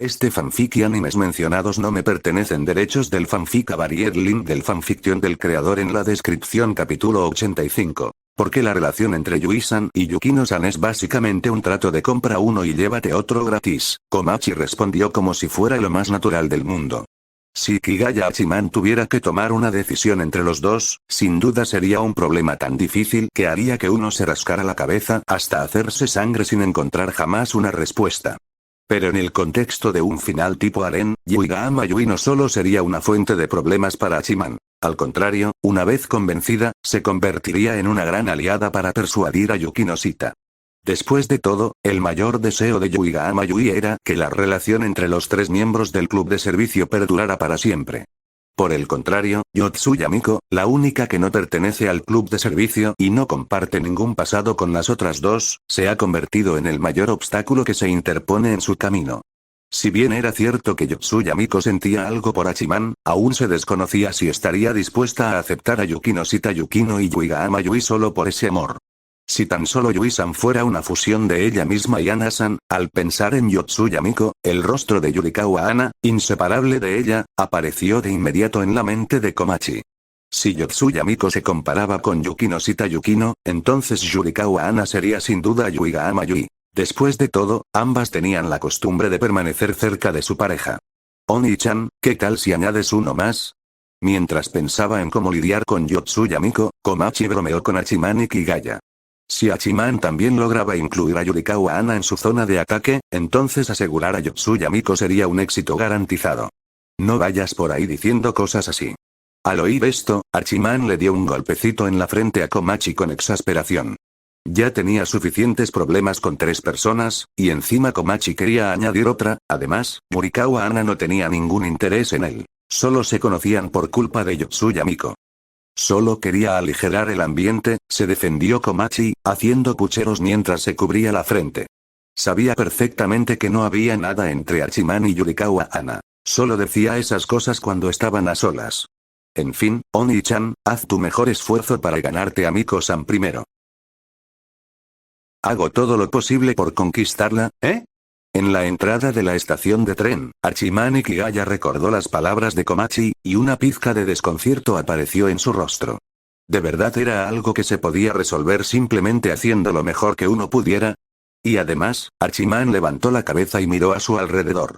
Este fanfic y animes mencionados no me pertenecen. Derechos del fanfic a variar link del fanfiction del creador en la descripción. Capítulo 85. Porque la relación entre Yui-san y Yukino-san es básicamente un trato de compra uno y llévate otro gratis. Komachi respondió como si fuera lo más natural del mundo. Si Kigaya Hachiman tuviera que tomar una decisión entre los dos, sin duda sería un problema tan difícil que haría que uno se rascara la cabeza hasta hacerse sangre sin encontrar jamás una respuesta. Pero en el contexto de un final tipo harem, Yui ga ama Yui no solo sería una fuente de problemas para Hachiman. Al contrario, una vez convencida, se convertiría en una gran aliada para persuadir a Yukino Shita. Después de todo, el mayor deseo de Yui ga ama Yui era que la relación entre los tres miembros del club de servicio perdurara para siempre. Por el contrario, Yotsuya Miko, la única que no pertenece al club de servicio y no comparte ningún pasado con las otras dos, se ha convertido en el mayor obstáculo que se interpone en su camino. Si bien era cierto que Yotsuya Miko sentía algo por Hachiman, aún se desconocía si estaría dispuesta a aceptar a Yukino Shita Yukino y Yui ga ama Yui solo por ese amor. Si tan solo Yui-san fuera una fusión de ella misma y Ana-san, al pensar en Yotsuya Miko, el rostro de Yurikawa Ana, inseparable de ella, apareció de inmediato en la mente de Komachi. Si Yotsuya Miko se comparaba con Yukino Shita Yukino, entonces Yurikawa Ana sería sin duda Yui ga ama Yui. Después de todo, ambas tenían la costumbre de permanecer cerca de su pareja. Oni-chan, ¿qué tal si añades uno más? Mientras pensaba en cómo lidiar con Yotsuya Miko, Komachi bromeó con Hachiman y Kigaya. Si Hachiman también lograba incluir a Yurikawa Ana en su zona de ataque, entonces asegurar a Yotsuya Miko sería un éxito garantizado. No vayas por ahí diciendo cosas así. Al oír esto, Hachiman le dio un golpecito en la frente a Komachi con exasperación. Ya tenía suficientes problemas con tres personas, y encima Komachi quería añadir otra. Además, Yurikawa Ana no tenía ningún interés en él. Solo se conocían por culpa de Yotsuya Miko. Solo quería aligerar el ambiente, se defendió Komachi, haciendo pucheros mientras se cubría la frente. Sabía perfectamente que no había nada entre Hachiman y Yurikawa Ana. Solo decía esas cosas cuando estaban a solas. En fin, Oni-chan, haz tu mejor esfuerzo para ganarte a Miko-san primero. Hago todo lo posible por conquistarla, ¿eh? En la entrada de la estación de tren, Hachiman y Kigaya recordó las palabras de Komachi, y una pizca de desconcierto apareció en su rostro. ¿De verdad era algo que se podía resolver simplemente haciendo lo mejor que uno pudiera? Y además, Hachiman levantó la cabeza y miró a su alrededor.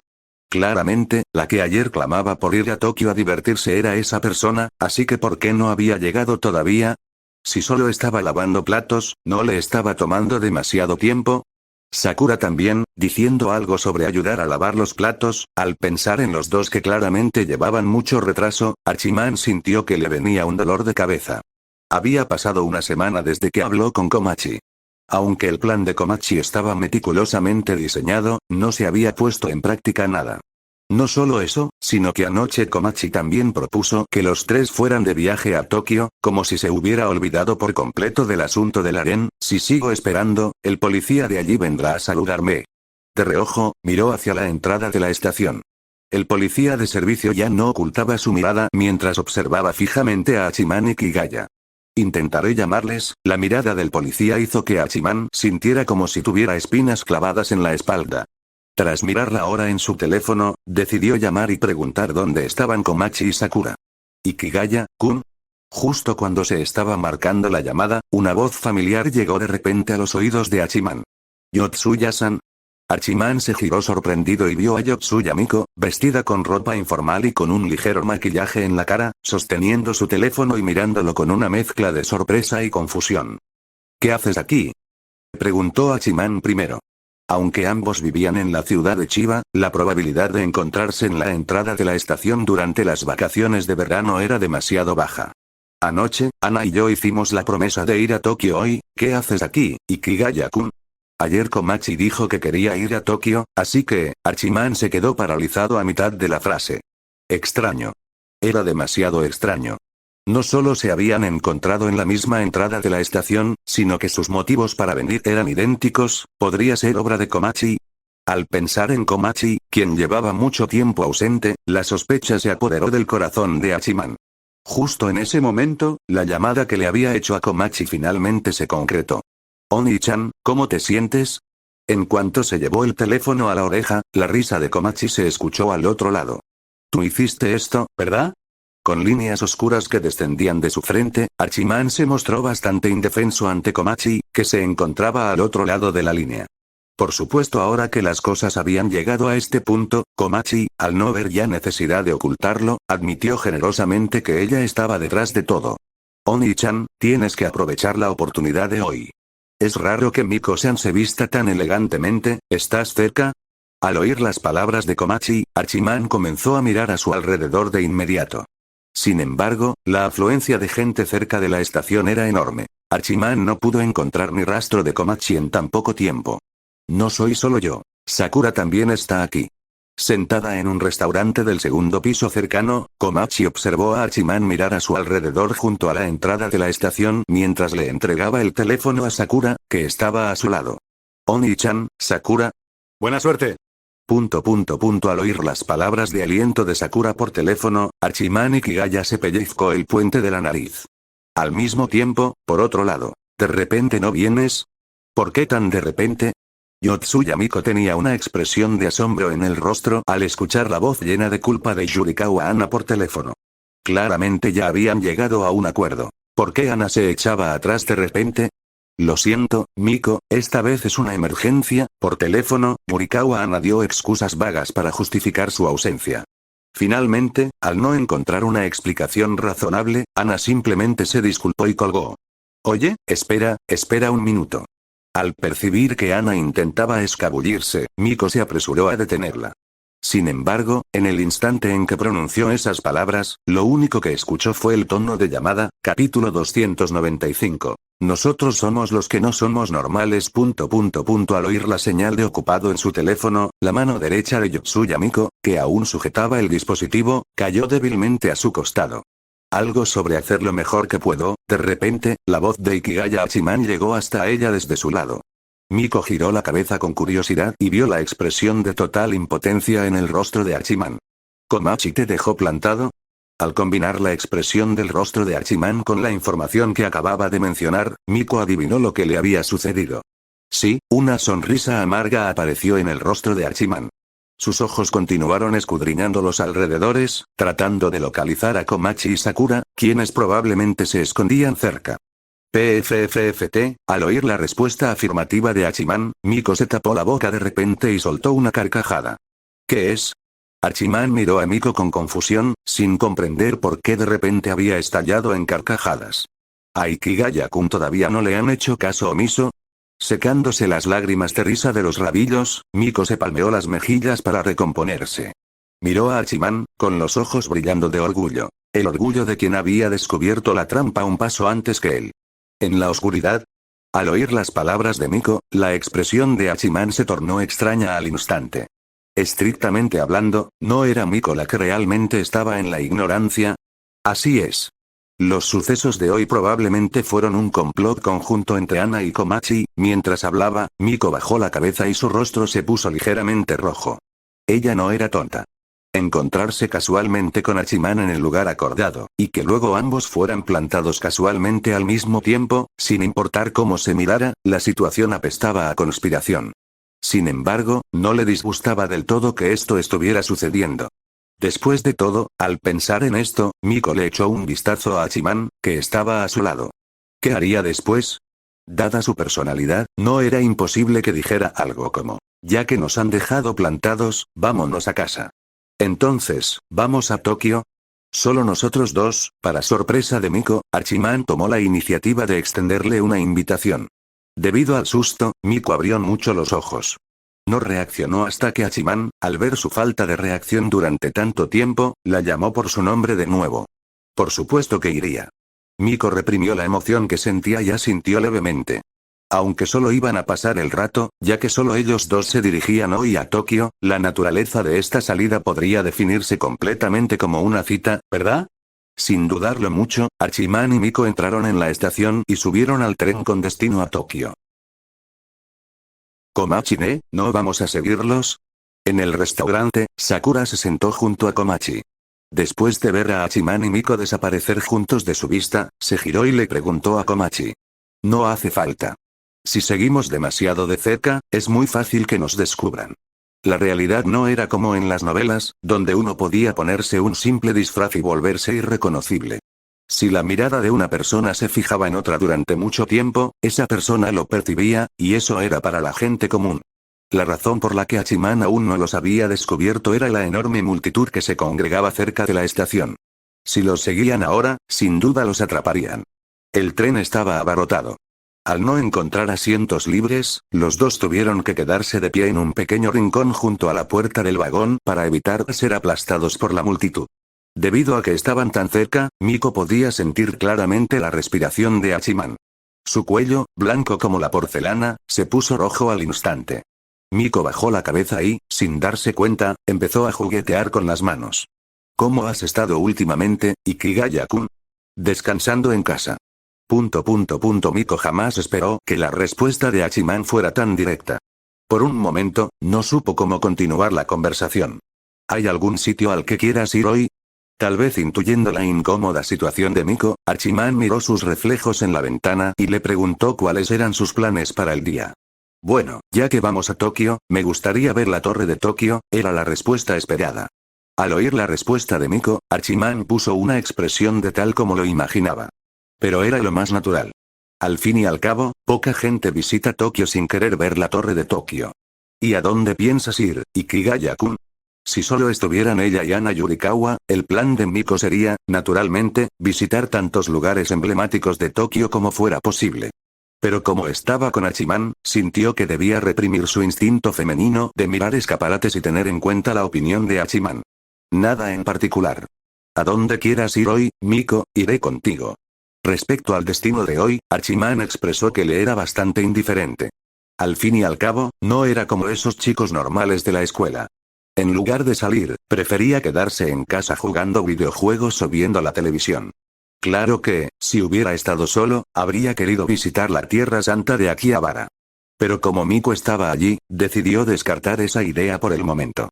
Claramente, la que ayer clamaba por ir a Tokio a divertirse era esa persona, así que ¿por qué no había llegado todavía? Si solo estaba lavando platos, ¿no le estaba tomando demasiado tiempo? Sakura también, diciendo algo sobre ayudar a lavar los platos. Al pensar en los dos que claramente llevaban mucho retraso, Hachiman sintió que le venía un dolor de cabeza. Había pasado una semana desde que habló con Komachi. Aunque el plan de Komachi estaba meticulosamente diseñado, no se había puesto en práctica nada. No solo eso, sino que anoche Komachi también propuso que los tres fueran de viaje a Tokio, como si se hubiera olvidado por completo del asunto del harem. Si sigo esperando, el policía de allí vendrá a saludarme. De reojo, miró hacia la entrada de la estación. El policía de servicio ya no ocultaba su mirada mientras observaba fijamente a Hachiman y Kigaya. Intentaré llamarles. La mirada del policía hizo que Hachiman sintiera como si tuviera espinas clavadas en la espalda. Tras mirar la hora en su teléfono, decidió llamar y preguntar dónde estaban Komachi y Sakura. ¿Y Kigaya-kun? Justo cuando se estaba marcando la llamada, una voz familiar llegó de repente a los oídos de Hachiman. ¿Yotsuya-san? Hachiman se giró sorprendido y vio a Yotsuya Miko, vestida con ropa informal y con un ligero maquillaje en la cara, sosteniendo su teléfono y mirándolo con una mezcla de sorpresa y confusión. ¿Qué haces aquí?, preguntó Hachiman primero. Aunque ambos vivían en la ciudad de Chiba, la probabilidad de encontrarse en la entrada de la estación durante las vacaciones de verano era demasiado baja. Anoche, Ana y yo hicimos la promesa de ir a Tokio hoy. ¿Qué haces aquí, Kigaya-kun? Ayer Komachi dijo que quería ir a Tokio, así que, Hachiman se quedó paralizado a mitad de la frase. Extraño. Era demasiado extraño. No solo se habían encontrado en la misma entrada de la estación, sino que sus motivos para venir eran idénticos. ¿Podría ser obra de Komachi? Al pensar en Komachi, quien llevaba mucho tiempo ausente, la sospecha se apoderó del corazón de Hachiman. Justo en ese momento, la llamada que le había hecho a Komachi finalmente se concretó. Oni-chan, ¿cómo te sientes? En cuanto se llevó el teléfono a la oreja, la risa de Komachi se escuchó al otro lado. Tú hiciste esto, ¿verdad? Con líneas oscuras que descendían de su frente, Hachiman se mostró bastante indefenso ante Komachi, que se encontraba al otro lado de la línea. Por supuesto, ahora que las cosas habían llegado a este punto, Komachi, al no ver ya necesidad de ocultarlo, admitió generosamente que ella estaba detrás de todo. Oni-chan, tienes que aprovechar la oportunidad de hoy. Es raro que Miko-san se vista tan elegantemente, ¿estás cerca? Al oír las palabras de Komachi, Hachiman comenzó a mirar a su alrededor de inmediato. Sin embargo, la afluencia de gente cerca de la estación era enorme. Hachiman no pudo encontrar ni rastro de Komachi en tan poco tiempo. No soy solo yo. Sakura también está aquí. Sentada en un restaurante del segundo piso cercano, Komachi observó a Hachiman mirar a su alrededor junto a la entrada de la estación mientras le entregaba el teléfono a Sakura, que estaba a su lado. Oni-chan, Sakura. Buena suerte. Al oír las palabras de aliento de Sakura por teléfono, Hachiman Ikigaya se pellizcó el puente de la nariz. Al mismo tiempo, por otro lado, ¿de repente no vienes? ¿Por qué tan de repente? Yotsuya Miko tenía una expresión de asombro en el rostro al escuchar la voz llena de culpa de Yurikawa Ana por teléfono. Claramente ya habían llegado a un acuerdo. ¿Por qué Ana se echaba atrás de repente? Lo siento, Miko, esta vez es una emergencia. Por teléfono, Yurikawa Ana dio excusas vagas para justificar su ausencia. Finalmente, al no encontrar una explicación razonable, Ana simplemente se disculpó y colgó. Oye, espera un minuto. Al percibir que Ana intentaba escabullirse, Miko se apresuró a detenerla. Sin embargo, en el instante en que pronunció esas palabras, lo único que escuchó fue el tono de llamada, capítulo 295. Nosotros somos los que no somos normales. Al oír la señal de ocupado en su teléfono, la mano derecha de Yotsuya Miko, que aún sujetaba el dispositivo, cayó débilmente a su costado. Algo sobre hacer lo mejor que puedo. De repente, la voz de Ikigaya Hachiman llegó hasta ella desde su lado. Miko giró la cabeza con curiosidad y vio la expresión de total impotencia en el rostro de Hachiman. ¿Komachi te dejó plantado? Al combinar la expresión del rostro de Hachiman con la información que acababa de mencionar, Miko adivinó lo que le había sucedido. Sí, una sonrisa amarga apareció en el rostro de Hachiman. Sus ojos continuaron escudriñando los alrededores, tratando de localizar a Komachi y Sakura, quienes probablemente se escondían cerca. PFFFT, al oír la respuesta afirmativa de Hachiman, Miko se tapó la boca de repente y soltó una carcajada. ¿Qué es? Hachiman miró a Miko con confusión, sin comprender por qué de repente había estallado en carcajadas. ¿A Ikigaya-kun todavía no le han hecho caso omiso? Secándose las lágrimas de risa de los rabillos, Miko se palmeó las mejillas para recomponerse. Miró a Hachiman, con los ojos brillando de orgullo. El orgullo de quien había descubierto la trampa un paso antes que él. En la oscuridad. Al oír las palabras de Miko, la expresión de Hachiman se tornó extraña al instante. Estrictamente hablando, ¿no era Miko la que realmente estaba en la ignorancia? Así es. Los sucesos de hoy probablemente fueron un complot conjunto entre Ana y Komachi. Mientras hablaba, Miko bajó la cabeza y su rostro se puso ligeramente rojo. Ella no era tonta. Encontrarse casualmente con Hachiman en el lugar acordado, y que luego ambos fueran plantados casualmente al mismo tiempo, sin importar cómo se mirara, la situación apestaba a conspiración. Sin embargo, no le disgustaba del todo que esto estuviera sucediendo. Después de todo, al pensar en esto, Miko le echó un vistazo a Hachiman, que estaba a su lado. ¿Qué haría después? Dada su personalidad, no era imposible que dijera algo como, ya que nos han dejado plantados, vámonos a casa. Entonces, ¿vamos a Tokio? Solo nosotros dos. Para sorpresa de Miko, Hachiman tomó la iniciativa de extenderle una invitación. Debido al susto, Miko abrió mucho los ojos. No reaccionó hasta que Hachiman, al ver su falta de reacción durante tanto tiempo, la llamó por su nombre de nuevo. Por supuesto que iría. Miko reprimió la emoción que sentía y asintió levemente. Aunque solo iban a pasar el rato, ya que solo ellos dos se dirigían hoy a Tokio, la naturaleza de esta salida podría definirse completamente como una cita, ¿verdad? Sin dudarlo mucho, Hachiman y Miko entraron en la estación y subieron al tren con destino a Tokio. ¿Komachi-ne, no vamos a seguirlos? En el restaurante, Sakura se sentó junto a Komachi. Después de ver a Hachiman y Miko desaparecer juntos de su vista, se giró y le preguntó a Komachi. No hace falta. Si seguimos demasiado de cerca, es muy fácil que nos descubran. La realidad no era como en las novelas, donde uno podía ponerse un simple disfraz y volverse irreconocible. Si la mirada de una persona se fijaba en otra durante mucho tiempo, esa persona lo percibía, y eso era para la gente común. La razón por la que Hachiman aún no los había descubierto era la enorme multitud que se congregaba cerca de la estación. Si los seguían ahora, sin duda los atraparían. El tren estaba abarrotado. Al no encontrar asientos libres, los dos tuvieron que quedarse de pie en un pequeño rincón junto a la puerta del vagón para evitar ser aplastados por la multitud. Debido a que estaban tan cerca, Miko podía sentir claramente la respiración de Hachiman. Su cuello, blanco como la porcelana, se puso rojo al instante. Miko bajó la cabeza y, sin darse cuenta, empezó a juguetear con las manos. ¿Cómo has estado últimamente, Ikigaya-kun? Descansando en casa. Miko jamás esperó que la respuesta de Hachiman fuera tan directa. Por un momento, no supo cómo continuar la conversación. ¿Hay algún sitio al que quieras ir hoy? Tal vez intuyendo la incómoda situación de Miko, Hachiman miró sus reflejos en la ventana y le preguntó cuáles eran sus planes para el día. Bueno, ya que vamos a Tokio, me gustaría ver la torre de Tokio, era la respuesta esperada. Al oír la respuesta de Miko, Hachiman puso una expresión de tal como lo imaginaba. Pero era lo más natural. Al fin y al cabo, poca gente visita Tokio sin querer ver la torre de Tokio. ¿Y a dónde piensas ir, Ikigaya-kun? Si solo estuvieran ella y Ana Yurikawa, el plan de Miko sería, naturalmente, visitar tantos lugares emblemáticos de Tokio como fuera posible. Pero como estaba con Hachiman, sintió que debía reprimir su instinto femenino de mirar escaparates y tener en cuenta la opinión de Hachiman. Nada en particular. A dónde quieras ir hoy, Miko, iré contigo. Respecto al destino de hoy, Hachiman expresó que le era bastante indiferente. Al fin y al cabo, no era como esos chicos normales de la escuela. En lugar de salir, prefería quedarse en casa jugando videojuegos o viendo la televisión. Claro que, si hubiera estado solo, habría querido visitar la Tierra Santa de Akihabara. Pero como Miko estaba allí, decidió descartar esa idea por el momento.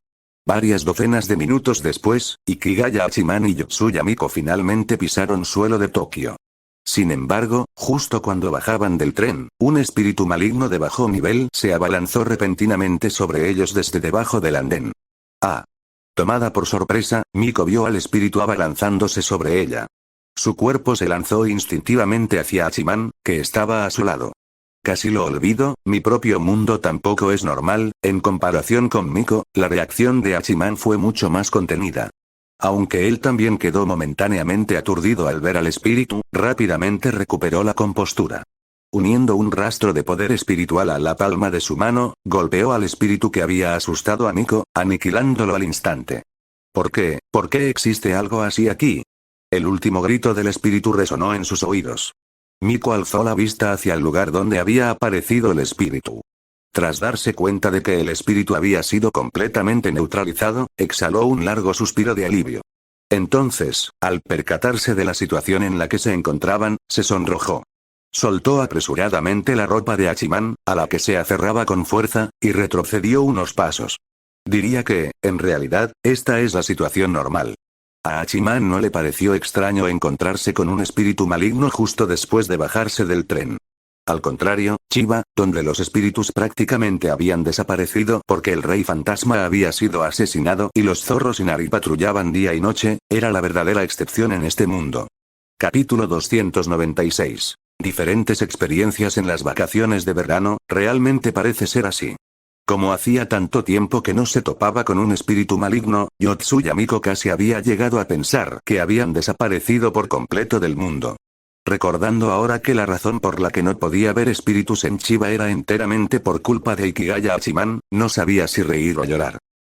Varias docenas de minutos después, Ikigaya Hachiman y Yotsuya Miko finalmente pisaron suelo de Tokio. Sin embargo, justo cuando bajaban del tren, un espíritu maligno de bajo nivel se abalanzó repentinamente sobre ellos desde debajo del andén. Ah. Tomada por sorpresa, Miko vio al espíritu abalanzándose sobre ella. Su cuerpo se lanzó instintivamente hacia Hachiman, que estaba a su lado. Casi lo olvido, mi propio mundo tampoco es normal, en comparación con Miko, la reacción de Hachiman fue mucho más contenida. Aunque él también quedó momentáneamente aturdido al ver al espíritu, rápidamente recuperó la compostura. Uniendo un rastro de poder espiritual a la palma de su mano, golpeó al espíritu que había asustado a Miko, aniquilándolo al instante. ¿Por qué? ¿Por qué existe algo así aquí? El último grito del espíritu resonó en sus oídos. Miko alzó la vista hacia el lugar donde había aparecido el espíritu. Tras darse cuenta de que el espíritu había sido completamente neutralizado, exhaló un largo suspiro de alivio. Entonces, al percatarse de la situación en la que se encontraban, se sonrojó. Soltó apresuradamente la ropa de Hachiman, a la que se aferraba con fuerza, y retrocedió unos pasos. Diría que, en realidad, esta es la situación normal. A Hachiman no le pareció extraño encontrarse con un espíritu maligno justo después de bajarse del tren. Al contrario, Chiba, donde los espíritus prácticamente habían desaparecido porque el rey fantasma había sido asesinado y los zorros Inari patrullaban día y noche, era la verdadera excepción en este mundo. Capítulo 296. Diferentes experiencias en las vacaciones de verano, realmente parece ser así. Como hacía tanto tiempo que no se topaba con un espíritu maligno, Yotsuya Miko casi había llegado a pensar que habían desaparecido por completo del mundo. Recordando ahora que la razón por la que no podía ver espíritus en Chiba era enteramente por culpa de Ikigaya Hachiman, no sabía si reír o llorar.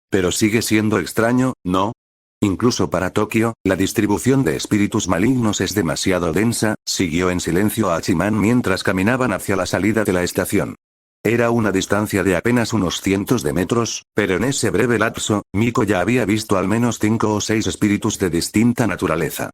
Pero sigue siendo extraño, ¿no? Incluso para Tokio, la distribución de espíritus malignos es demasiado densa, siguió en silencio a Hachiman mientras caminaban hacia la salida de la estación. Era una distancia de apenas unos cientos de metros, pero en ese breve lapso, Miko ya había visto al menos 5 o 6 espíritus de distinta naturaleza.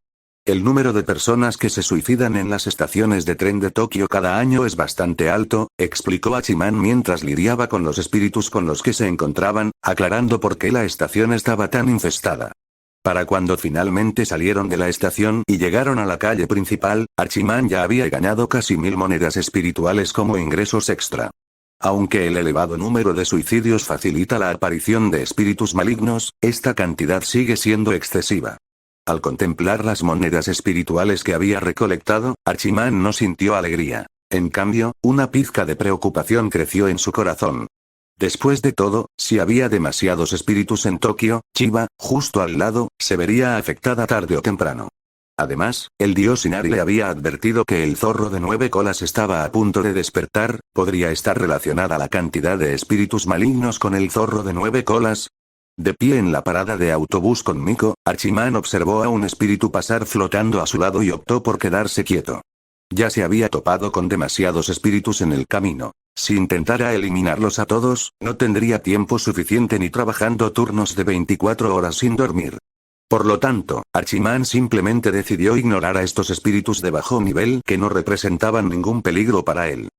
El número de personas que se suicidan en las estaciones de tren de Tokio cada año es bastante alto, explicó Hachiman mientras lidiaba con los espíritus con los que se encontraban, aclarando por qué la estación estaba tan infestada. Para cuando finalmente salieron de la estación y llegaron a la calle principal, Archiman ya había ganado casi 1000 monedas espirituales como ingresos extra. Aunque el elevado número de suicidios facilita la aparición de espíritus malignos, esta cantidad sigue siendo excesiva. Al contemplar las monedas espirituales que había recolectado, Archiman no sintió alegría. En cambio, una pizca de preocupación creció en su corazón. Después de todo, si había demasiados espíritus en Tokio, Chiba, justo al lado, se vería afectada tarde o temprano. Además, el dios Inari le había advertido que el zorro de 9 colas estaba a punto de despertar. ¿Podría estar relacionada la cantidad de espíritus malignos con el zorro de 9 colas? De pie en la parada de autobús con Miko, Archiman observó a un espíritu pasar flotando a su lado y optó por quedarse quieto. Ya se había topado con demasiados espíritus en el camino. Si intentara eliminarlos a todos, no tendría tiempo suficiente ni trabajando turnos de 24 horas sin dormir. Por lo tanto, Archiman simplemente decidió ignorar a estos espíritus de bajo nivel que no representaban ningún peligro para él.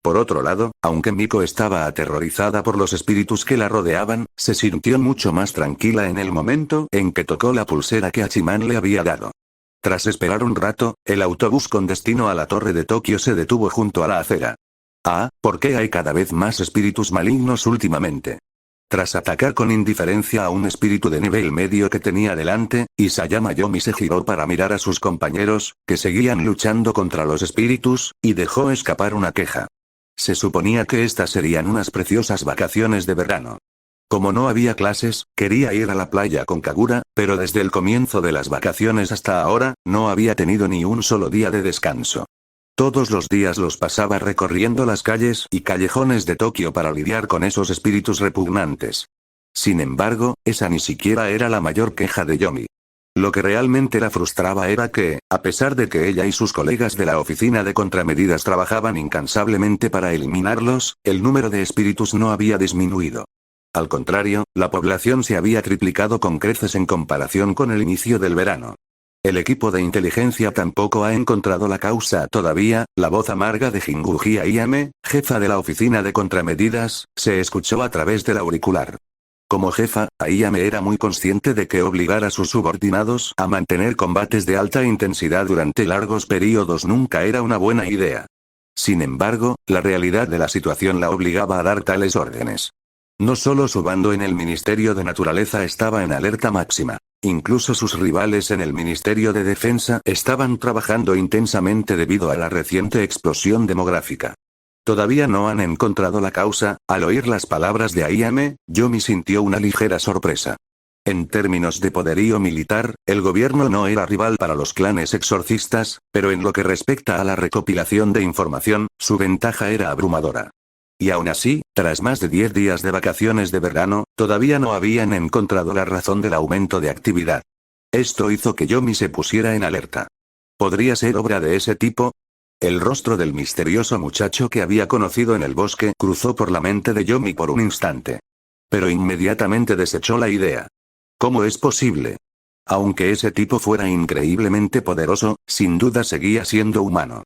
Por otro lado, aunque Miko estaba aterrorizada por los espíritus que la rodeaban, se sintió mucho más tranquila en el momento en que tocó la pulsera que Archiman le había dado. Tras esperar un rato, el autobús con destino a la torre de Tokio se detuvo junto a la acera. ¿Por qué hay cada vez más espíritus malignos últimamente? Tras atacar con indiferencia a un espíritu de nivel medio que tenía delante, Isayama Yomi se giró para mirar a sus compañeros, que seguían luchando contra los espíritus, y dejó escapar una queja. Se suponía que estas serían unas preciosas vacaciones de verano. Como no había clases, quería ir a la playa con Kagura, pero desde el comienzo de las vacaciones hasta ahora, no había tenido ni un solo día de descanso. Todos los días los pasaba recorriendo las calles y callejones de Tokio para lidiar con esos espíritus repugnantes. Sin embargo, esa ni siquiera era la mayor queja de Yomi. Lo que realmente la frustraba era que, a pesar de que ella y sus colegas de la oficina de contramedidas trabajaban incansablemente para eliminarlos, el número de espíritus no había disminuido. Al contrario, la población se había triplicado con creces en comparación con el inicio del verano. El equipo de inteligencia tampoco ha encontrado la causa todavía. La voz amarga de Jinguji Ayame, jefa de la oficina de contramedidas, se escuchó a través del auricular. Como jefa, Ayame era muy consciente de que obligar a sus subordinados a mantener combates de alta intensidad durante largos periodos nunca era una buena idea. Sin embargo, la realidad de la situación la obligaba a dar tales órdenes. No solo su bando en el Ministerio de Naturaleza estaba en alerta máxima. Incluso sus rivales en el Ministerio de Defensa estaban trabajando intensamente debido a la reciente explosión demográfica. Todavía no han encontrado la causa. Al oír las palabras de Ayame, Yomi sintió una ligera sorpresa. En términos de poderío militar, el gobierno no era rival para los clanes exorcistas, pero en lo que respecta a la recopilación de información, su ventaja era abrumadora. Y aún así, tras más de 10 días de vacaciones de verano, todavía no habían encontrado la razón del aumento de actividad. Esto hizo que Yomi se pusiera en alerta. ¿Podría ser obra de ese tipo? El rostro del misterioso muchacho que había conocido en el bosque cruzó por la mente de Yomi por un instante. Pero inmediatamente desechó la idea. ¿Cómo es posible? Aunque ese tipo fuera increíblemente poderoso, sin duda seguía siendo humano.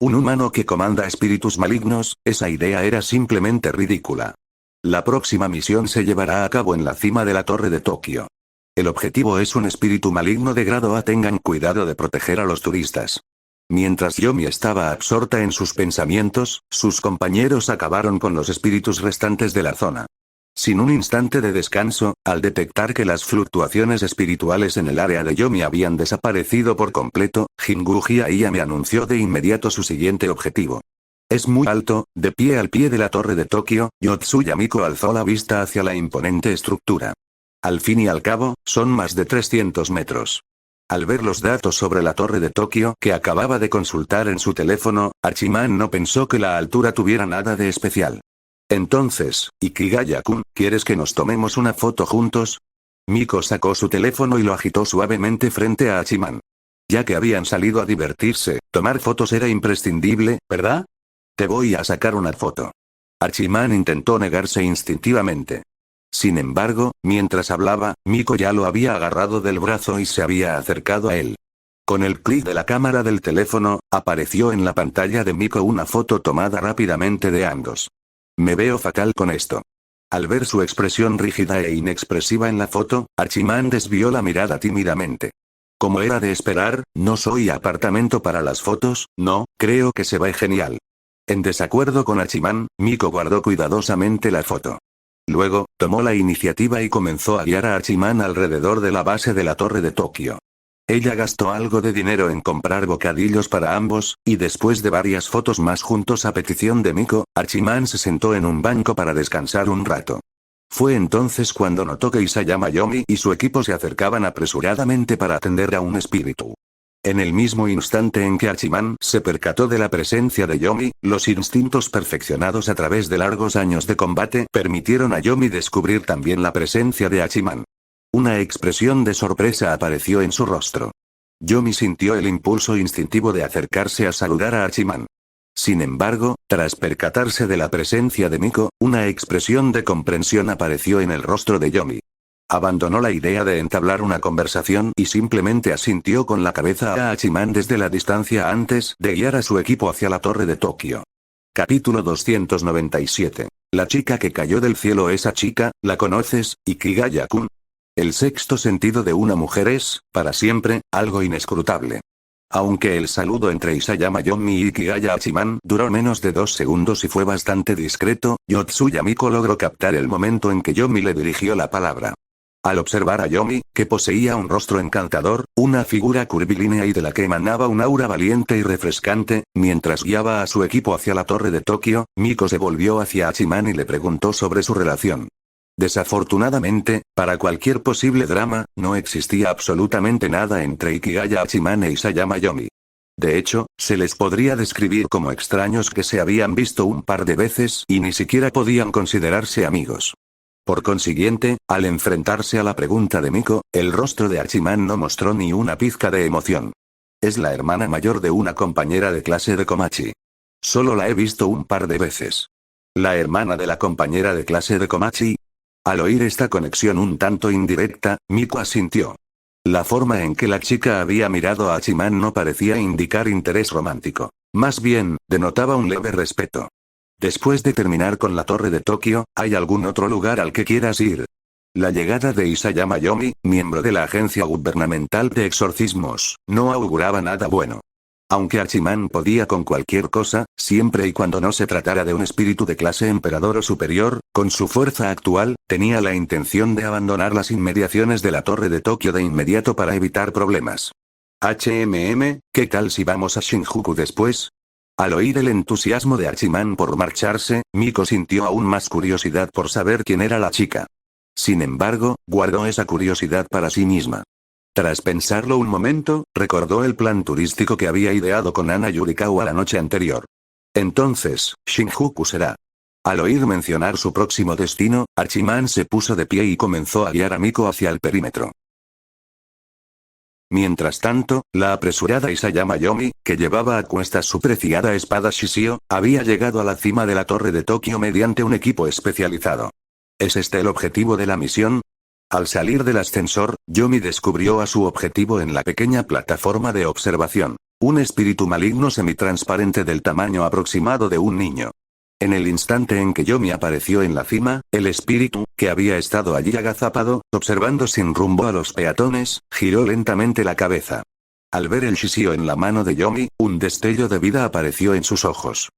Un humano que comanda espíritus malignos, esa idea era simplemente ridícula. La próxima misión se llevará a cabo en la cima de la torre de Tokio. El objetivo es un espíritu maligno de grado A. Tengan cuidado de proteger a los turistas. Mientras Yomi estaba absorta en sus pensamientos, sus compañeros acabaron con los espíritus restantes de la zona. Sin un instante de descanso, al detectar que las fluctuaciones espirituales en el área de Yomi habían desaparecido por completo, Jinguji Ayame anunció de inmediato su siguiente objetivo. Es muy alto, de pie al pie de la torre de Tokio. Yotsuya Miko alzó la vista hacia la imponente estructura. Al fin y al cabo, son más de 300 metros. Al ver los datos sobre la torre de Tokio que acababa de consultar en su teléfono, Archiman no pensó que la altura tuviera nada de especial. Entonces, Ikigaya-kun, ¿quieres que nos tomemos una foto juntos? Miko sacó su teléfono y lo agitó suavemente frente a Archiman. Ya que habían salido a divertirse, tomar fotos era imprescindible, ¿verdad? Te voy a sacar una foto. Archiman intentó negarse instintivamente. Sin embargo, mientras hablaba, Miko ya lo había agarrado del brazo y se había acercado a él. Con el clic de la cámara del teléfono, apareció en la pantalla de Miko una foto tomada rápidamente de ambos. Me veo fatal con esto. Al ver su expresión rígida e inexpresiva en la foto, Archiman desvió la mirada tímidamente. Como era de esperar, no soy apartamento para las fotos, no, creo que se ve genial. En desacuerdo con Archiman, Miko guardó cuidadosamente la foto. Luego, tomó la iniciativa y comenzó a guiar a Archiman alrededor de la base de la torre de Tokio. Ella gastó algo de dinero en comprar bocadillos para ambos, y después de varias fotos más juntos a petición de Miko, Archiman se sentó en un banco para descansar un rato. Fue entonces cuando notó que Isayama Yomi y su equipo se acercaban apresuradamente para atender a un espíritu. En el mismo instante en que Archiman se percató de la presencia de Yomi, los instintos perfeccionados a través de largos años de combate permitieron a Yomi descubrir también la presencia de Archiman. Una expresión de sorpresa apareció en su rostro. Yomi sintió el impulso instintivo de acercarse a saludar a Archiman. Sin embargo, tras percatarse de la presencia de Miko, una expresión de comprensión apareció en el rostro de Yomi. Abandonó la idea de entablar una conversación y simplemente asintió con la cabeza a Archiman desde la distancia antes de guiar a su equipo hacia la torre de Tokio. Capítulo 297. La chica que cayó del cielo. Esa chica, ¿la conoces, Ikigaya-kun? El sexto sentido de una mujer es, para siempre, algo inescrutable. Aunque el saludo entre Isayama Yomi y Ikigaya Archiman duró menos de 2 segundos y fue bastante discreto, Yotsuya Miko logró captar el momento en que Yomi le dirigió la palabra. Al observar a Yomi, que poseía un rostro encantador, una figura curvilínea y de la que emanaba un aura valiente y refrescante, mientras guiaba a su equipo hacia la torre de Tokio, Miko se volvió hacia Archiman y le preguntó sobre su relación. Desafortunadamente, para cualquier posible drama, no existía absolutamente nada entre Ikigaya Archiman e Isayama Yomi. De hecho, se les podría describir como extraños que se habían visto un par de veces y ni siquiera podían considerarse amigos. Por consiguiente, al enfrentarse a la pregunta de Miko, el rostro de Archiman no mostró ni una pizca de emoción. Es la hermana mayor de una compañera de clase de Komachi. Solo la he visto un par de veces. ¿La hermana de la compañera de clase de Komachi? Al oír esta conexión un tanto indirecta, Miko asintió. La forma en que la chica había mirado a Archiman no parecía indicar interés romántico. Más bien, denotaba un leve respeto. Después de terminar con la torre de Tokio, ¿hay algún otro lugar al que quieras ir? La llegada de Isayama Yomi, miembro de la agencia gubernamental de exorcismos, no auguraba nada bueno. Aunque Archiman podía con cualquier cosa, siempre y cuando no se tratara de un espíritu de clase emperador o superior, con su fuerza actual, tenía la intención de abandonar las inmediaciones de la torre de Tokio de inmediato para evitar problemas. ¿qué tal si vamos a Shinjuku después? Al oír el entusiasmo de Archiman por marcharse, Miko sintió aún más curiosidad por saber quién era la chica. Sin embargo, guardó esa curiosidad para sí misma. Tras pensarlo un momento, recordó el plan turístico que había ideado con Ana Yurikawa la noche anterior. Entonces, Shinjuku será. Al oír mencionar su próximo destino, Archiman se puso de pie y comenzó a guiar a Miko hacia el perímetro. Mientras tanto, la apresurada Isayama Yomi, que llevaba a cuestas su preciada espada Shishio, había llegado a la cima de la torre de Tokio mediante un equipo especializado. ¿Es este el objetivo de la misión? Al salir del ascensor, Yomi descubrió a su objetivo en la pequeña plataforma de observación. Un espíritu maligno semitransparente del tamaño aproximado de un niño. En el instante en que Yomi apareció en la cima, el espíritu, que había estado allí agazapado, observando sin rumbo a los peatones, giró lentamente la cabeza. Al ver el shishio en la mano de Yomi, un destello de vida apareció en sus ojos.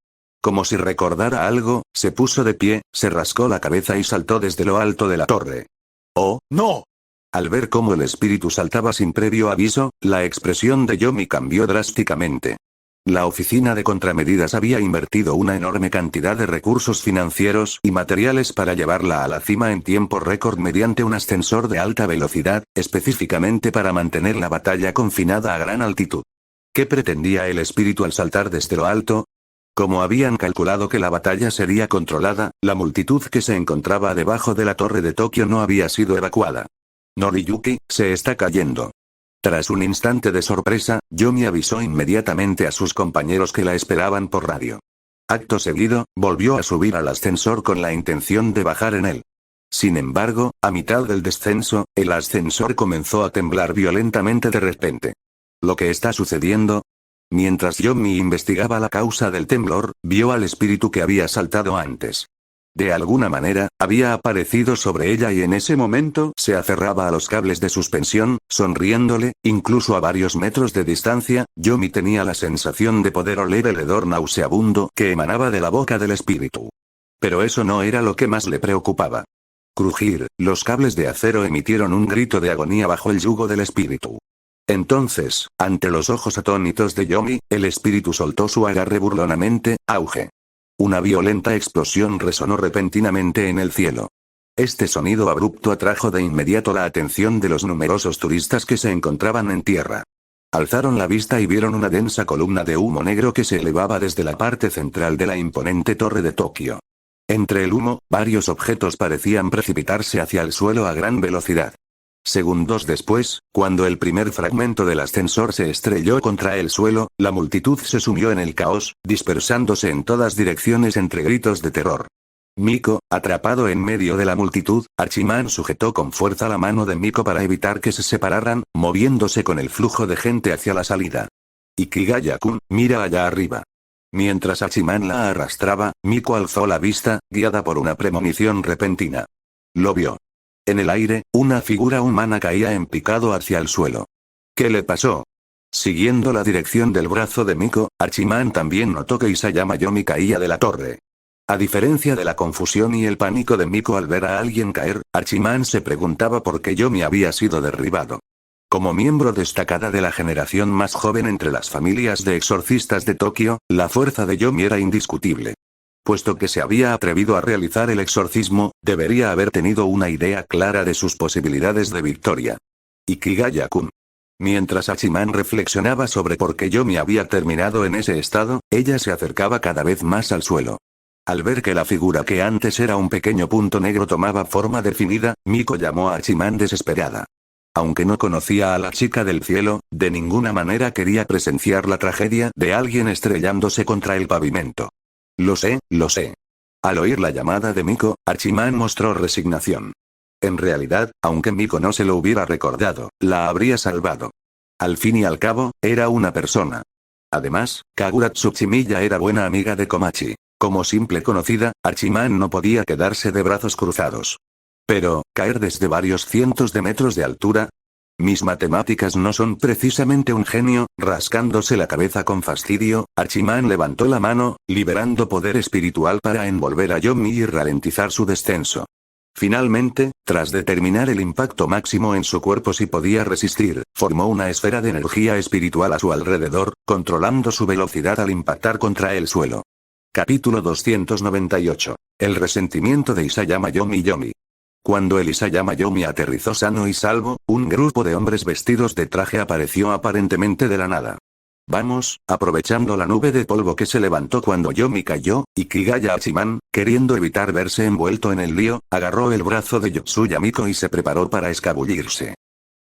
Como si recordara algo, se puso de pie, se rascó la cabeza y saltó desde lo alto de la torre. ¡Oh, no! Al ver cómo el espíritu saltaba sin previo aviso, la expresión de Yomi cambió drásticamente. La oficina de contramedidas había invertido una enorme cantidad de recursos financieros y materiales para llevarla a la cima en tiempo récord mediante un ascensor de alta velocidad, específicamente para mantener la batalla confinada a gran altitud. ¿Qué pretendía el espíritu al saltar desde lo alto? Como habían calculado que la batalla sería controlada, la multitud que se encontraba debajo de la torre de Tokio no había sido evacuada. Noriyuki, se está cayendo. Tras un instante de sorpresa, Yomi avisó inmediatamente a sus compañeros que la esperaban por radio. Acto seguido, volvió a subir al ascensor con la intención de bajar en él. Sin embargo, a mitad del descenso, el ascensor comenzó a temblar violentamente de repente. ¿Lo que está sucediendo? Mientras Yomi investigaba la causa del temblor, vio al espíritu que había saltado antes. De alguna manera, había aparecido sobre ella y en ese momento se aferraba a los cables de suspensión, sonriéndole, incluso a varios metros de distancia. Yomi tenía la sensación de poder oler el hedor nauseabundo que emanaba de la boca del espíritu. Pero eso no era lo que más le preocupaba. Crujir, los cables de acero emitieron un grito de agonía bajo el yugo del espíritu. Entonces, ante los ojos atónitos de Yomi, el espíritu soltó su agarre burlonamente. Auge. Una violenta explosión resonó repentinamente en el cielo. Este sonido abrupto atrajo de inmediato la atención de los numerosos turistas que se encontraban en tierra. Alzaron la vista y vieron una densa columna de humo negro que se elevaba desde la parte central de la imponente torre de Tokio. Entre el humo, varios objetos parecían precipitarse hacia el suelo a gran velocidad. Segundos después, cuando el primer fragmento del ascensor se estrelló contra el suelo, la multitud se sumió en el caos, dispersándose en todas direcciones entre gritos de terror. Miko, atrapado en medio de la multitud, Hachiman sujetó con fuerza la mano de Miko para evitar que se separaran, moviéndose con el flujo de gente hacia la salida. Ikigaya-kun, mira allá arriba. Mientras Hachiman la arrastraba, Miko alzó la vista, guiada por una premonición repentina. Lo vio. En el aire, una figura humana caía en picado hacia el suelo. ¿Qué le pasó? Siguiendo la dirección del brazo de Miko, Hachiman también notó que Isayama Yomi caía de la torre. A diferencia de la confusión y el pánico de Miko al ver a alguien caer, Hachiman se preguntaba por qué Yomi había sido derribado. Como miembro destacada de la generación más joven entre las familias de exorcistas de Tokio, la fuerza de Yomi era indiscutible. Puesto que se había atrevido a realizar el exorcismo, debería haber tenido una idea clara de sus posibilidades de victoria. Ikigaya-kun. Mientras Hachiman reflexionaba sobre por qué Yomi había terminado en ese estado, ella se acercaba cada vez más al suelo. Al ver que la figura que antes era un pequeño punto negro tomaba forma definida, Miko llamó a Hachiman desesperada. Aunque no conocía a la chica del cielo, de ninguna manera quería presenciar la tragedia de alguien estrellándose contra el pavimento. Lo sé, lo sé. Al oír la llamada de Miko, Hachiman mostró resignación. En realidad, aunque Miko no se lo hubiera recordado, la habría salvado. Al fin y al cabo, era una persona. Además, Kagura Tsuchimiya era buena amiga de Komachi. Como simple conocida, Hachiman no podía quedarse de brazos cruzados. Pero, ¿caer desde varios cientos de metros de altura? Mis matemáticas no son precisamente un genio. Rascándose la cabeza con fastidio, Hachiman levantó la mano, liberando poder espiritual para envolver a Yomi y ralentizar su descenso. Finalmente, tras determinar el impacto máximo en su cuerpo si podía resistir, formó una esfera de energía espiritual a su alrededor, controlando su velocidad al impactar contra el suelo. Capítulo 298. El resentimiento de Isayama Yomi. Cuando el Isayama Yomi aterrizó sano y salvo, un grupo de hombres vestidos de traje apareció aparentemente de la nada. Vamos, aprovechando la nube de polvo que se levantó cuando Yomi cayó, Ikigaya Hachiman, queriendo evitar verse envuelto en el lío, agarró el brazo de Yotsuya Miko y se preparó para escabullirse.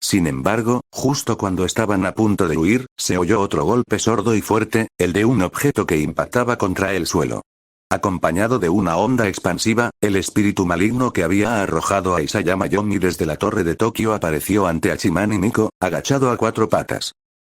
Sin embargo, justo cuando estaban a punto de huir, se oyó otro golpe sordo y fuerte, el de un objeto que impactaba contra el suelo. Acompañado de una onda expansiva, el espíritu maligno que había arrojado a Isayama Yomi desde la torre de Tokio apareció ante Hachiman y Miko, agachado a 4 patas.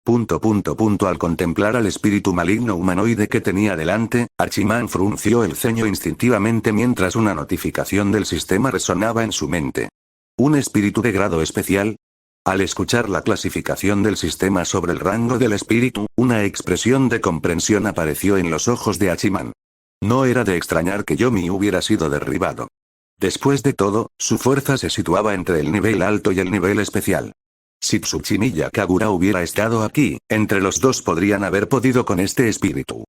Al contemplar al espíritu maligno humanoide que tenía delante, Hachiman frunció el ceño instintivamente mientras una notificación del sistema resonaba en su mente. ¿Un espíritu de grado especial? Al escuchar la clasificación del sistema sobre el rango del espíritu, una expresión de comprensión apareció en los ojos de Hachiman. No era de extrañar que Yomi hubiera sido derribado. Después de todo, su fuerza se situaba entre el nivel alto y el nivel especial. Si Tsuchimiya Kagura hubiera estado aquí, entre los dos podrían haber podido con este espíritu.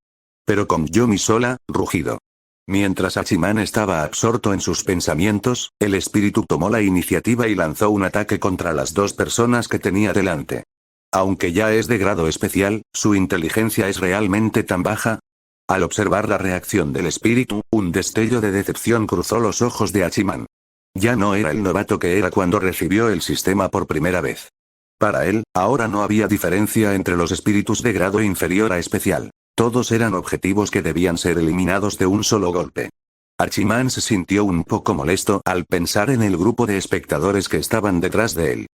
Pero con Yomi sola, rugido. Mientras Hachiman estaba absorto en sus pensamientos, el espíritu tomó la iniciativa y lanzó un ataque contra las 2 personas que tenía delante. Aunque ya es de grado especial, su inteligencia es realmente tan baja. Al observar la reacción del espíritu, un destello de decepción cruzó los ojos de Hachiman. Ya no era el novato que era cuando recibió el sistema por primera vez. Para él, ahora no había diferencia entre los espíritus de grado inferior a especial. Todos eran objetivos que debían ser eliminados de un solo golpe. Hachiman se sintió un poco molesto al pensar en el grupo de espectadores que estaban detrás de él.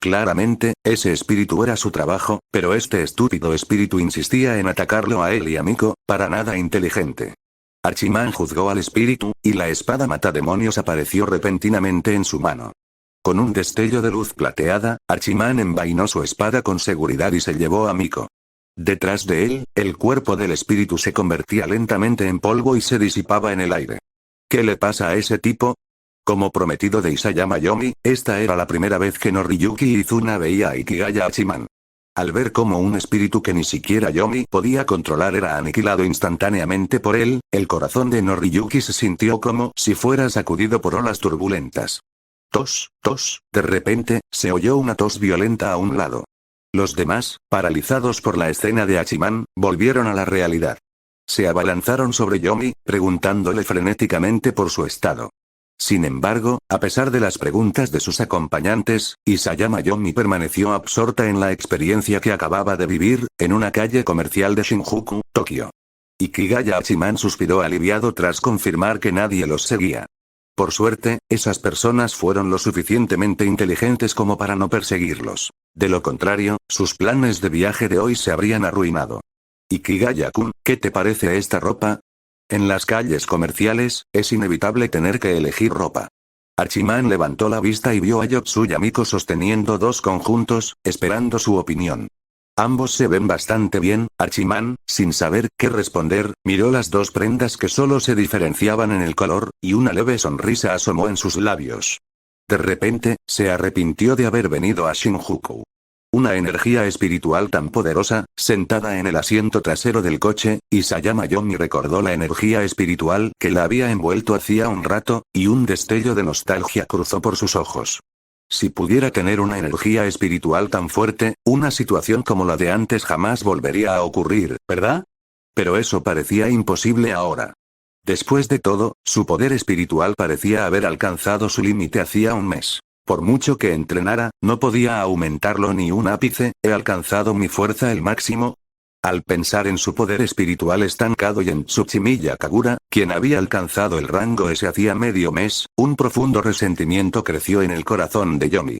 Claramente, ese espíritu era su trabajo, pero este estúpido espíritu insistía en atacarlo a él y a Miko, para nada inteligente. Archiman juzgó al espíritu, y la espada matademonios apareció repentinamente en su mano. Con un destello de luz plateada, Archiman envainó su espada con seguridad y se llevó a Miko. Detrás de él, el cuerpo del espíritu se convertía lentamente en polvo y se disipaba en el aire. ¿Qué le pasa a ese tipo? Como prometido de Isayama Yomi, esta era la primera vez que Noriyuki Izuna veía a Ikigaya Archiman. Al ver cómo un espíritu que ni siquiera Yomi podía controlar era aniquilado instantáneamente por él, el corazón de Noriyuki se sintió como si fuera sacudido por olas turbulentas. Tos, tos, de repente, se oyó una tos violenta a un lado. Los demás, paralizados por la escena de Archiman, volvieron a la realidad. Se abalanzaron sobre Yomi, preguntándole frenéticamente por su estado. Sin embargo, a pesar de las preguntas de sus acompañantes, Isayama Yomi permaneció absorta en la experiencia que acababa de vivir, en una calle comercial de Shinjuku, Tokio. Ikigaya Archiman suspiró aliviado tras confirmar que nadie los seguía. Por suerte, esas personas fueron lo suficientemente inteligentes como para no perseguirlos. De lo contrario, sus planes de viaje de hoy se habrían arruinado. Ikigaya-kun, ¿qué te parece esta ropa? En las calles comerciales, es inevitable tener que elegir ropa. Archiman levantó la vista y vio a Yotsuya Miko sosteniendo dos conjuntos, esperando su opinión. Ambos se ven bastante bien. Archiman, sin saber qué responder, miró las dos prendas que solo se diferenciaban en el color, y una leve sonrisa asomó en sus labios. De repente, se arrepintió de haber venido a Shinjuku. Una energía espiritual tan poderosa, sentada en el asiento trasero del coche, Isayama Yomi recordó la energía espiritual que la había envuelto hacía un rato, y un destello de nostalgia cruzó por sus ojos. Si pudiera tener una energía espiritual tan fuerte, una situación como la de antes jamás volvería a ocurrir, ¿verdad? Pero eso parecía imposible ahora. Después de todo, su poder espiritual parecía haber alcanzado su límite hacía un mes. Por mucho que entrenara, no podía aumentarlo ni un ápice. ¿He alcanzado mi fuerza el máximo? Al pensar en su poder espiritual estancado y en Tsuchimiya Kagura, quien había alcanzado el rango ese hacía medio mes, un profundo resentimiento creció en el corazón de Yomi.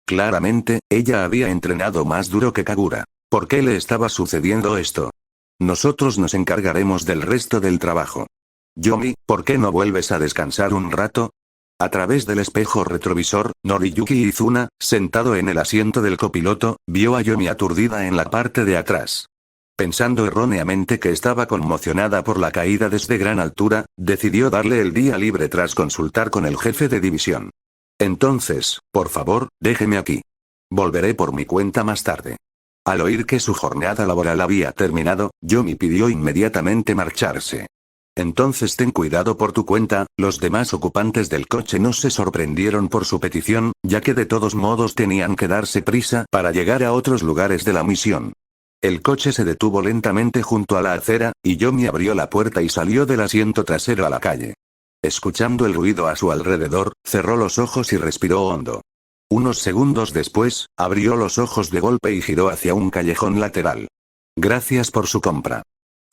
Claramente, ella había entrenado más duro que Kagura. ¿Por qué le estaba sucediendo esto? Nosotros nos encargaremos del resto del trabajo. Yomi, ¿por qué no vuelves a descansar un rato? A través del espejo retrovisor, Noriyuki Izuna, sentado en el asiento del copiloto, vio a Yomi aturdida en la parte de atrás. Pensando erróneamente que estaba conmocionada por la caída desde gran altura, decidió darle el día libre tras consultar con el jefe de división. Entonces, por favor, déjeme aquí. Volveré por mi cuenta más tarde. Al oír que su jornada laboral había terminado, Yomi pidió inmediatamente marcharse. Entonces ten cuidado por tu cuenta. Los demás ocupantes del coche no se sorprendieron por su petición, ya que de todos modos tenían que darse prisa para llegar a otros lugares de la misión. El coche se detuvo lentamente junto a la acera, y Yomi abrió la puerta y salió del asiento trasero a la calle. Escuchando el ruido a su alrededor, cerró los ojos y respiró hondo. Unos segundos después, abrió los ojos de golpe y giró hacia un callejón lateral. Gracias por su compra.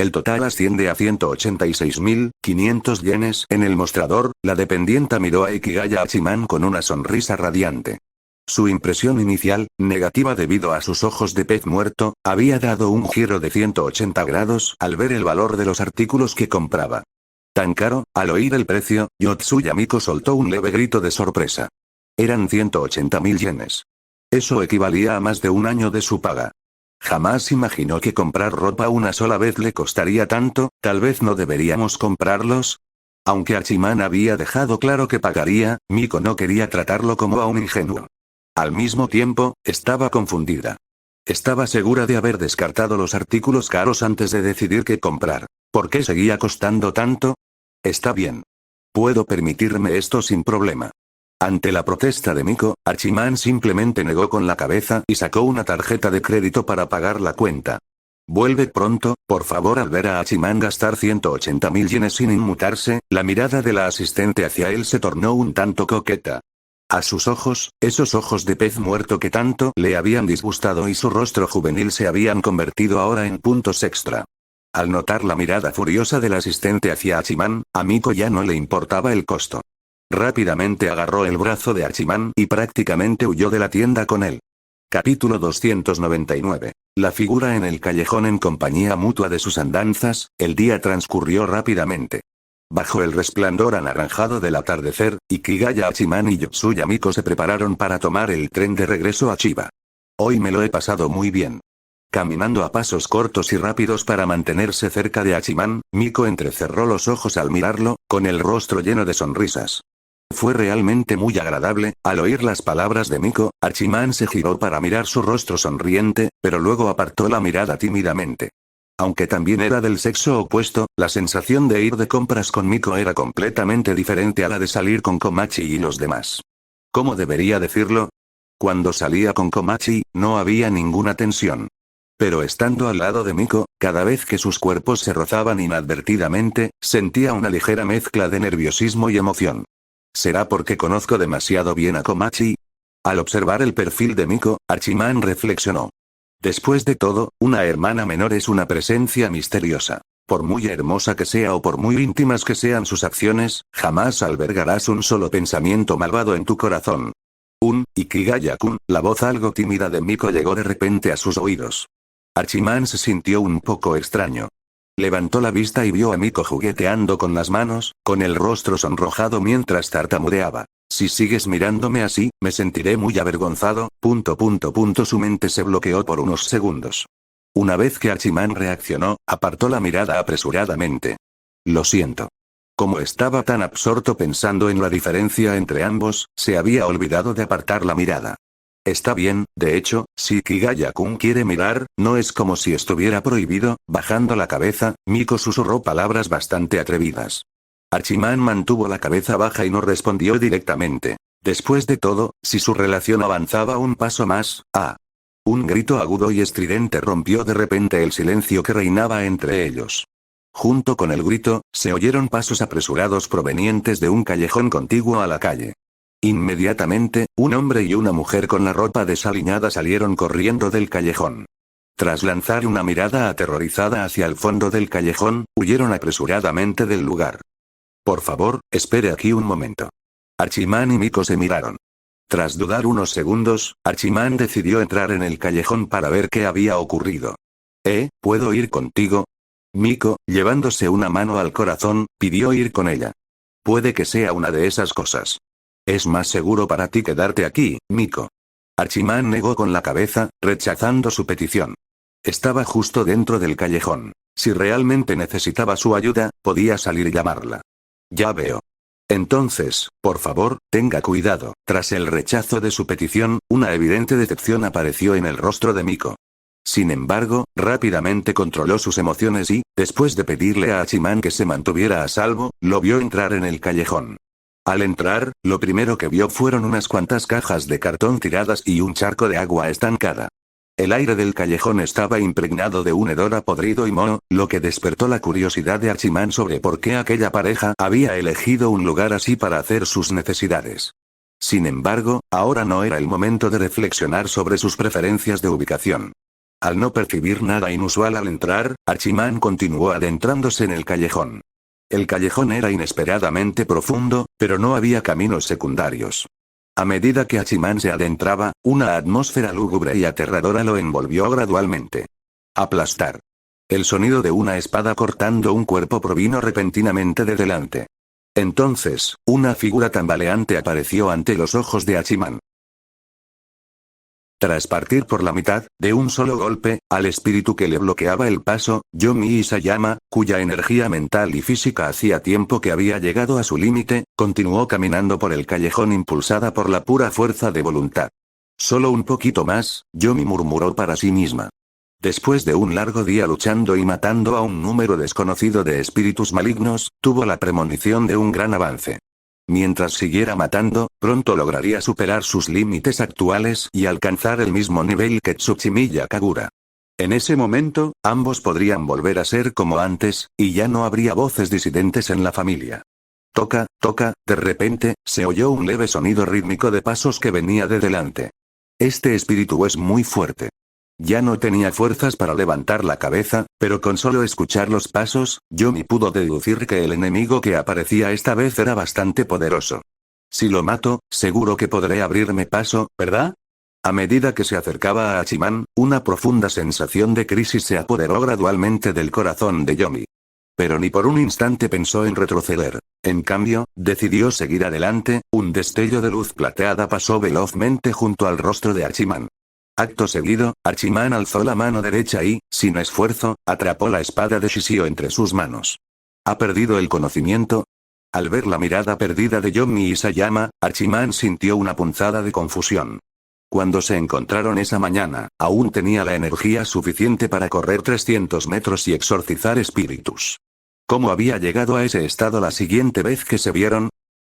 El total asciende a 186.500 yenes. En el mostrador, la dependienta miró a Ikigaya Archiman con una sonrisa radiante. Su impresión inicial, negativa debido a sus ojos de pez muerto, había dado un giro de 180 grados al ver el valor de los artículos que compraba. Tan caro. Al oír el precio, Yotsuya Miko soltó un leve grito de sorpresa. Eran 180.000 yenes. Eso equivalía a más de un año de su paga. Jamás imaginó que comprar ropa una sola vez le costaría tanto. Tal vez no deberíamos comprarlos. Aunque Archiman había dejado claro que pagaría, Miko no quería tratarlo como a un ingenuo. Al mismo tiempo, estaba confundida. Estaba segura de haber descartado los artículos caros antes de decidir qué comprar. ¿Por qué seguía costando tanto? Está bien. Puedo permitirme esto sin problema. Ante la protesta de Miko, Archiman simplemente negó con la cabeza y sacó una tarjeta de crédito para pagar la cuenta. Vuelve pronto, por favor. Al ver a Archiman gastar 180.000 yenes sin inmutarse, la mirada de la asistente hacia él se tornó un tanto coqueta. A sus ojos, esos ojos de pez muerto que tanto le habían disgustado y su rostro juvenil se habían convertido ahora en puntos extra. Al notar la mirada furiosa del asistente hacia Archiman, a Miko ya no le importaba el costo. Rápidamente agarró el brazo de Archiman y prácticamente huyó de la tienda con él. Capítulo 299. La figura en el callejón en compañía mutua de sus andanzas. El día transcurrió rápidamente. Bajo el resplandor anaranjado del atardecer, Ikigaya Hachiman y Yotsuya Miko se prepararon para tomar el tren de regreso a Chiba. Hoy me lo he pasado muy bien. Caminando a pasos cortos y rápidos para mantenerse cerca de Hachiman, Miko entrecerró los ojos al mirarlo, con el rostro lleno de sonrisas. Fue realmente muy agradable. Al oír las palabras de Miko, Hachiman se giró para mirar su rostro sonriente, pero luego apartó la mirada tímidamente. Aunque también era del sexo opuesto, la sensación de ir de compras con Miko era completamente diferente a la de salir con Komachi y los demás. ¿Cómo debería decirlo? Cuando salía con Komachi, no había ninguna tensión. Pero estando al lado de Miko, cada vez que sus cuerpos se rozaban inadvertidamente, sentía una ligera mezcla de nerviosismo y emoción. ¿Será porque conozco demasiado bien a Komachi? Al observar el perfil de Miko, Hachiman reflexionó. Después de todo, una hermana menor es una presencia misteriosa. Por muy hermosa que sea o por muy íntimas que sean sus acciones, jamás albergarás un solo pensamiento malvado en tu corazón. Ikigaya-kun, la voz algo tímida de Miko llegó de repente a sus oídos. Hachiman se sintió un poco extraño. Levantó la vista y vio a Miko jugueteando con las manos, con el rostro sonrojado mientras tartamudeaba. Si sigues mirándome así, me sentiré muy avergonzado. Su mente se bloqueó por unos segundos. Una vez que Hachiman reaccionó, apartó la mirada apresuradamente. Lo siento. Como estaba tan absorto pensando en la diferencia entre ambos, se había olvidado de apartar la mirada. Está bien, de hecho, si Ikigaya-kun quiere mirar, no es como si estuviera prohibido. Bajando la cabeza, Miko susurró palabras bastante atrevidas. Hachiman mantuvo la cabeza baja y no respondió directamente. Después de todo, si su relación avanzaba un paso más, un grito agudo y estridente rompió de repente el silencio que reinaba entre ellos. Junto con el grito, se oyeron pasos apresurados provenientes de un callejón contiguo a la calle. Inmediatamente, un hombre y una mujer con la ropa desaliñada salieron corriendo del callejón. Tras lanzar una mirada aterrorizada hacia el fondo del callejón, huyeron apresuradamente del lugar. Por favor, espere aquí un momento. Hachiman y Miko se miraron. Tras dudar unos segundos, Hachiman decidió entrar en el callejón para ver qué había ocurrido. ¿Puedo ir contigo? Miko, llevándose una mano al corazón, pidió ir con ella. Puede que sea una de esas cosas. Es más seguro para ti quedarte aquí, Miko. Hachiman negó con la cabeza, rechazando su petición. Estaba justo dentro del callejón. Si realmente necesitaba su ayuda, podía salir y llamarla. Ya veo. Entonces, por favor, tenga cuidado. Tras el rechazo de su petición, una evidente decepción apareció en el rostro de Miko. Sin embargo, rápidamente controló sus emociones y, después de pedirle a Hachiman que se mantuviera a salvo, lo vio entrar en el callejón. Al entrar, lo primero que vio fueron unas cuantas cajas de cartón tiradas y un charco de agua estancada. El aire del callejón estaba impregnado de un hedor a podrido y moho, lo que despertó la curiosidad de Hachiman sobre por qué aquella pareja había elegido un lugar así para hacer sus necesidades. Sin embargo, ahora no era el momento de reflexionar sobre sus preferencias de ubicación. Al no percibir nada inusual al entrar, Hachiman continuó adentrándose en el callejón. El callejón era inesperadamente profundo, pero no había caminos secundarios. A medida que Hachiman se adentraba, una atmósfera lúgubre y aterradora lo envolvió gradualmente. Aplastar. El sonido de una espada cortando un cuerpo provino repentinamente de delante. Entonces, una figura tambaleante apareció ante los ojos de Hachiman. Tras partir por la mitad, de un solo golpe, al espíritu que le bloqueaba el paso, Yomi Isayama, cuya energía mental y física hacía tiempo que había llegado a su límite, continuó caminando por el callejón impulsada por la pura fuerza de voluntad. Solo un poquito más, Yomi murmuró para sí misma. Después de un largo día luchando y matando a un número desconocido de espíritus malignos, tuvo la premonición de un gran avance. Mientras siguiera matando, pronto lograría superar sus límites actuales y alcanzar el mismo nivel que Tsuchimiya Kagura. En ese momento, ambos podrían volver a ser como antes, y ya no habría voces disidentes en la familia. Toca, toca, de repente, se oyó un leve sonido rítmico de pasos que venía de delante. Este espíritu es muy fuerte. Ya no tenía fuerzas para levantar la cabeza, pero con solo escuchar los pasos, Yomi pudo deducir que el enemigo que aparecía esta vez era bastante poderoso. Si lo mato, seguro que podré abrirme paso, ¿verdad? A medida que se acercaba a Hachiman, una profunda sensación de crisis se apoderó gradualmente del corazón de Yomi. Pero ni por un instante pensó en retroceder. En cambio, decidió seguir adelante. Un destello de luz plateada pasó velozmente junto al rostro de Archiman. Acto seguido, Archiman alzó la mano derecha y, sin esfuerzo, atrapó la espada de Shishio entre sus manos. ¿Ha perdido el conocimiento? Al ver la mirada perdida de Yomi Isayama, Archiman sintió una punzada de confusión. Cuando se encontraron esa mañana, aún tenía la energía suficiente para correr 300 metros y exorcizar espíritus. ¿Cómo había llegado a ese estado la siguiente vez que se vieron?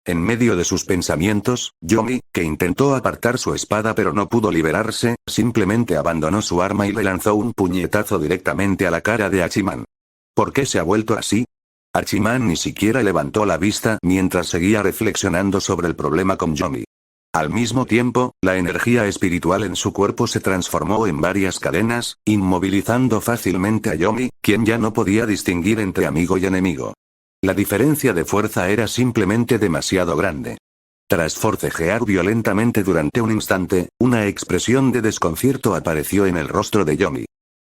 En medio de sus pensamientos, Yomi, que intentó apartar su espada pero no pudo liberarse, simplemente abandonó su arma y le lanzó un puñetazo directamente a la cara de Archiman. ¿Por qué se ha vuelto así? Archiman ni siquiera levantó la vista mientras seguía reflexionando sobre el problema con Yomi. Al mismo tiempo, la energía espiritual en su cuerpo se transformó en varias cadenas, inmovilizando fácilmente a Yomi, quien ya no podía distinguir entre amigo y enemigo. La diferencia de fuerza era simplemente demasiado grande. Tras forcejear violentamente durante un instante, una expresión de desconcierto apareció en el rostro de Yomi.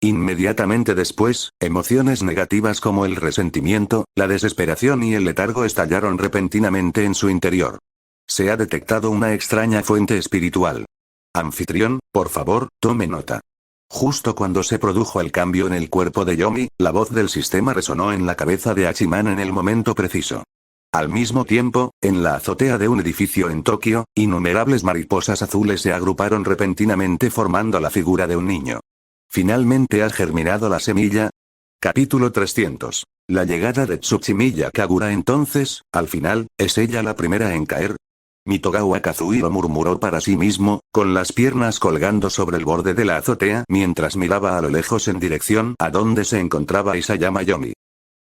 Inmediatamente después, emociones negativas como el resentimiento, la desesperación y el letargo estallaron repentinamente en su interior. Se ha detectado una extraña fuente espiritual. Anfitrión, por favor, tome nota. Justo cuando se produjo el cambio en el cuerpo de Yomi, la voz del sistema resonó en la cabeza de Archiman en el momento preciso. Al mismo tiempo, en la azotea de un edificio en Tokio, innumerables mariposas azules se agruparon repentinamente formando la figura de un niño. ¿Finalmente ha germinado la semilla? Capítulo 300. La llegada de Tsuchimiya Kagura. Entonces, al final, ¿es ella la primera en caer? Mitogawa Kazuhiro murmuró para sí mismo, con las piernas colgando sobre el borde de la azotea mientras miraba a lo lejos en dirección a donde se encontraba Isayama Yomi.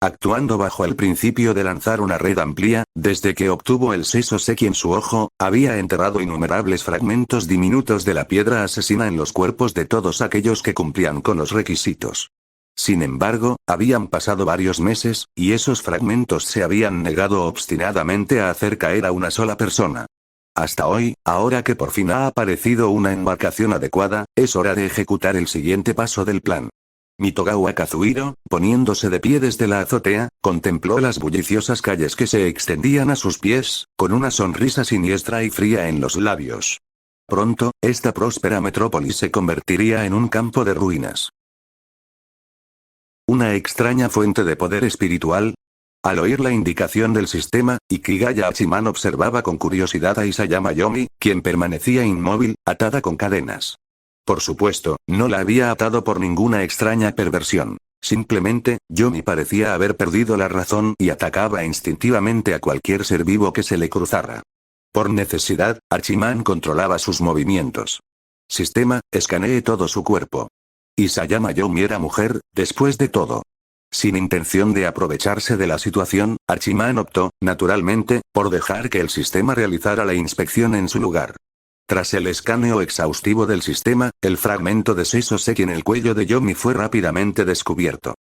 Actuando bajo el principio de lanzar una red amplia, desde que obtuvo el Sesoseki en su ojo, había enterrado innumerables fragmentos diminutos de la piedra asesina en los cuerpos de todos aquellos que cumplían con los requisitos. Sin embargo, habían pasado varios meses, y esos fragmentos se habían negado obstinadamente a hacer caer a una sola persona. Hasta hoy, ahora que por fin ha aparecido una embarcación adecuada, es hora de ejecutar el siguiente paso del plan. Mitogawa Kazuhiro, poniéndose de pie desde la azotea, contempló las bulliciosas calles que se extendían a sus pies, con una sonrisa siniestra y fría en los labios. Pronto, esta próspera metrópolis se convertiría en un campo de ruinas. Una extraña fuente de poder espiritual. Al oír la indicación del sistema, Ikigaya Archiman observaba con curiosidad a Isayama Yomi, quien permanecía inmóvil, atada con cadenas. Por supuesto, no la había atado por ninguna extraña perversión. Simplemente, Yomi parecía haber perdido la razón y atacaba instintivamente a cualquier ser vivo que se le cruzara. Por necesidad, Archiman controlaba sus movimientos. Sistema, escanee todo su cuerpo. Isayama Yomi era mujer, después de todo. Sin intención de aprovecharse de la situación, Archiman optó, naturalmente, por dejar que el sistema realizara la inspección en su lugar. Tras el escaneo exhaustivo del sistema, el fragmento de Sesoseki en el cuello de Yomi fue rápidamente descubierto.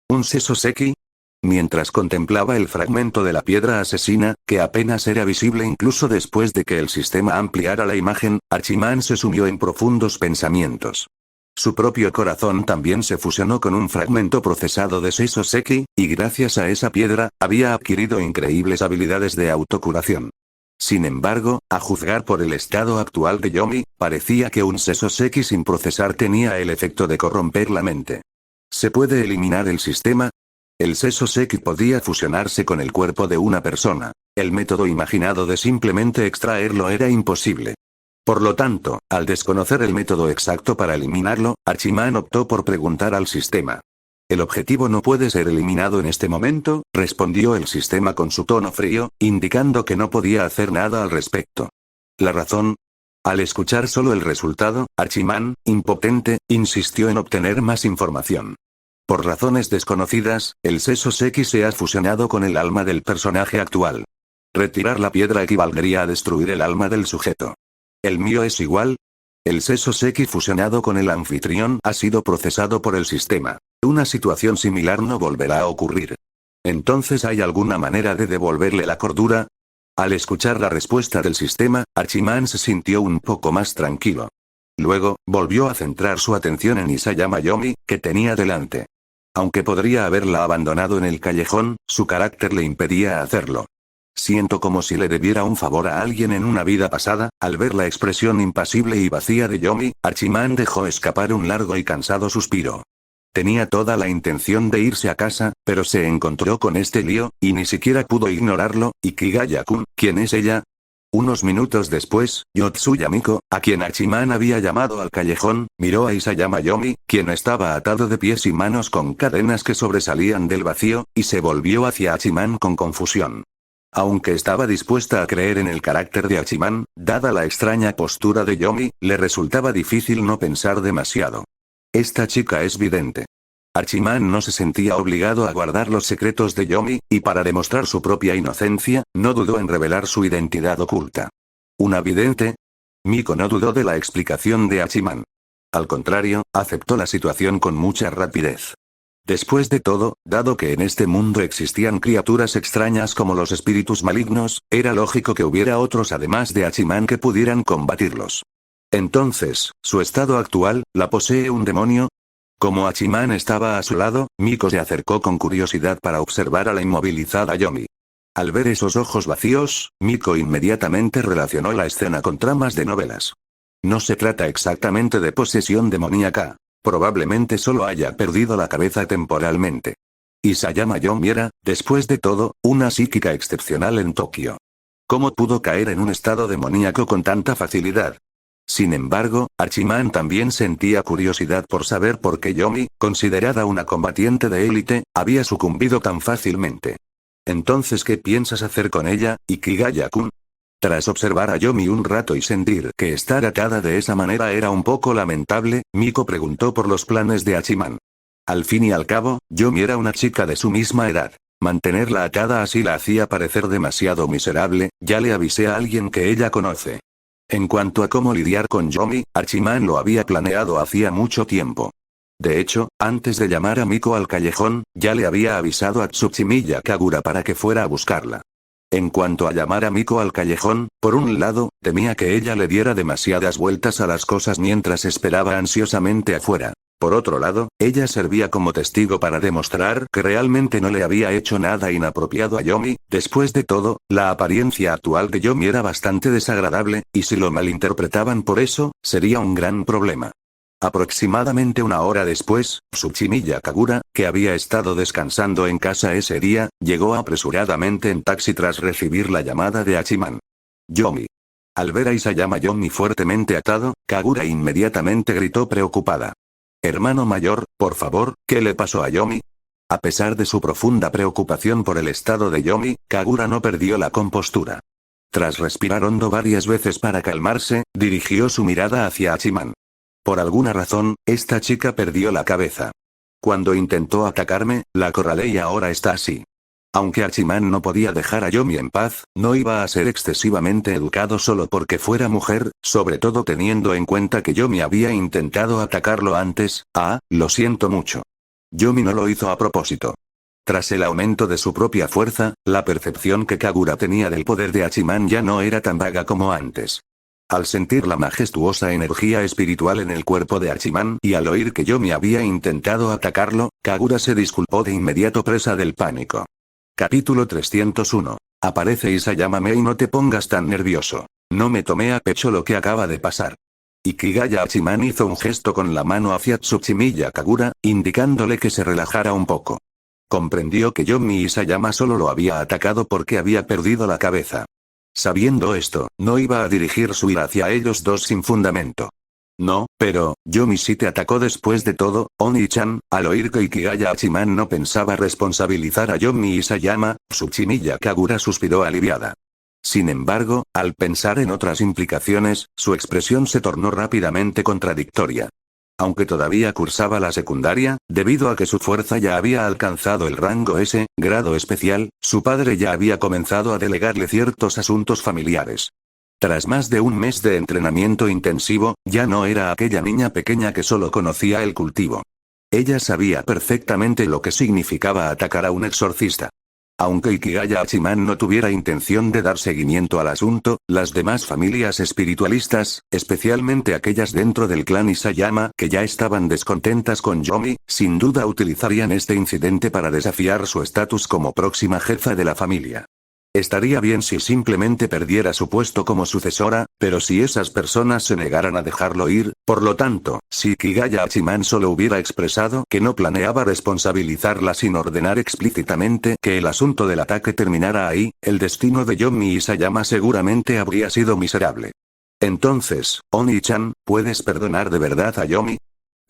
¿Un Sesoseki? Mientras contemplaba el fragmento de la piedra asesina, que apenas era visible incluso después de que el sistema ampliara la imagen, Archiman se sumió en profundos pensamientos. Su propio corazón también se fusionó con un fragmento procesado de Sesoseki, y gracias a esa piedra, había adquirido increíbles habilidades de autocuración. Sin embargo, a juzgar por el estado actual de Yomi, parecía que un Sesoseki sin procesar tenía el efecto de corromper la mente. ¿Se puede eliminar el sistema? El Sesoseki podía fusionarse con el cuerpo de una persona. El método imaginado de simplemente extraerlo era imposible. Por lo tanto, al desconocer el método exacto para eliminarlo, Archiman optó por preguntar al sistema. El objetivo no puede ser eliminado en este momento, respondió el sistema con su tono frío, indicando que no podía hacer nada al respecto. ¿La razón? Al escuchar solo el resultado, Archiman, impotente, insistió en obtener más información. Por razones desconocidas, el Sesoseki se ha fusionado con el alma del personaje actual. Retirar la piedra equivaldría a destruir el alma del sujeto. ¿El mío es igual? El Sesoseki fusionado con el anfitrión ha sido procesado por el sistema. Una situación similar no volverá a ocurrir. ¿Entonces hay alguna manera de devolverle la cordura? Al escuchar la respuesta del sistema, Archiman se sintió un poco más tranquilo. Luego, volvió a centrar su atención en Isayama Yomi, que tenía delante. Aunque podría haberla abandonado en el callejón, su carácter le impedía hacerlo. Siento como si le debiera un favor a alguien en una vida pasada. Al ver la expresión impasible y vacía de Yomi, Hachiman dejó escapar un largo y cansado suspiro. Tenía toda la intención de irse a casa, pero se encontró con este lío, y ni siquiera pudo ignorarlo. Ikigaya-kun, ¿quién es ella? Unos minutos después, Yotsuya Miko, a quien Hachiman había llamado al callejón, miró a Isayama Yomi, quien estaba atado de pies y manos con cadenas que sobresalían del vacío, y se volvió hacia Hachiman con confusión. Aunque estaba dispuesta a creer en el carácter de Hachiman, dada la extraña postura de Yomi, le resultaba difícil no pensar demasiado. Esta chica es vidente. Hachiman no se sentía obligado a guardar los secretos de Yomi, y para demostrar su propia inocencia, no dudó en revelar su identidad oculta. ¿Una vidente? Miko no dudó de la explicación de Hachiman. Al contrario, aceptó la situación con mucha rapidez. Después de todo, dado que en este mundo existían criaturas extrañas como los espíritus malignos, era lógico que hubiera otros además de Hachiman que pudieran combatirlos. Entonces, ¿su estado actual, la posee un demonio? Como Hachiman estaba a su lado, Miko se acercó con curiosidad para observar a la inmovilizada Yomi. Al ver esos ojos vacíos, Miko inmediatamente relacionó la escena con tramas de novelas. No se trata exactamente de posesión demoníaca. Probablemente solo haya perdido la cabeza temporalmente. Isayama Yomi era, después de todo, una psíquica excepcional en Tokio. ¿Cómo pudo caer en un estado demoníaco con tanta facilidad? Sin embargo, Hachiman también sentía curiosidad por saber por qué Yomi, considerada una combatiente de élite, había sucumbido tan fácilmente. Entonces, ¿qué piensas hacer con ella, Ikigaya-kun? Tras observar a Yomi un rato y sentir que estar atada de esa manera era un poco lamentable, Miko preguntó por los planes de Hachiman. Al fin y al cabo, Yomi era una chica de su misma edad. Mantenerla atada así la hacía parecer demasiado miserable. Ya le avisé a alguien que ella conoce. En cuanto a cómo lidiar con Yomi, Hachiman lo había planeado hacía mucho tiempo. De hecho, antes de llamar a Miko al callejón, ya le había avisado a Tsuchimiya Kagura para que fuera a buscarla. En cuanto a llamar a Miko al callejón, por un lado, temía que ella le diera demasiadas vueltas a las cosas mientras esperaba ansiosamente afuera. Por otro lado, ella servía como testigo para demostrar que realmente no le había hecho nada inapropiado a Yomi. Después de todo, la apariencia actual de Yomi era bastante desagradable, y si lo malinterpretaban por eso, sería un gran problema. Aproximadamente una hora después, Tsuchimiya Kagura, que había estado descansando en casa ese día, llegó apresuradamente en taxi tras recibir la llamada de Hachiman. Yomi. Al ver a Isayama Yomi fuertemente atado, Kagura inmediatamente gritó preocupada. Hermano mayor, por favor, ¿qué le pasó a Yomi? A pesar de su profunda preocupación por el estado de Yomi, Kagura no perdió la compostura. Tras respirar hondo varias veces para calmarse, dirigió su mirada hacia Hachiman. Por alguna razón, esta chica perdió la cabeza. Cuando intentó atacarme, la acorralé y ahora está así. Aunque Hachiman no podía dejar a Yomi en paz, no iba a ser excesivamente educado solo porque fuera mujer, sobre todo teniendo en cuenta que Yomi había intentado atacarlo antes. Lo siento mucho. Yomi no lo hizo a propósito. Tras el aumento de su propia fuerza, la percepción que Kagura tenía del poder de Hachiman ya no era tan vaga como antes. Al sentir la majestuosa energía espiritual en el cuerpo de Hachiman y al oír que Yomi había intentado atacarlo, Kagura se disculpó de inmediato presa del pánico. Capítulo 301. Aparece Isayama y no te pongas tan nervioso. No me tomé a pecho lo que acaba de pasar. Ikigaya Hachiman hizo un gesto con la mano hacia Tsuchimiya Kagura, indicándole que se relajara un poco. Comprendió que Yomi Isayama solo lo había atacado porque había perdido la cabeza. Sabiendo esto, no iba a dirigir su ira hacia ellos dos sin fundamento. No, pero, Yomi sí te atacó después de todo, Oni-chan. Al oír que Ikigaya Hachiman no pensaba responsabilizar a Yomi Isayama, Tsuchimiya Kagura suspiró aliviada. Sin embargo, al pensar en otras implicaciones, su expresión se tornó rápidamente contradictoria. Aunque todavía cursaba la secundaria, debido a que su fuerza ya había alcanzado el rango S, grado especial, su padre ya había comenzado a delegarle ciertos asuntos familiares. Tras más de un mes de entrenamiento intensivo, ya no era aquella niña pequeña que solo conocía el cultivo. Ella sabía perfectamente lo que significaba atacar a un exorcista. Aunque Ikigaya Hachiman no tuviera intención de dar seguimiento al asunto, las demás familias espiritualistas, especialmente aquellas dentro del clan Isayama que ya estaban descontentas con Yomi, sin duda utilizarían este incidente para desafiar su estatus como próxima jefa de la familia. Estaría bien si simplemente perdiera su puesto como sucesora, pero si esas personas se negaran a dejarlo ir, por lo tanto, si Ikigaya Hachiman solo hubiera expresado que no planeaba responsabilizarla sin ordenar explícitamente que el asunto del ataque terminara ahí, el destino de Yomi Isayama seguramente habría sido miserable. Entonces, Oni-chan, ¿puedes perdonar de verdad a Yomi?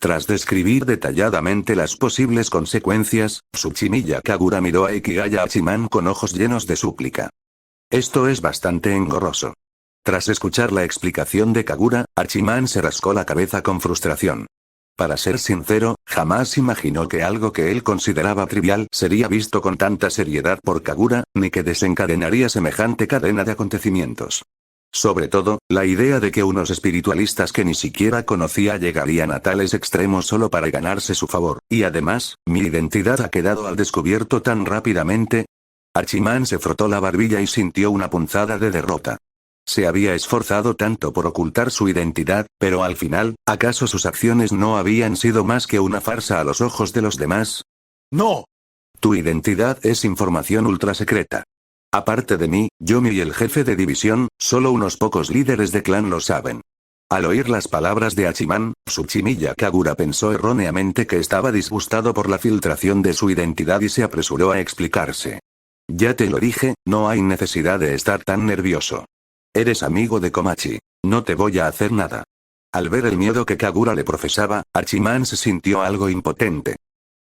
Tras describir detalladamente las posibles consecuencias, Tsuchimiya Kagura miró a Ikigaya Hachiman con ojos llenos de súplica. Esto es bastante engorroso. Tras escuchar la explicación de Kagura, Hachiman se rascó la cabeza con frustración. Para ser sincero, jamás imaginó que algo que él consideraba trivial sería visto con tanta seriedad por Kagura, ni que desencadenaría semejante cadena de acontecimientos. Sobre todo, la idea de que unos espiritualistas que ni siquiera conocía llegarían a tales extremos solo para ganarse su favor, y además, mi identidad ha quedado al descubierto tan rápidamente. Hachiman se frotó la barbilla y sintió una punzada de derrota. Se había esforzado tanto por ocultar su identidad, pero al final, ¿acaso sus acciones no habían sido más que una farsa a los ojos de los demás? ¡No! Tu identidad es información ultrasecreta. Aparte de mí, Yomi y el jefe de división, solo unos pocos líderes de clan lo saben. Al oír las palabras de Hachiman, Tsuchimiya Kagura pensó erróneamente que estaba disgustado por la filtración de su identidad y se apresuró a explicarse. Ya te lo dije, no hay necesidad de estar tan nervioso. Eres amigo de Komachi. No te voy a hacer nada. Al ver el miedo que Kagura le profesaba, Hachiman se sintió algo impotente.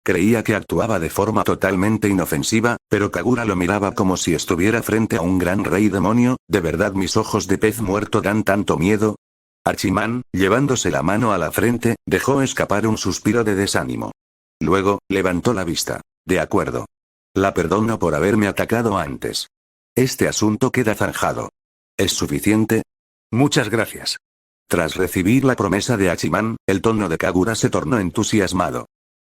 Creía que actuaba de forma totalmente inofensiva, pero Kagura lo miraba como si estuviera frente a un gran rey demonio. ¿De verdad mis ojos de pez muerto dan tanto miedo? Hachiman, llevándose la mano a la frente, dejó escapar un suspiro de desánimo. Luego, levantó la vista. De acuerdo. La perdono por haberme atacado antes. Este asunto queda zanjado. ¿Es suficiente? Muchas gracias. Tras recibir la promesa de Hachiman, el tono de Kagura se tornó entusiasmado.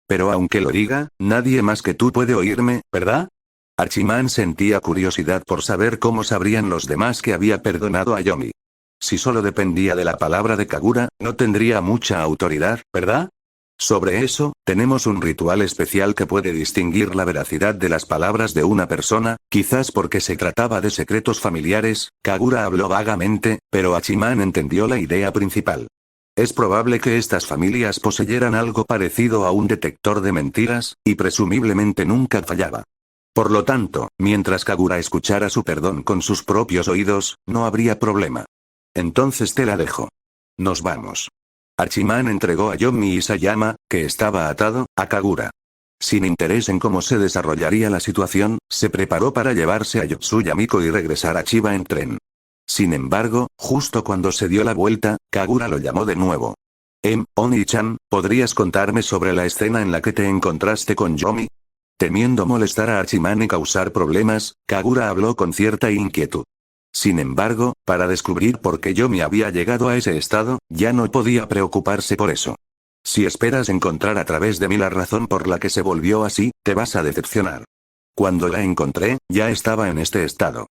Pero aunque lo diga, nadie más que tú puede oírme, ¿verdad? Hachiman sentía curiosidad por saber cómo sabrían los demás que había perdonado a Yomi. Si solo dependía de la palabra de Kagura, no tendría mucha autoridad, ¿verdad? Sobre eso, tenemos un ritual especial que puede distinguir la veracidad de las palabras de una persona, quizás porque se trataba de secretos familiares. Kagura habló vagamente, pero Hachiman entendió la idea principal. Es probable que estas familias poseyeran algo parecido a un detector de mentiras, y presumiblemente nunca fallaba. Por lo tanto, mientras Kagura escuchara su perdón con sus propios oídos, no habría problema. Entonces te la dejo. Nos vamos. Hachiman entregó a Yomi Isayama, que estaba atado, a Kagura. Sin interés en cómo se desarrollaría la situación, se preparó para llevarse a Yotsuya Miko y regresar a Chiba en tren. Sin embargo, justo cuando se dio la vuelta, Kagura lo llamó de nuevo. Oni-chan, ¿podrías contarme sobre la escena en la que te encontraste con Yomi? Temiendo molestar a Hachiman y causar problemas, Kagura habló con cierta inquietud. Sin embargo, para descubrir por qué Yomi había llegado a ese estado, ya no podía preocuparse por eso. Si esperas encontrar a través de mí la razón por la que se volvió así, te vas a decepcionar. Cuando la encontré, ya estaba en este estado.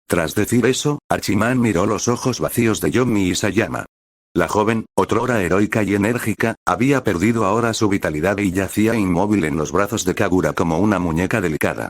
Tras decir eso, Hachiman miró los ojos vacíos de Yomi Isayama. La joven, otrora heroica y enérgica, había perdido ahora su vitalidad y yacía inmóvil en los brazos de Kagura como una muñeca delicada.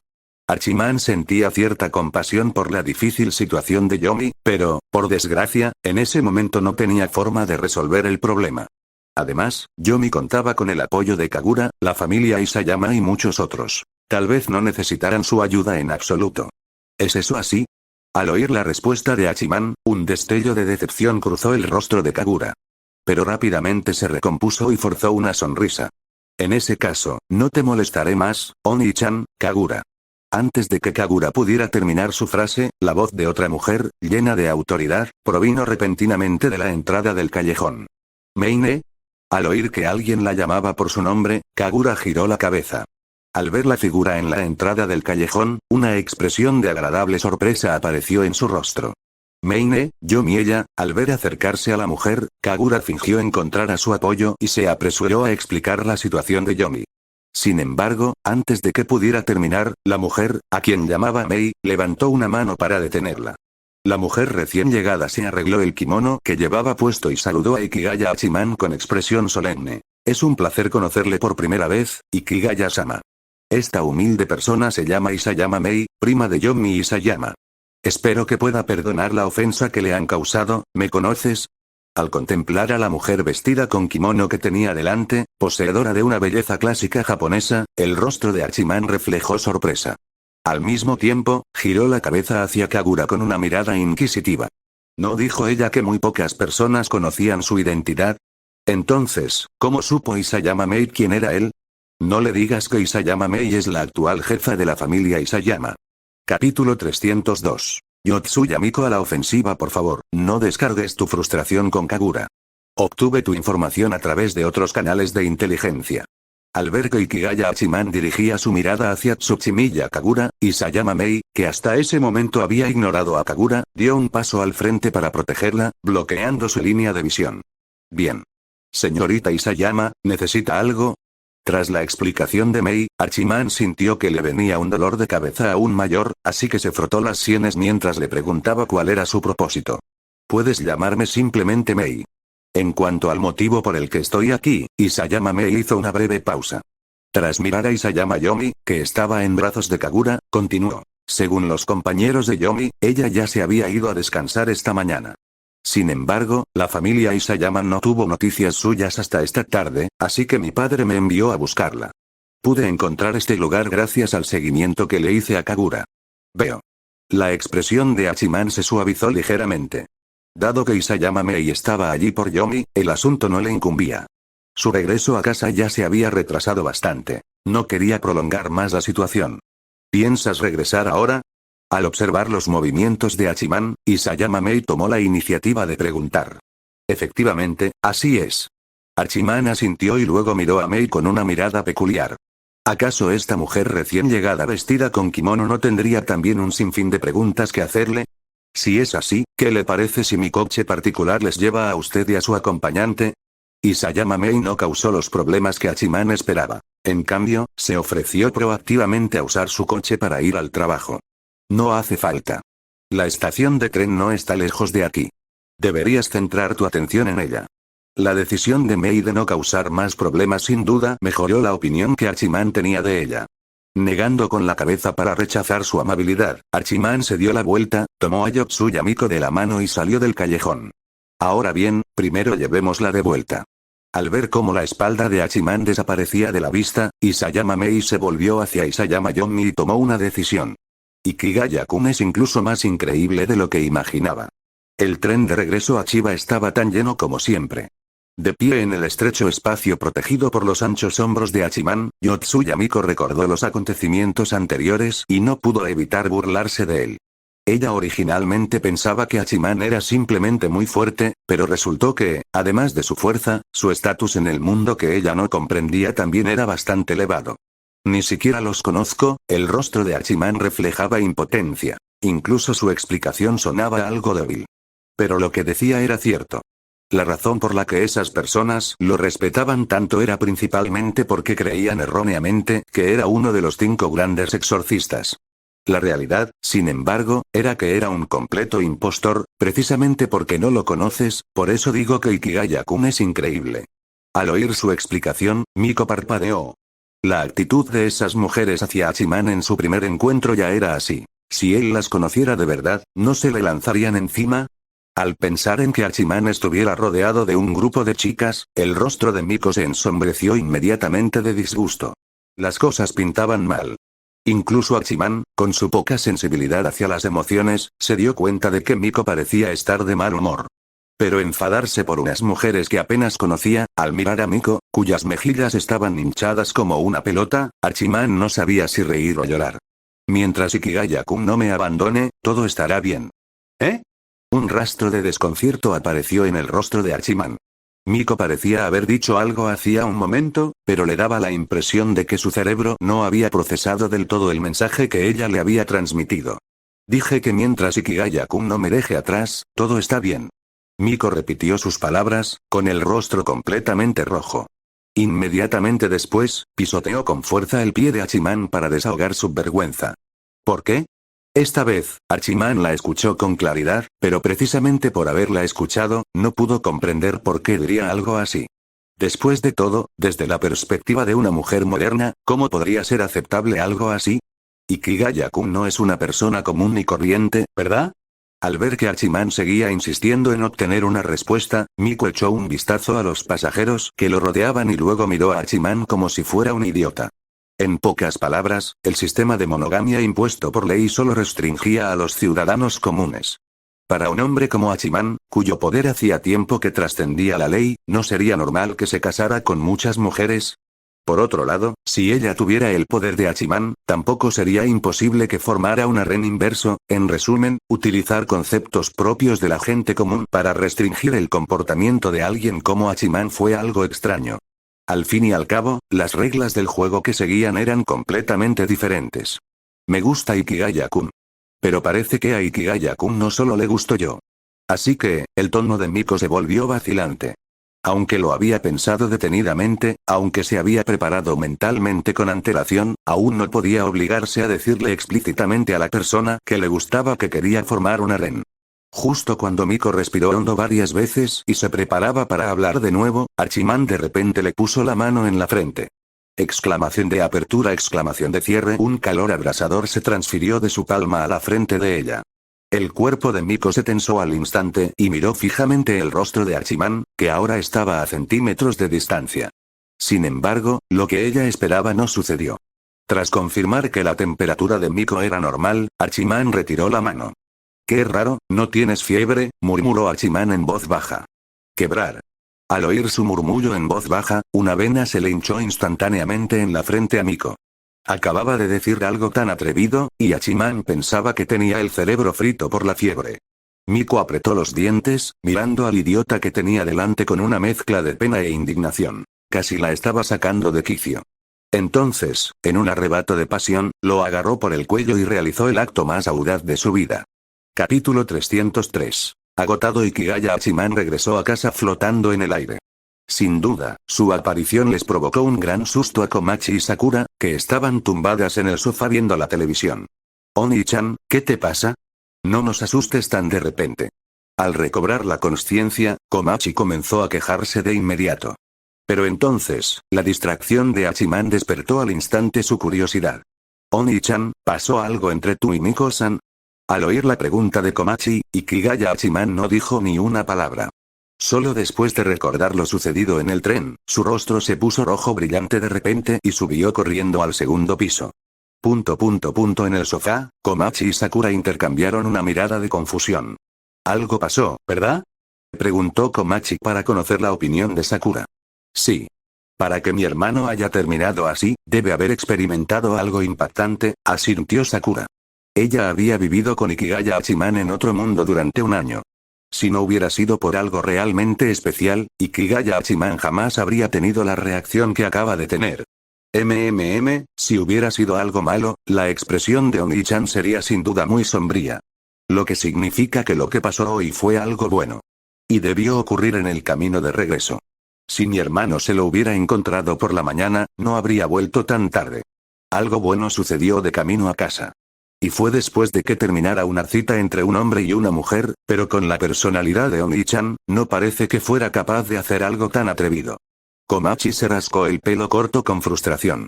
Hachiman sentía cierta compasión por la difícil situación de Yomi, pero, por desgracia, en ese momento no tenía forma de resolver el problema. Además, Yomi contaba con el apoyo de Kagura, la familia Isayama y muchos otros. Tal vez no necesitaran su ayuda en absoluto. ¿Es eso así? Al oír la respuesta de Hachiman, un destello de decepción cruzó el rostro de Kagura. Pero rápidamente se recompuso y forzó una sonrisa. En ese caso, no te molestaré más, Oni-chan, Kagura. Antes de que Kagura pudiera terminar su frase, la voz de otra mujer, llena de autoridad, provino repentinamente de la entrada del callejón. ¿Meine? Al oír que alguien la llamaba por su nombre, Kagura giró la cabeza. Al ver la figura en la entrada del callejón, una expresión de agradable sorpresa apareció en su rostro. Meine, Yomi. Ella, al ver acercarse a la mujer, Kagura fingió encontrar a su apoyo y se apresuró a explicar la situación de Yomi. Sin embargo, antes de que pudiera terminar, la mujer, a quien llamaba Mei, levantó una mano para detenerla. La mujer recién llegada se arregló el kimono que llevaba puesto y saludó a Ikigaya Hachiman con expresión solemne. Es un placer conocerle por primera vez, Ikigaya-sama. Esta humilde persona se llama Isayama Mei, prima de Yomi Isayama. Espero que pueda perdonar la ofensa que le han causado, ¿me conoces? Al contemplar a la mujer vestida con kimono que tenía delante, poseedora de una belleza clásica japonesa, el rostro de Hachiman reflejó sorpresa. Al mismo tiempo, giró la cabeza hacia Kagura con una mirada inquisitiva. ¿No dijo ella que muy pocas personas conocían su identidad? Entonces, ¿cómo supo Isayama Mei quién era él? No le digas que Isayama Mei es la actual jefa de la familia Isayama. Capítulo 302. Yotsuya Miko a la ofensiva. Por favor, no descargues tu frustración con Kagura. Obtuve tu información a través de otros canales de inteligencia. Al ver que Ikigaya Hachiman dirigía su mirada hacia Tsuchimiya Kagura, Isayama Mei, que hasta ese momento había ignorado a Kagura, dio un paso al frente para protegerla, bloqueando su línea de visión. Bien. Señorita Isayama, ¿necesita algo? Tras la explicación de Mei, Hachiman sintió que le venía un dolor de cabeza aún mayor, así que se frotó las sienes mientras le preguntaba cuál era su propósito. Puedes llamarme simplemente Mei. En cuanto al motivo por el que estoy aquí, Isayama Mei hizo una breve pausa. Tras mirar a Isayama Yomi, que estaba en brazos de Kagura, continuó. Según los compañeros de Yomi, ella ya se había ido a descansar esta mañana. Sin embargo, la familia Isayama no tuvo noticias suyas hasta esta tarde, así que mi padre me envió a buscarla. Pude encontrar este lugar gracias al seguimiento que le hice a Kagura. Veo. La expresión de Hachiman se suavizó ligeramente. Dado que Isayama Mei estaba allí por Yomi, el asunto no le incumbía. Su regreso a casa ya se había retrasado bastante. No quería prolongar más la situación. ¿Piensas regresar ahora? Al observar los movimientos de Hachiman, Isayama Mei tomó la iniciativa de preguntar. Efectivamente, así es. Hachiman asintió y luego miró a Mei con una mirada peculiar. ¿Acaso esta mujer recién llegada vestida con kimono no tendría también un sinfín de preguntas que hacerle? Si es así, ¿qué le parece si mi coche particular les lleva a usted y a su acompañante? Isayama Mei no causó los problemas que Hachiman esperaba. En cambio, se ofreció proactivamente a usar su coche para ir al trabajo. No hace falta. La estación de tren no está lejos de aquí. Deberías centrar tu atención en ella. La decisión de Mei de no causar más problemas sin duda mejoró la opinión que Hachiman tenía de ella. Negando con la cabeza para rechazar su amabilidad, Hachiman se dio la vuelta, tomó a Yotsuya Miko de la mano y salió del callejón. Ahora bien, primero llevémosla de vuelta. Al ver cómo la espalda de Hachiman desaparecía de la vista, Isayama Mei se volvió hacia Isayama Yomi y tomó una decisión. Ikigaya-kun es incluso más increíble de lo que imaginaba. El tren de regreso a Chiba estaba tan lleno como siempre. De pie en el estrecho espacio protegido por los anchos hombros de Hachiman, Yotsuya Miko recordó los acontecimientos anteriores y no pudo evitar burlarse de él. Ella originalmente pensaba que Hachiman era simplemente muy fuerte, pero resultó que, además de su fuerza, su estatus en el mundo que ella no comprendía también era bastante elevado. Ni siquiera los conozco, el rostro de Hachiman reflejaba impotencia. Incluso su explicación sonaba algo débil. Pero lo que decía era cierto. La razón por la que esas personas lo respetaban tanto era principalmente porque creían erróneamente que era uno de los 5 grandes exorcistas. La realidad, sin embargo, era que era un completo impostor, precisamente porque no lo conoces, por eso digo que Ikigaya-kun es increíble. Al oír su explicación, Miko parpadeó. La actitud de esas mujeres hacia Hachiman en su primer encuentro ya era así. Si él las conociera de verdad, ¿no se le lanzarían encima? Al pensar en que Hachiman estuviera rodeado de un grupo de chicas, el rostro de Miko se ensombreció inmediatamente de disgusto. Las cosas pintaban mal. Incluso Hachiman, con su poca sensibilidad hacia las emociones, se dio cuenta de que Miko parecía estar de mal humor. Pero enfadarse por unas mujeres que apenas conocía, al mirar a Miko, cuyas mejillas estaban hinchadas como una pelota, Hachiman no sabía si reír o llorar. Mientras Ikigaya-kun no me abandone, todo estará bien. ¿Eh? Un rastro de desconcierto apareció en el rostro de Hachiman. Miko parecía haber dicho algo hacía un momento, pero le daba la impresión de que su cerebro no había procesado del todo el mensaje que ella le había transmitido. Dije que mientras Ikigaya-kun no me deje atrás, todo está bien. Miko repitió sus palabras, con el rostro completamente rojo. Inmediatamente después, pisoteó con fuerza el pie de Hachiman para desahogar su vergüenza. ¿Por qué? Esta vez, Hachiman la escuchó con claridad, pero precisamente por haberla escuchado, no pudo comprender por qué diría algo así. Después de todo, desde la perspectiva de una mujer moderna, ¿cómo podría ser aceptable algo así? Ikigaya-kun no es una persona común y corriente, ¿verdad? Al ver que Hachiman seguía insistiendo en obtener una respuesta, Miko echó un vistazo a los pasajeros que lo rodeaban y luego miró a Hachiman como si fuera un idiota. En pocas palabras, el sistema de monogamia impuesto por ley solo restringía a los ciudadanos comunes. Para un hombre como Hachiman, cuyo poder hacía tiempo que trascendía la ley, ¿no sería normal que se casara con muchas mujeres? Por otro lado, si ella tuviera el poder de Hachiman, tampoco sería imposible que formara un harén inverso. En resumen, utilizar conceptos propios de la gente común para restringir el comportamiento de alguien como Hachiman fue algo extraño. Al fin y al cabo, las reglas del juego que seguían eran completamente diferentes. Me gusta Ikigaya-kun. Pero parece que a Ikigaya-kun no solo le gusto yo. Así que, el tono de Miko se volvió vacilante. Aunque lo había pensado detenidamente, aunque se había preparado mentalmente con antelación, aún no podía obligarse a decirle explícitamente a la persona que le gustaba que quería formar un harén. Justo cuando Miko respiró hondo varias veces y se preparaba para hablar de nuevo, Hachiman de repente le puso la mano en la frente. Exclamación de apertura, exclamación de cierre. Un calor abrasador se transfirió de su palma a la frente de ella. El cuerpo de Miko se tensó al instante y miró fijamente el rostro de Hachiman, que ahora estaba a centímetros de distancia. Sin embargo, lo que ella esperaba no sucedió. Tras confirmar que la temperatura de Miko era normal, Hachiman retiró la mano. «Qué raro, ¿no tienes fiebre?», murmuró Hachiman en voz baja. «Quebrar». Al oír su murmullo en voz baja, una vena se le hinchó instantáneamente en la frente a Miko. Acababa de decir algo tan atrevido, y Hachiman pensaba que tenía el cerebro frito por la fiebre. Miko apretó los dientes, mirando al idiota que tenía delante con una mezcla de pena e indignación. Casi la estaba sacando de quicio. Entonces, en un arrebato de pasión, lo agarró por el cuello y realizó el acto más audaz de su vida. Capítulo 303. Agotado, Ikigaya Hachiman regresó a casa flotando en el aire. Sin duda, su aparición les provocó un gran susto a Komachi y Sakura, que estaban tumbadas en el sofá viendo la televisión. «Oni-chan, ¿qué te pasa? No nos asustes tan de repente». Al recobrar la consciencia, Komachi comenzó a quejarse de inmediato. Pero entonces, la distracción de Hachiman despertó al instante su curiosidad. «Oni-chan, ¿pasó algo entre tú y Miko-san?». Al oír la pregunta de Komachi, Ikigaya Hachiman no dijo ni una palabra. Solo después de recordar lo sucedido en el tren, su rostro se puso rojo brillante de repente y subió corriendo al segundo piso. En el sofá, Komachi y Sakura intercambiaron una mirada de confusión. «Algo pasó, ¿verdad?», preguntó Komachi para conocer la opinión de Sakura. «Sí. Para que mi hermano haya terminado así, debe haber experimentado algo impactante», asintió Sakura. Ella había vivido con Ikigaya Hachiman en otro mundo durante un año. Si no hubiera sido por algo realmente especial, Ikigaya Hachiman jamás habría tenido la reacción que acaba de tener. Si hubiera sido algo malo, la expresión de Oni-chan sería sin duda muy sombría. Lo que significa que lo que pasó hoy fue algo bueno. Y debió ocurrir en el camino de regreso. Si mi hermano se lo hubiera encontrado por la mañana, no habría vuelto tan tarde. Algo bueno sucedió de camino a casa. Y fue después de que terminara una cita entre un hombre y una mujer, pero con la personalidad de Oni-chan, no parece que fuera capaz de hacer algo tan atrevido. Komachi se rascó el pelo corto con frustración.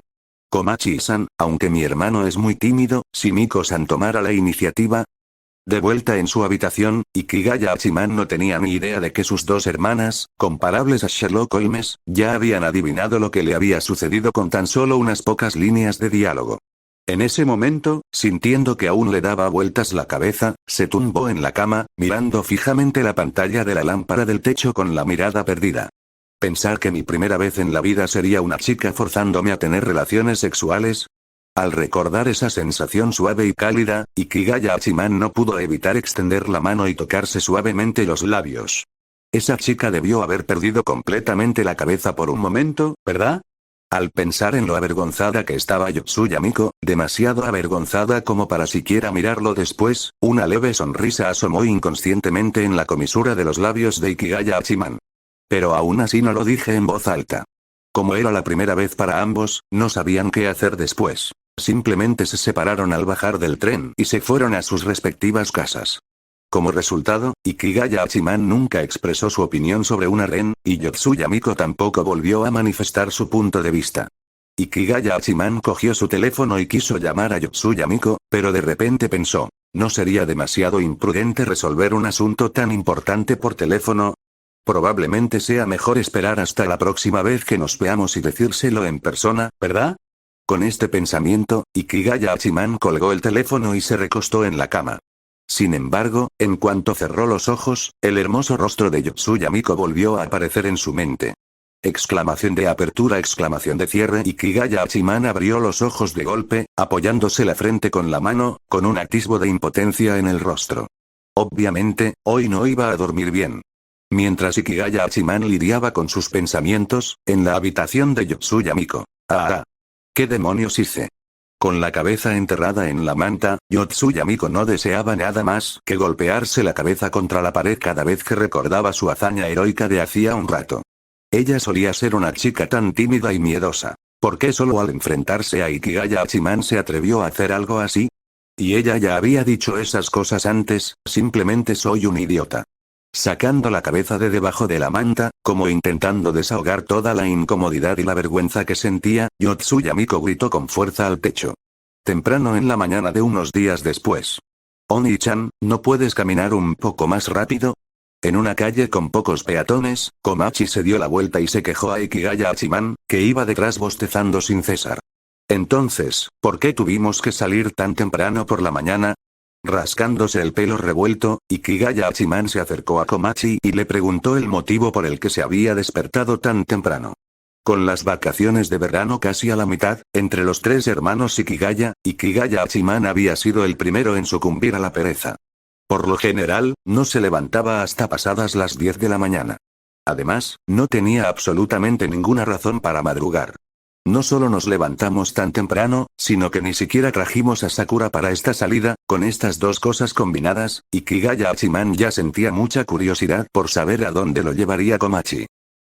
Komachi-san, aunque mi hermano es muy tímido, si Miko-san tomara la iniciativa. De vuelta en su habitación, Ikigaya Hachiman no tenía ni idea de que sus dos hermanas, comparables a Sherlock Holmes, ya habían adivinado lo que le había sucedido con tan solo unas pocas líneas de diálogo. En ese momento, sintiendo que aún le daba vueltas la cabeza, se tumbó en la cama, mirando fijamente la pantalla de la lámpara del techo con la mirada perdida. Pensar que mi primera vez en la vida sería una chica forzándome a tener relaciones sexuales. Al recordar esa sensación suave y cálida, Ikigaya Hachiman no pudo evitar extender la mano y tocarse suavemente los labios. Esa chica debió haber perdido completamente la cabeza por un momento, ¿verdad? Al pensar en lo avergonzada que estaba Yotsuya Miko, demasiado avergonzada como para siquiera mirarlo después, una leve sonrisa asomó inconscientemente en la comisura de los labios de Ikigaya Hachiman. Pero aún así no lo dije en voz alta. Como era la primera vez para ambos, no sabían qué hacer después. Simplemente se separaron al bajar del tren y se fueron a sus respectivas casas. Como resultado, Ikigaya Hachiman nunca expresó su opinión sobre una Ren, y Yotsuya Miko tampoco volvió a manifestar su punto de vista. Ikigaya Hachiman cogió su teléfono y quiso llamar a Yotsuya Miko, pero de repente pensó, ¿no sería demasiado imprudente resolver un asunto tan importante por teléfono? Probablemente sea mejor esperar hasta la próxima vez que nos veamos y decírselo en persona, ¿verdad? Con este pensamiento, Ikigaya Hachiman colgó el teléfono y se recostó en la cama. Sin embargo, en cuanto cerró los ojos, el hermoso rostro de Yotsuya Miko volvió a aparecer en su mente. Exclamación de apertura, exclamación de cierre. Ikigaya Hachiman abrió los ojos de golpe, apoyándose la frente con la mano, con un atisbo de impotencia en el rostro. Obviamente, hoy no iba a dormir bien. Mientras Ikigaya Hachiman lidiaba con sus pensamientos, en la habitación de Yotsuya Miko. ¡Ah! ¿Qué demonios hice? Con la cabeza enterrada en la manta, Yotsuya Miko no deseaba nada más que golpearse la cabeza contra la pared cada vez que recordaba su hazaña heroica de hacía un rato. Ella solía ser una chica tan tímida y miedosa. ¿Por qué solo al enfrentarse a Ikigaya Hachiman se atrevió a hacer algo así? Y ella ya había dicho esas cosas antes, simplemente soy un idiota. Sacando la cabeza de debajo de la manta, como intentando desahogar toda la incomodidad y la vergüenza que sentía, Yotsuya Miko gritó con fuerza al techo. Temprano en la mañana de unos días después. Oni-chan, ¿no puedes caminar un poco más rápido? En una calle con pocos peatones, Komachi se dio la vuelta y se quejó a Ikigaya Hachiman, que iba detrás bostezando sin cesar. Entonces, ¿por qué tuvimos que salir tan temprano por la mañana? Rascándose el pelo revuelto, Ikigaya Hachiman se acercó a Komachi y le preguntó el motivo por el que se había despertado tan temprano. Con las vacaciones de verano casi a la mitad, entre los tres hermanos Ikigaya Hachiman había sido el primero en sucumbir a la pereza. Por lo general, no se levantaba hasta pasadas las 10 de la mañana. Además, no tenía absolutamente ninguna razón para madrugar. No solo nos levantamos tan temprano, sino que ni siquiera trajimos a Sakura para esta salida. Con estas dos cosas combinadas, Ikigaya Hachiman ya sentía mucha curiosidad por saber a dónde lo llevaría Komachi.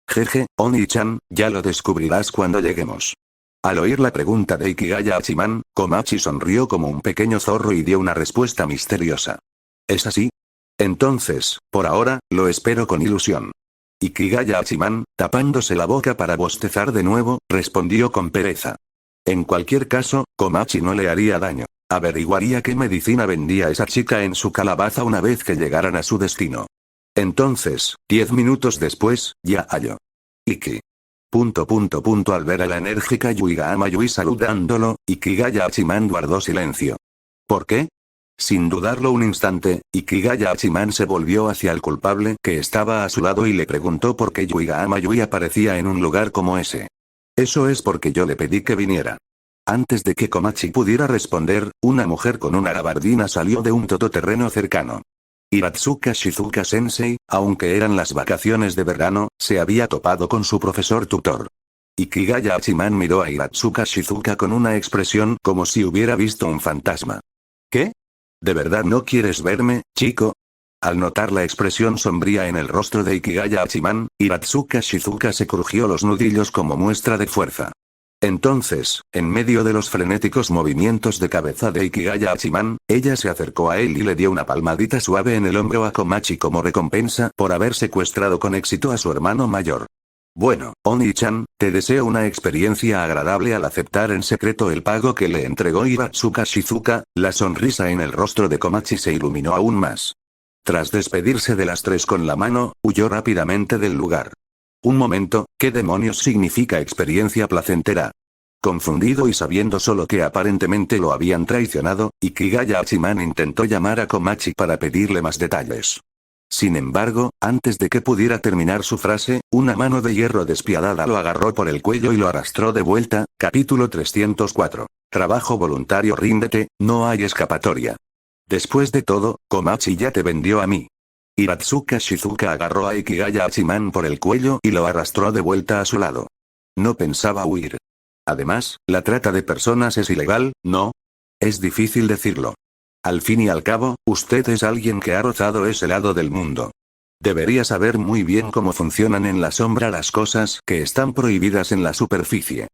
Jeje, Oni-chan, ya lo descubrirás cuando lleguemos. Al oír la pregunta de Ikigaya Hachiman, Komachi sonrió como un pequeño zorro y dio una respuesta misteriosa. ¿Es así? Entonces, por ahora, lo espero con ilusión. Ikigaya Hachiman, tapándose la boca para bostezar de nuevo, respondió con pereza. En cualquier caso, Komachi no le haría daño. Averiguaría qué medicina vendía esa chica en su calabaza una vez que llegaran a su destino. Entonces, 10 minutos después, ya halló. Iki. Al ver a la enérgica Yuigahama Yui saludándolo, Ikigaya Hachiman guardó silencio. ¿Por qué? Sin dudarlo un instante, Ikigaya Hachiman se volvió hacia el culpable que estaba a su lado y le preguntó por qué Yuigahama Yui aparecía en un lugar como ese. Eso es porque yo le pedí que viniera. Antes de que Komachi pudiera responder, una mujer con una gabardina salió de un todoterreno cercano. Iratsuka Shizuka Sensei, aunque eran las vacaciones de verano, se había topado con su profesor tutor. Ikigaya Hachiman miró a Iratsuka Shizuka con una expresión como si hubiera visto un fantasma. ¿Qué? ¿De verdad no quieres verme, chico? Al notar la expresión sombría en el rostro de Ikigaya Hachiman, Iratsuka Shizuka se crujió los nudillos como muestra de fuerza. Entonces, en medio de los frenéticos movimientos de cabeza de Ikigaya Hachiman, ella se acercó a él y le dio una palmadita suave en el hombro a Komachi como recompensa por haber secuestrado con éxito a su hermano mayor. Bueno, Oni-chan, te deseo una experiencia agradable al aceptar en secreto el pago que le entregó Iratsuka Shizuka. La sonrisa en el rostro de Komachi se iluminó aún más. Tras despedirse de las tres con la mano, huyó rápidamente del lugar. Un momento, ¿qué demonios significa experiencia placentera? Confundido y sabiendo solo que aparentemente lo habían traicionado, Ikigaya Hachiman intentó llamar a Komachi para pedirle más detalles. Sin embargo, antes de que pudiera terminar su frase, una mano de hierro despiadada lo agarró por el cuello y lo arrastró de vuelta. Capítulo 304. Trabajo voluntario. Ríndete, no hay escapatoria. Después de todo, Komachi ya te vendió a mí. Iratsuka Shizuka agarró a Ikigaya Hachiman por el cuello y lo arrastró de vuelta a su lado. No pensaba huir. Además, la trata de personas es ilegal, ¿no? Es difícil decirlo. Al fin y al cabo, usted es alguien que ha rozado ese lado del mundo. Debería saber muy bien cómo funcionan en la sombra las cosas que están prohibidas en la superficie.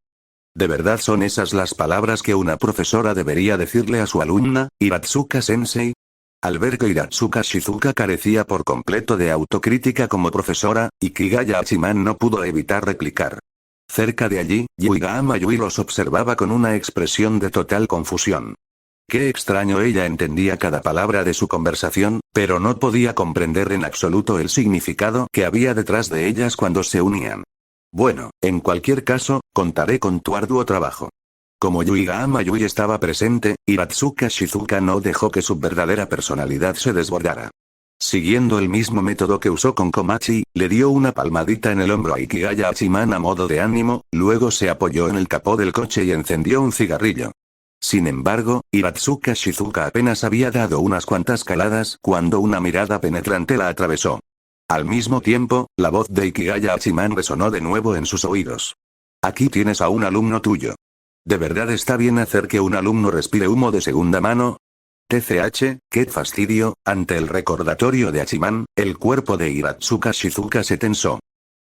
¿De verdad son esas las palabras que una profesora debería decirle a su alumna, Iratsuka-sensei? Al ver que Iratsuka Shizuka carecía por completo de autocrítica como profesora, Ikigaya Hachiman no pudo evitar replicar. Cerca de allí, Yuigahama Yui los observaba con una expresión de total confusión. Qué extraño, ella entendía cada palabra de su conversación, pero no podía comprender en absoluto el significado que había detrás de ellas cuando se unían. Bueno, en cualquier caso, contaré con tu arduo trabajo. Como Yuigahama Yui estaba presente, Iratsuka Shizuka no dejó que su verdadera personalidad se desbordara. Siguiendo el mismo método que usó con Komachi, le dio una palmadita en el hombro a Ikigaya Hachiman a modo de ánimo, luego se apoyó en el capó del coche y encendió un cigarrillo. Sin embargo, Iratsuka Shizuka apenas había dado unas cuantas caladas cuando una mirada penetrante la atravesó. Al mismo tiempo, la voz de Ikigaya Hachiman resonó de nuevo en sus oídos. Aquí tienes a un alumno tuyo. ¿De verdad está bien hacer que un alumno respire humo de segunda mano? TCH, qué fastidio. Ante el recordatorio de Hachiman, el cuerpo de Iratsuka Shizuka se tensó.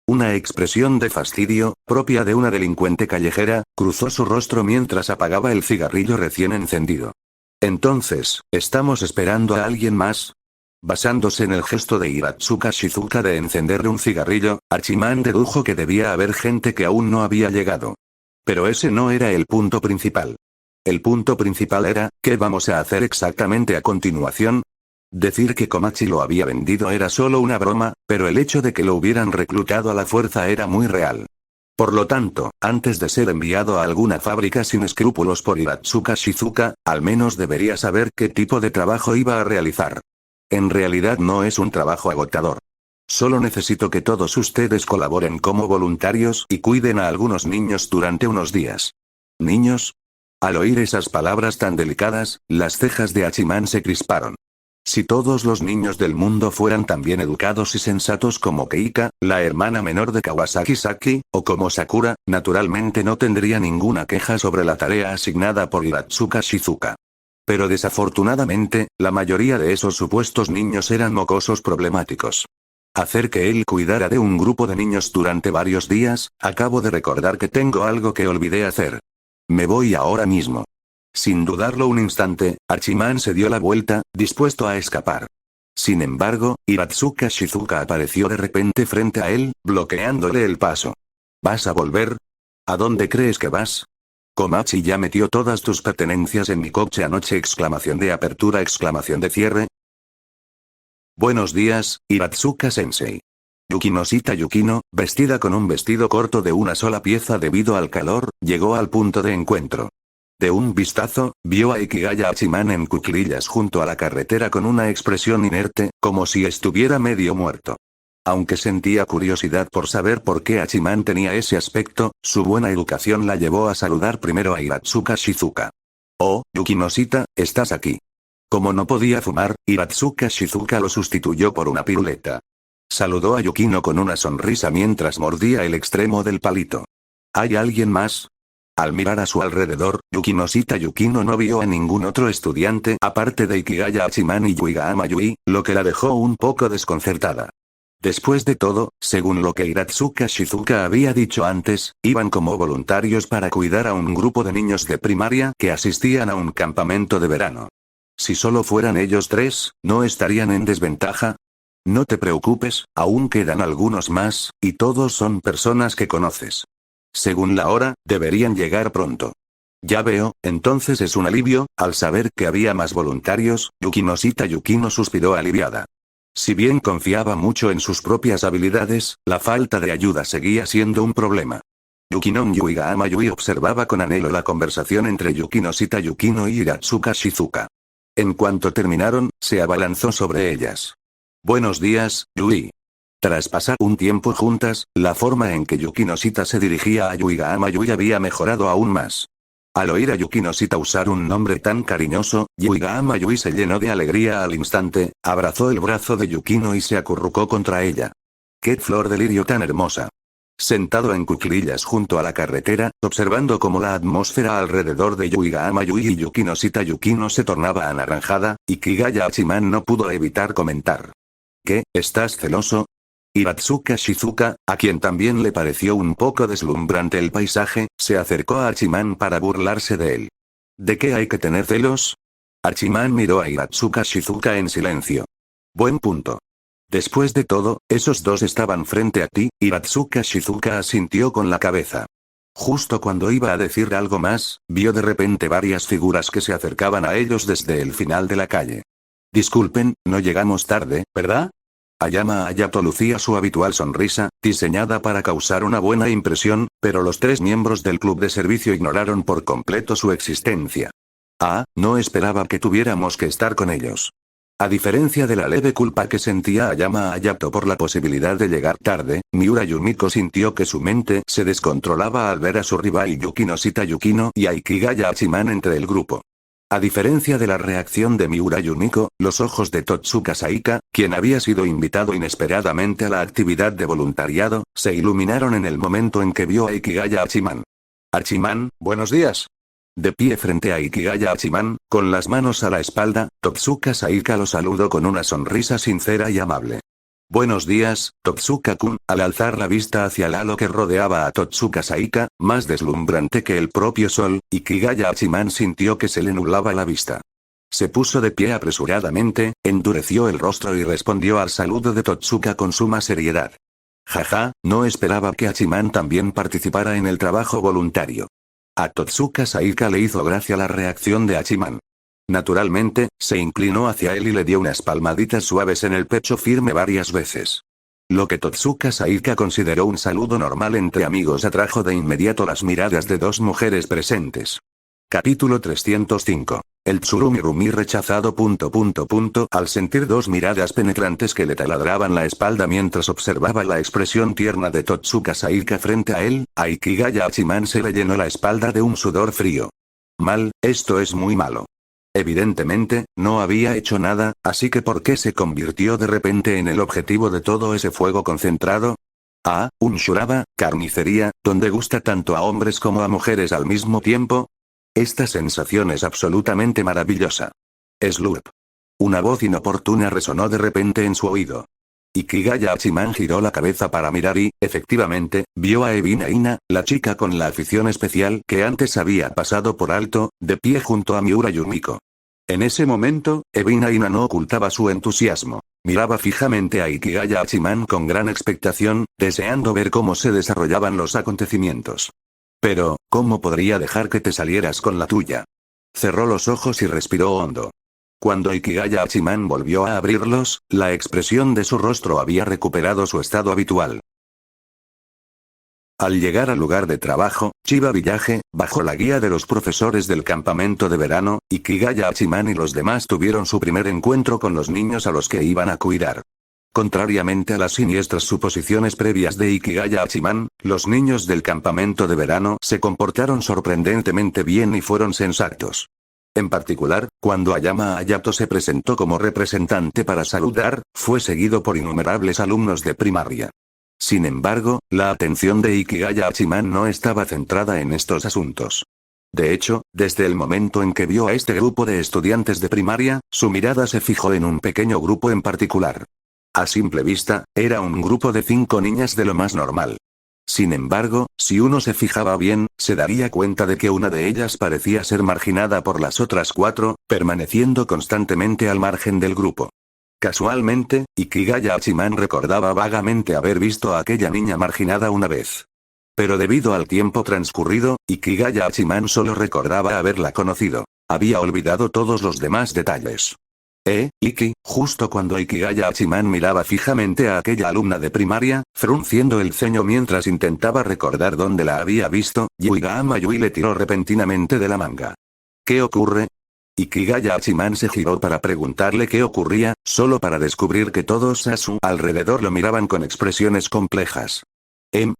Una expresión de fastidio, propia de una delincuente callejera, cruzó su rostro mientras apagaba el cigarrillo recién encendido. Entonces, ¿estamos esperando a alguien más? Basándose en el gesto de Iratsuka Shizuka de encenderle un cigarrillo, Hachiman dedujo que debía haber gente que aún no había llegado. Pero ese no era el punto principal. El punto principal era, ¿qué vamos a hacer exactamente a continuación? Decir que Komachi lo había vendido era solo una broma, pero el hecho de que lo hubieran reclutado a la fuerza era muy real. Por lo tanto, antes de ser enviado a alguna fábrica sin escrúpulos por Iratsuka Shizuka, al menos debería saber qué tipo de trabajo iba a realizar. En realidad no es un trabajo agotador. Solo necesito que todos ustedes colaboren como voluntarios y cuiden a algunos niños durante unos días. ¿Niños? Al oír esas palabras tan delicadas, las cejas de Hachiman se crisparon. Si todos los niños del mundo fueran tan bien educados y sensatos como Keika, la hermana menor de Kawasaki Saki, o como Sakura, naturalmente no tendría ninguna queja sobre la tarea asignada por Iratsuka Shizuka. Pero desafortunadamente, la mayoría de esos supuestos niños eran mocosos problemáticos. Hacer que él cuidara de un grupo de niños durante varios días, acabo de recordar que tengo algo que olvidé hacer. Me voy ahora mismo. Sin dudarlo un instante, Hachiman se dio la vuelta, dispuesto a escapar. Sin embargo, Iratsuka Shizuka apareció de repente frente a él, bloqueándole el paso. ¿Vas a volver? ¿A dónde crees que vas? Komachi ya metió todas tus pertenencias en mi coche anoche! Exclamación de apertura, exclamación de cierre. Buenos días, Iratsuka-sensei. Yukinoshita Yukino, vestida con un vestido corto de una sola pieza debido al calor, llegó al punto de encuentro. De un vistazo, vio a Ikigaya Hachiman en cuclillas junto a la carretera con una expresión inerte, como si estuviera medio muerto. Aunque sentía curiosidad por saber por qué Hachiman tenía ese aspecto, su buena educación la llevó a saludar primero a Iratsuka Shizuka. Oh, Yukinoshita, ¿estás aquí? Como no podía fumar, Iratsuka Shizuka lo sustituyó por una piruleta. Saludó a Yukino con una sonrisa mientras mordía el extremo del palito. ¿Hay alguien más? Al mirar a su alrededor, Yukinoshita Yukino no vio a ningún otro estudiante aparte de Ikigaya Hachiman y Yuigahama Yui, lo que la dejó un poco desconcertada. Después de todo, según lo que Iratsuka Shizuka había dicho antes, iban como voluntarios para cuidar a un grupo de niños de primaria que asistían a un campamento de verano. Si solo fueran ellos tres, ¿no estarían en desventaja? No te preocupes, aún quedan algunos más, y todos son personas que conoces. Según la hora, deberían llegar pronto. Ya veo, entonces es un alivio, al saber que había más voluntarios. Yukinoshita Yukino suspiró aliviada. Si bien confiaba mucho en sus propias habilidades, la falta de ayuda seguía siendo un problema. Yukinon Yuigahama Yui observaba con anhelo la conversación entre Yukinoshita Yukino y Iratsuka Shizuka. En cuanto terminaron, se abalanzó sobre ellas. Buenos días, Yui. Tras pasar un tiempo juntas, la forma en que Yukinoshita se dirigía a Yuigahama Yui había mejorado aún más. Al oír a Yukinoshita usar un nombre tan cariñoso, Yuigahama Yui se llenó de alegría al instante, abrazó el brazo de Yukino y se acurrucó contra ella. ¡Qué flor de lirio tan hermosa! Sentado en cuclillas junto a la carretera, observando cómo la atmósfera alrededor de Yuigahama Yui y Yukinoshita Yukino se tornaba anaranjada, Ikigaya Hachiman no pudo evitar comentar. ¿Qué, estás celoso? Iratsuka Shizuka, a quien también le pareció un poco deslumbrante el paisaje, se acercó a Hachiman para burlarse de él. ¿De qué hay que tener celos? Hachiman miró a Iratsuka Shizuka en silencio. Buen punto. Después de todo, esos dos estaban frente a ti, Iratsuka Shizuka asintió con la cabeza. Justo cuando iba a decir algo más, vio de repente varias figuras que se acercaban a ellos desde el final de la calle. Disculpen, no llegamos tarde, ¿verdad? Ayama Hayato lucía su habitual sonrisa, diseñada para causar una buena impresión, pero los tres miembros del club de servicio ignoraron por completo su existencia. Ah, no esperaba que tuviéramos que estar con ellos. A diferencia de la leve culpa que sentía Ayama Hayato por la posibilidad de llegar tarde, Miura Yumiko sintió que su mente se descontrolaba al ver a su rival Yukinoshita Yukino y a Ikigaya Hachiman entre el grupo. A diferencia de la reacción de Miura Yumiko, los ojos de Totsuka Saika, quien había sido invitado inesperadamente a la actividad de voluntariado, se iluminaron en el momento en que vio a Ikigaya Hachiman. Hachiman, buenos días. De pie frente a Ikigaya Hachiman, con las manos a la espalda, Totsuka Saika lo saludó con una sonrisa sincera y amable. Buenos días, Totsuka-kun, al alzar la vista hacia el halo que rodeaba a Totsuka Saika, más deslumbrante que el propio sol, Ikigaya Hachiman sintió que se le nublaba la vista. Se puso de pie apresuradamente, endureció el rostro y respondió al saludo de Totsuka con suma seriedad. Jaja, no esperaba que Hachiman también participara en el trabajo voluntario. A Totsuka Saika le hizo gracia la reacción de Hachiman. Naturalmente, se inclinó hacia él y le dio unas palmaditas suaves en el pecho firme varias veces. Lo que Totsuka Saika consideró un saludo normal entre amigos atrajo de inmediato las miradas de dos mujeres presentes. Capítulo 305. El Tsurumirumi rechazado. Al sentir dos miradas penetrantes que le taladraban la espalda mientras observaba la expresión tierna de Totsuka Saika frente a él, a Ikigaya Hachiman se le llenó la espalda de un sudor frío. Mal, esto es muy malo. Evidentemente, no había hecho nada, así que ¿por qué se convirtió de repente en el objetivo de todo ese fuego concentrado? Ah, un shuraba, carnicería, donde gusta tanto a hombres como a mujeres al mismo tiempo. Esta sensación es absolutamente maravillosa. Slurp. Una voz inoportuna resonó de repente en su oído. Ikigaya Hachiman giró la cabeza para mirar y, efectivamente, vio a Ebina Ina, la chica con la afición especial que antes había pasado por alto, de pie junto a Miura Yumiko. En ese momento, Ebina Ina no ocultaba su entusiasmo. Miraba fijamente a Ikigaya Hachiman con gran expectación, deseando ver cómo se desarrollaban los acontecimientos. Pero, ¿cómo podría dejar que te salieras con la tuya? Cerró los ojos y respiró hondo. Cuando Ikigaya Hachiman volvió a abrirlos, la expresión de su rostro había recuperado su estado habitual. Al llegar al lugar de trabajo, Chiba Village, bajo la guía de los profesores del campamento de verano, Ikigaya Hachiman y los demás tuvieron su primer encuentro con los niños a los que iban a cuidar. Contrariamente a las siniestras suposiciones previas de Ikigaya Hachiman, los niños del campamento de verano se comportaron sorprendentemente bien y fueron sensatos. En particular, cuando Ayama Hayato se presentó como representante para saludar, fue seguido por innumerables alumnos de primaria. Sin embargo, la atención de Ikigaya Hachiman no estaba centrada en estos asuntos. De hecho, desde el momento en que vio a este grupo de estudiantes de primaria, su mirada se fijó en un pequeño grupo en particular. A simple vista, era un grupo de 5 niñas de lo más normal. Sin embargo, si uno se fijaba bien, se daría cuenta de que una de ellas parecía ser marginada por las otras 4, permaneciendo constantemente al margen del grupo. Casualmente, Ikigaya Hachiman recordaba vagamente haber visto a aquella niña marginada una vez. Pero debido al tiempo transcurrido, Ikigaya Hachiman solo recordaba haberla conocido. Había olvidado todos los demás detalles. Iki, justo cuando Ikigaya Hachiman miraba fijamente a aquella alumna de primaria, frunciendo el ceño mientras intentaba recordar dónde la había visto, Yuigahama Yui le tiró repentinamente de la manga. ¿Qué ocurre? Ikigaya Hachiman se giró para preguntarle qué ocurría, solo para descubrir que todos a su alrededor lo miraban con expresiones complejas.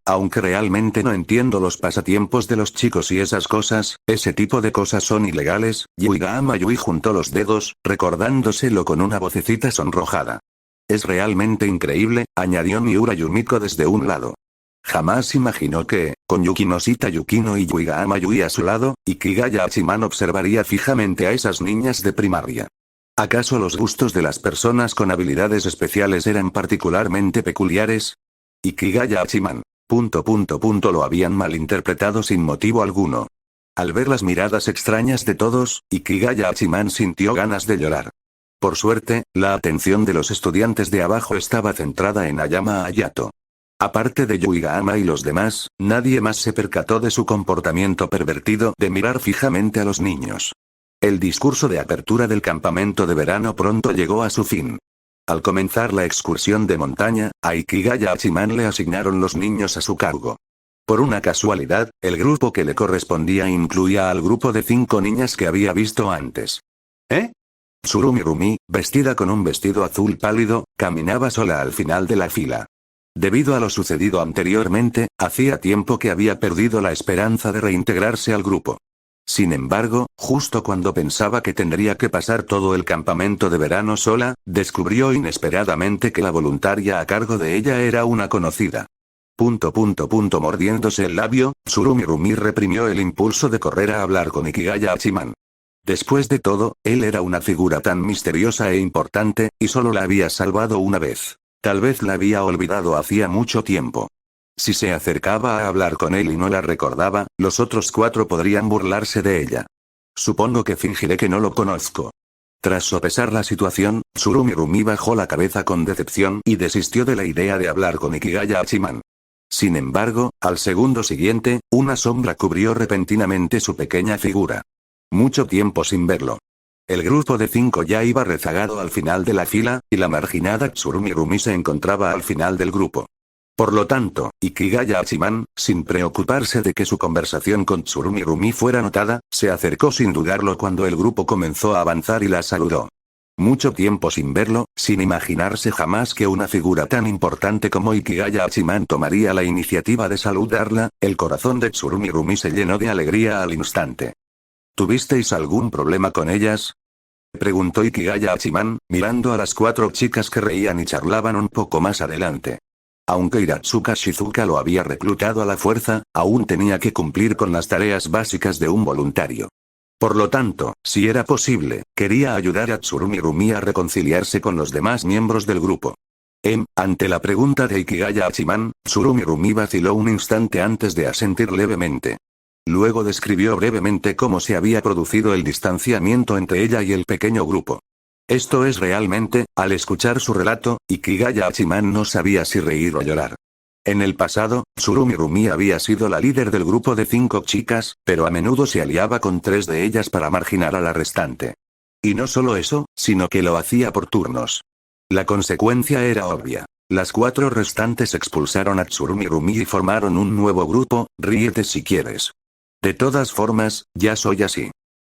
Aunque realmente no entiendo los pasatiempos de los chicos y esas cosas, ese tipo de cosas son ilegales. Yuigahama Yui juntó los dedos, recordándoselo con una vocecita sonrojada. Es realmente increíble, añadió Miura Yumiko desde un lado. Jamás imaginó que, con Yukinoshita Yukino y Yuigahama Yui a su lado, Ikigaya Hachiman observaría fijamente a esas niñas de primaria. ¿Acaso los gustos de las personas con habilidades especiales eran particularmente peculiares? Ikigaya Hachiman. Lo habían malinterpretado sin motivo alguno. Al ver las miradas extrañas de todos, Ikigaya Hachiman sintió ganas de llorar. Por suerte, la atención de los estudiantes de abajo estaba centrada en Ayama Hayato. Aparte de Yuigahama y los demás, nadie más se percató de su comportamiento pervertido de mirar fijamente a los niños. El discurso de apertura del campamento de verano pronto llegó a su fin. Al comenzar la excursión de montaña, a Ikigaya Hachiman le asignaron los niños a su cargo. Por una casualidad, el grupo que le correspondía incluía al grupo de 5 niñas que había visto antes. ¿Eh? Tsurumi Rumi, vestida con un vestido azul pálido, caminaba sola al final de la fila. Debido a lo sucedido anteriormente, hacía tiempo que había perdido la esperanza de reintegrarse al grupo. Sin embargo, justo cuando pensaba que tendría que pasar todo el campamento de verano sola, descubrió inesperadamente que la voluntaria a cargo de ella era una conocida. Mordiéndose el labio, Tsurumi Rumi reprimió el impulso de correr a hablar con Ikigaya Hachiman. Después de todo, él era una figura tan misteriosa e importante, y solo la había salvado una vez. Tal vez la había olvidado hacía mucho tiempo. Si se acercaba a hablar con él y no la recordaba, los otros 4 podrían burlarse de ella. Supongo que fingiré que no lo conozco. Tras sopesar la situación, Tsurumi Rumi bajó la cabeza con decepción y desistió de la idea de hablar con Ikigaya Hachiman. Sin embargo, al segundo siguiente, una sombra cubrió repentinamente su pequeña figura. Mucho tiempo sin verlo. El grupo de 5 ya iba rezagado al final de la fila, y la marginada Tsurumi Rumi se encontraba al final del grupo. Por lo tanto, Ikigaya Hachiman, sin preocuparse de que su conversación con Tsurumi Rumi fuera notada, se acercó sin dudarlo cuando el grupo comenzó a avanzar y la saludó. Mucho tiempo sin verlo, sin imaginarse jamás que una figura tan importante como Ikigaya Hachiman tomaría la iniciativa de saludarla, el corazón de Tsurumi Rumi se llenó de alegría al instante. ¿Tuvisteis algún problema con ellas? Preguntó Ikigaya Hachiman, mirando a las 4 chicas que reían y charlaban un poco más adelante. Aunque Hiratsuka Shizuka lo había reclutado a la fuerza, aún tenía que cumplir con las tareas básicas de un voluntario. Por lo tanto, si era posible, quería ayudar a Tsurumi Rumi a reconciliarse con los demás miembros del grupo. Ante la pregunta de Ikigaya Hachiman, Tsurumi Rumi vaciló un instante antes de asentir levemente. Luego describió brevemente cómo se había producido el distanciamiento entre ella y el pequeño grupo. Esto es realmente, al escuchar su relato, Ikigaya Hachiman no sabía si reír o llorar. En el pasado, Tsurumi Rumi había sido la líder del grupo de 5 chicas, pero a menudo se aliaba con 3 de ellas para marginar a la restante. Y no solo eso, sino que lo hacía por turnos. La consecuencia era obvia. Las 4 restantes expulsaron a Tsurumi Rumi y formaron un nuevo grupo, ríete si quieres. De todas formas, ya soy así.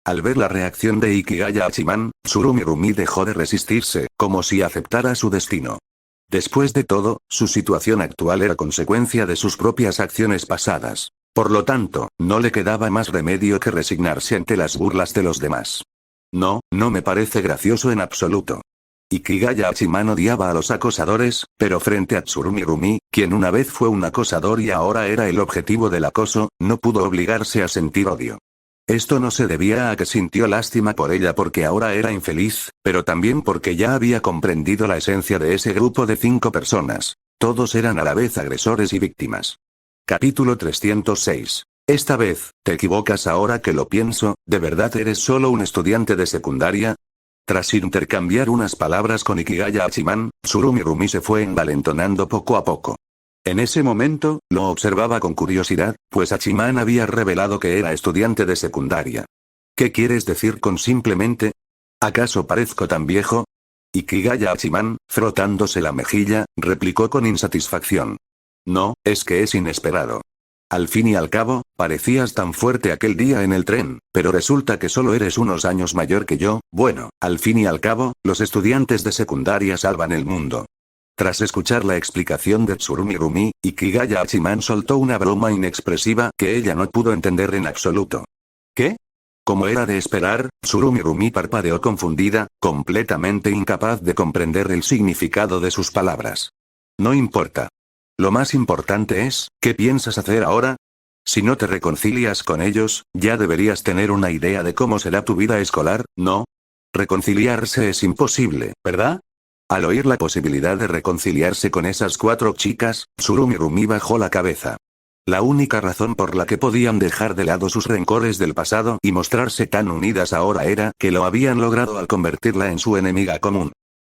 Al ver la reacción de Ikigaya Hachiman, Tsurumi Rumi dejó de resistirse, como si aceptara su destino. Después de todo, su situación actual era consecuencia de sus propias acciones pasadas. Por lo tanto, no le quedaba más remedio que resignarse ante las burlas de los demás. No me parece gracioso en absoluto. Ikigaya Hachiman odiaba a los acosadores, pero frente a Tsurumi Rumi, quien una vez fue un acosador y ahora era el objetivo del acoso, no pudo obligarse a sentir odio. Esto no se debía a que sintió lástima por ella porque ahora era infeliz, pero también porque ya había comprendido la esencia de ese grupo de 5 personas. Todos eran a la vez agresores y víctimas. Capítulo 306. Esta vez, te equivocas ahora que lo pienso, ¿de verdad eres solo un estudiante de secundaria? Tras intercambiar unas palabras con Ikigaya Hachiman, Tsurumi Rumi se fue envalentonando poco a poco. En ese momento, lo observaba con curiosidad, pues Hachiman había revelado que era estudiante de secundaria. ¿Qué quieres decir con simplemente? ¿Acaso parezco tan viejo? Ikigaya Hachiman, frotándose la mejilla, replicó con insatisfacción. No, es que es inesperado. Al fin y al cabo, parecías tan fuerte aquel día en el tren, pero resulta que solo eres unos años mayor que yo. Bueno, al fin y al cabo, los estudiantes de secundaria salvan el mundo. Tras escuchar la explicación de Tsurumi Rumi, Ikigaya Hachiman soltó una broma inexpresiva que ella no pudo entender en absoluto. ¿Qué? Como era de esperar, Tsurumi Rumi parpadeó confundida, completamente incapaz de comprender el significado de sus palabras. No importa. Lo más importante es, ¿qué piensas hacer ahora? Si no te reconcilias con ellos, ya deberías tener una idea de cómo será tu vida escolar, ¿no? Reconciliarse es imposible, ¿verdad? Al oír la posibilidad de reconciliarse con esas 4 chicas, Tsurumi bajó la cabeza. La única razón por la que podían dejar de lado sus rencores del pasado y mostrarse tan unidas ahora era que lo habían logrado al convertirla en su enemiga común.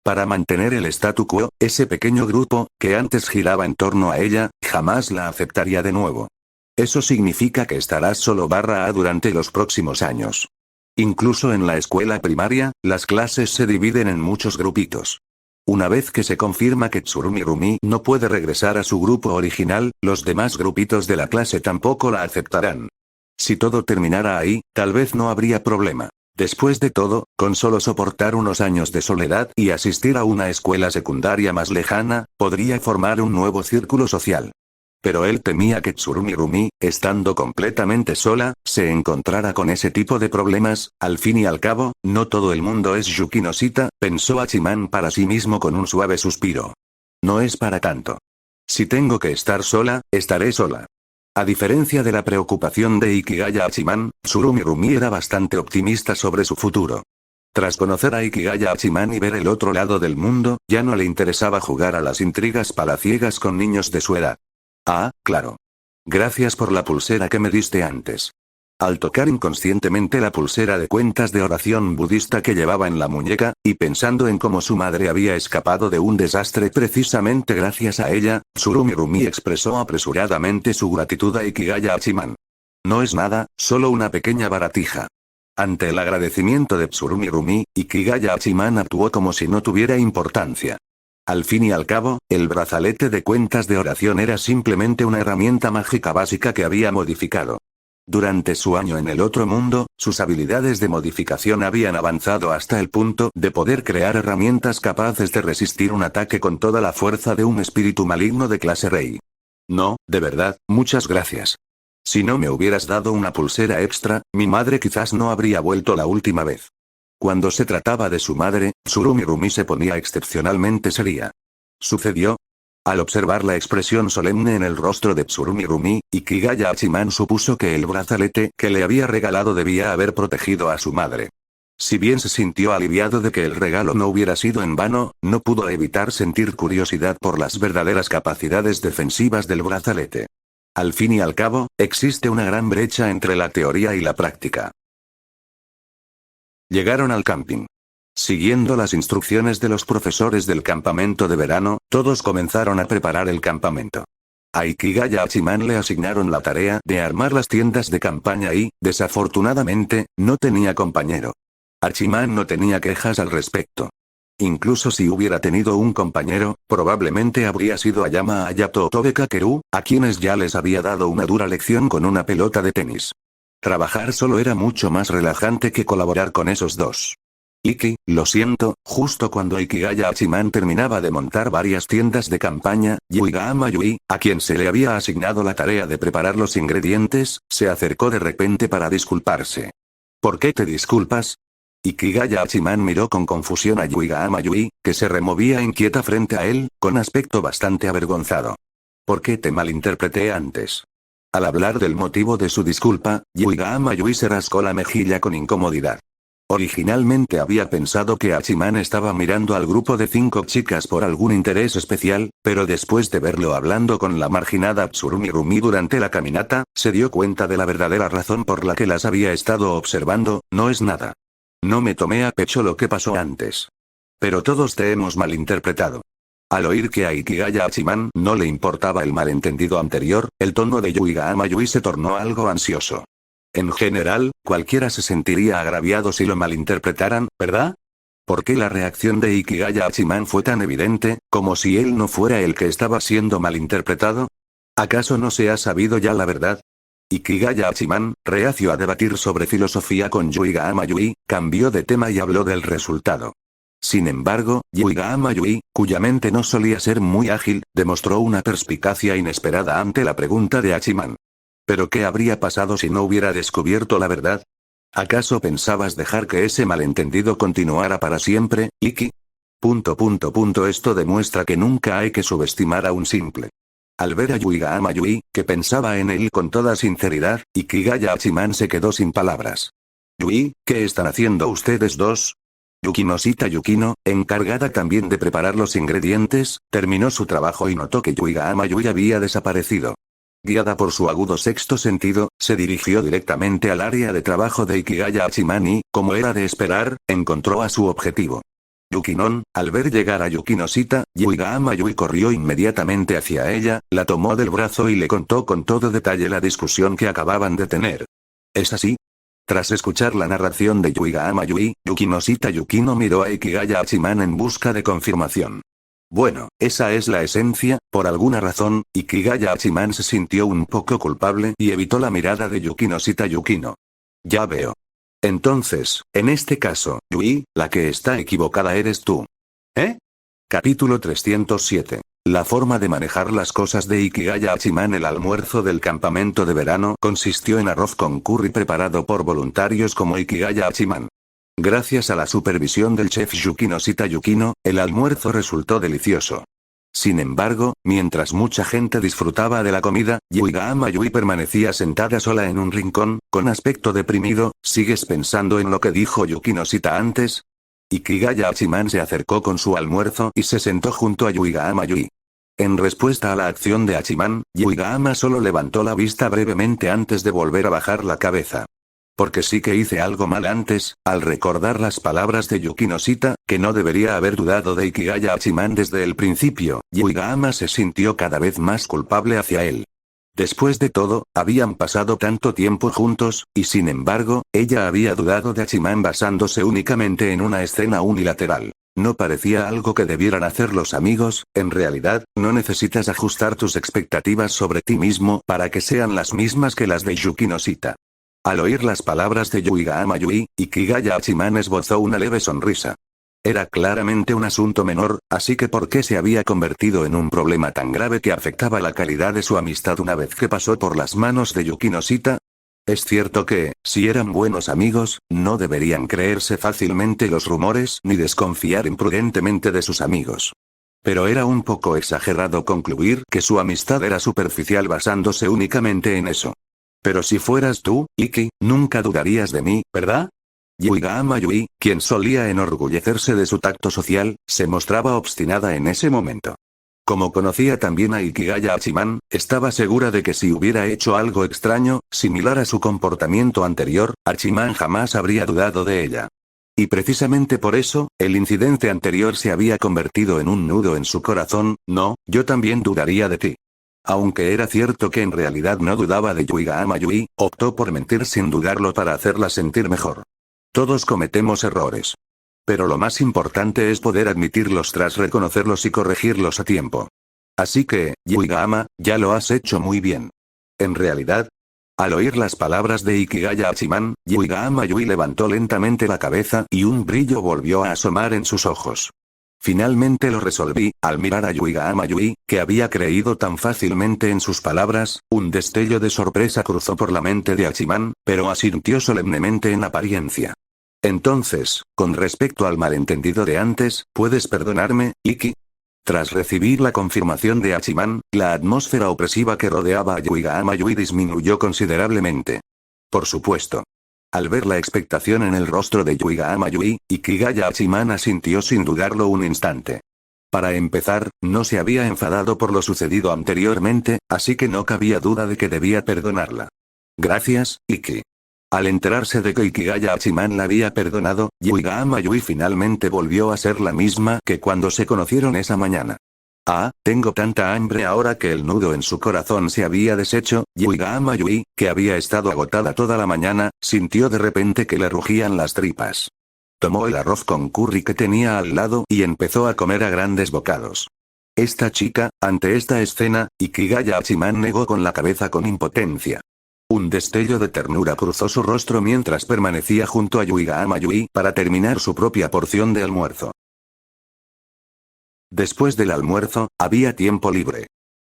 Para mantener el statu quo, ese pequeño grupo, que antes giraba en torno a ella, jamás la aceptaría de nuevo. Eso significa que estarás solo /a durante los próximos años. Incluso en la escuela primaria, las clases se dividen en muchos grupitos. Una vez que se confirma que Tsurumi no puede regresar a su grupo original, los demás grupitos de la clase tampoco la aceptarán. Si todo terminara ahí, tal vez no habría problema. Después de todo, con solo soportar unos años de soledad y asistir a una escuela secundaria más lejana, podría formar un nuevo círculo social. Pero él temía que Tsurumi, estando completamente sola, se encontrara con ese tipo de problemas. Al fin y al cabo, no todo el mundo es Yuki no Shita, pensó Hachiman para sí mismo con un suave suspiro. No es para tanto. Si tengo que estar sola, estaré sola. A diferencia de la preocupación de Ikigaya Hachiman, Tsurumi era bastante optimista sobre su futuro. Tras conocer a Ikigaya Hachiman y ver el otro lado del mundo, ya no le interesaba jugar a las intrigas palaciegas con niños de su edad. Ah, claro. Gracias por la pulsera que me diste antes. Al tocar inconscientemente la pulsera de cuentas de oración budista que llevaba en la muñeca, y pensando en cómo su madre había escapado de un desastre precisamente gracias a ella, Tsurumi expresó apresuradamente su gratitud a Ikigaya Hachiman. No es nada, solo una pequeña baratija. Ante el agradecimiento de Tsurumi, Ikigaya Hachiman actuó como si no tuviera importancia. Al fin y al cabo, el brazalete de cuentas de oración era simplemente una herramienta mágica básica que había modificado. Durante su año en el otro mundo, sus habilidades de modificación habían avanzado hasta el punto de poder crear herramientas capaces de resistir un ataque con toda la fuerza de un espíritu maligno de clase rey. No, de verdad, muchas gracias. Si no me hubieras dado una pulsera extra, mi madre quizás no habría vuelto la última vez. Cuando se trataba de su madre, Tsurumi se ponía excepcionalmente seria. ¿Sucedió? Al observar la expresión solemne en el rostro de Tsurumi, Ikigaya Hachiman supuso que el brazalete que le había regalado debía haber protegido a su madre. Si bien se sintió aliviado de que el regalo no hubiera sido en vano, no pudo evitar sentir curiosidad por las verdaderas capacidades defensivas del brazalete. Al fin y al cabo, existe una gran brecha entre la teoría y la práctica. Llegaron al camping. Siguiendo las instrucciones de los profesores del campamento de verano, todos comenzaron a preparar el campamento. A Ikigaya Hachiman le asignaron la tarea de armar las tiendas de campaña y, desafortunadamente, no tenía compañero. Hachiman no tenía quejas al respecto. Incluso si hubiera tenido un compañero, probablemente habría sido Ayama Hayato o Tobe Kakeru, a quienes ya les había dado una dura lección con una pelota de tenis. Trabajar solo era mucho más relajante que colaborar con esos dos. Iki, lo siento, justo cuando Ikigaya Hachiman terminaba de montar varias tiendas de campaña, Yuigahama Yui, a quien se le había asignado la tarea de preparar los ingredientes, se acercó de repente para disculparse. ¿Por qué te disculpas? Ikigaya Hachiman miró con confusión a Yuigahama Yui, que se removía inquieta frente a él, con aspecto bastante avergonzado. ¿Por qué te malinterpreté antes? Al hablar del motivo de su disculpa, Yuigahama Yui se rascó la mejilla con incomodidad. Originalmente había pensado que Hachiman estaba mirando al grupo de 5 chicas por algún interés especial, pero después de verlo hablando con la marginada Tsurumi durante la caminata, se dio cuenta de la verdadera razón por la que las había estado observando. No es nada. No me tomé a pecho lo que pasó antes. Pero todos te hemos malinterpretado. Al oír que a Ikigaya Hachiman no le importaba el malentendido anterior, el tono de Yuigahama Yui se tornó algo ansioso. En general, cualquiera se sentiría agraviado si lo malinterpretaran, ¿verdad? ¿Por qué la reacción de Ikigaya Hachiman fue tan evidente, como si él no fuera el que estaba siendo malinterpretado? ¿Acaso no se ha sabido ya la verdad? Ikigaya Hachiman, reacio a debatir sobre filosofía con Yuigahama Yui, cambió de tema y habló del resultado. Sin embargo, Yuigahama Yui, cuya mente no solía ser muy ágil, demostró una perspicacia inesperada ante la pregunta de Hachiman. ¿Pero qué habría pasado si no hubiera descubierto la verdad? ¿Acaso pensabas dejar que ese malentendido continuara para siempre, Iki? Esto demuestra que nunca hay que subestimar a un simple. Al ver a Yuigahama Yui, que pensaba en él con toda sinceridad, Ikigaya Hachiman se quedó sin palabras. Yui, ¿qué están haciendo ustedes dos? Yukinosita Yukino, encargada también de preparar los ingredientes, terminó su trabajo y notó que Yuigahama Yui había desaparecido. Guiada por su agudo sexto sentido, se dirigió directamente al área de trabajo de Ikigaya Hachiman y, como era de esperar, encontró a su objetivo. Yukinon, al ver llegar a Yukinosita, Yuigahama Yui corrió inmediatamente hacia ella, la tomó del brazo y le contó con todo detalle la discusión que acababan de tener. ¿Es así? Tras escuchar la narración de Yuigahama Yui, Yukinosita Yukino miró a Ikigaya Hachiman en busca de confirmación. Bueno, esa es la esencia. Por alguna razón, Ikigaya Hachiman se sintió un poco culpable y evitó la mirada de Yukinosita Yukino. Ya veo. Entonces, en este caso, Yui, la que está equivocada eres tú. ¿Eh? Capítulo 307. La forma de manejar las cosas de Ikigaya Hachiman. El almuerzo del campamento de verano consistió en arroz con curry preparado por voluntarios como Ikigaya Hachiman. Gracias a la supervisión del chef Yukinosita Yukino, el almuerzo resultó delicioso. Sin embargo, mientras mucha gente disfrutaba de la comida, Yuigahama Yui permanecía sentada sola en un rincón, con aspecto deprimido. ¿Sigues pensando en lo que dijo Yukinosita antes? Ikigaya Hachiman se acercó con su almuerzo y se sentó junto a Yuigahama Yui. En respuesta a la acción de Hachiman, Yuigahama solo levantó la vista brevemente antes de volver a bajar la cabeza. Porque sí que hice algo mal antes, al recordar las palabras de Yukinosita, que no debería haber dudado de Ikigaya Hachiman desde el principio. Yuigahama se sintió cada vez más culpable hacia él. Después de todo, habían pasado tanto tiempo juntos, y sin embargo, ella había dudado de Hachiman basándose únicamente en una escena unilateral. No parecía algo que debieran hacer los amigos. En realidad, no necesitas ajustar tus expectativas sobre ti mismo para que sean las mismas que las de Yukinosita. Al oír las palabras de Yuigahama Yui, Ikigaya Hachiman esbozó una leve sonrisa. Era claramente un asunto menor, así que ¿por qué se había convertido en un problema tan grave que afectaba la calidad de su amistad una vez que pasó por las manos de Yukinosita? Es cierto que, si eran buenos amigos, no deberían creerse fácilmente los rumores ni desconfiar imprudentemente de sus amigos. Pero era un poco exagerado concluir que su amistad era superficial basándose únicamente en eso. Pero si fueras tú, Iki, nunca dudarías de mí, ¿verdad? Yuigahama Yui, quien solía enorgullecerse de su tacto social, se mostraba obstinada en ese momento. Como conocía también a Ikigaya Hachiman, estaba segura de que si hubiera hecho algo extraño, similar a su comportamiento anterior, Hachiman jamás habría dudado de ella. Y precisamente por eso, el incidente anterior se había convertido en un nudo en su corazón. No, yo también dudaría de ti. Aunque era cierto que en realidad no dudaba de Yuigahama Yui, optó por mentir sin dudarlo para hacerla sentir mejor. Todos cometemos errores. Pero lo más importante es poder admitirlos tras reconocerlos y corregirlos a tiempo. Así que, Yuigahama, ya lo has hecho muy bien. En realidad, al oír las palabras de Ikigaya Hachiman, Yuigahama Yui levantó lentamente la cabeza y un brillo volvió a asomar en sus ojos. Finalmente lo resolví. Al mirar a Yuigahama Yui, que había creído tan fácilmente en sus palabras, un destello de sorpresa cruzó por la mente de Hachiman, pero asintió solemnemente en apariencia. Entonces, con respecto al malentendido de antes, ¿puedes perdonarme, Iki? Tras recibir la confirmación de Hachiman, la atmósfera opresiva que rodeaba a Yuigahama Yui disminuyó considerablemente. Por supuesto. Al ver la expectación en el rostro de Yuigahama Yui, Ikigaya Hachiman asintió sin dudarlo un instante. Para empezar, no se había enfadado por lo sucedido anteriormente, así que no cabía duda de que debía perdonarla. Gracias, Iki. Al enterarse de que Ikigaya Hachiman la había perdonado, Yuigahama Yui finalmente volvió a ser la misma que cuando se conocieron esa mañana. Ah, tengo tanta hambre ahora que el nudo en su corazón se había deshecho. Yuigahama Yui, que había estado agotada toda la mañana, sintió de repente que le rugían las tripas. Tomó el arroz con curry que tenía al lado y empezó a comer a grandes bocados. Esta chica, ante esta escena, Ikigaya Hachiman negó con la cabeza con impotencia. Un destello de ternura cruzó su rostro mientras permanecía junto a Yuigahama Yui para terminar su propia porción de almuerzo. Después del almuerzo, había tiempo libre.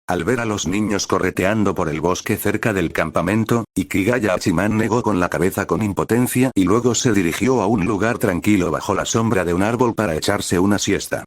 Al ver a los niños correteando por el bosque cerca del campamento, Ikigaya Hachiman negó con la cabeza con impotencia y luego se dirigió a un lugar tranquilo bajo la sombra de un árbol para echarse una siesta.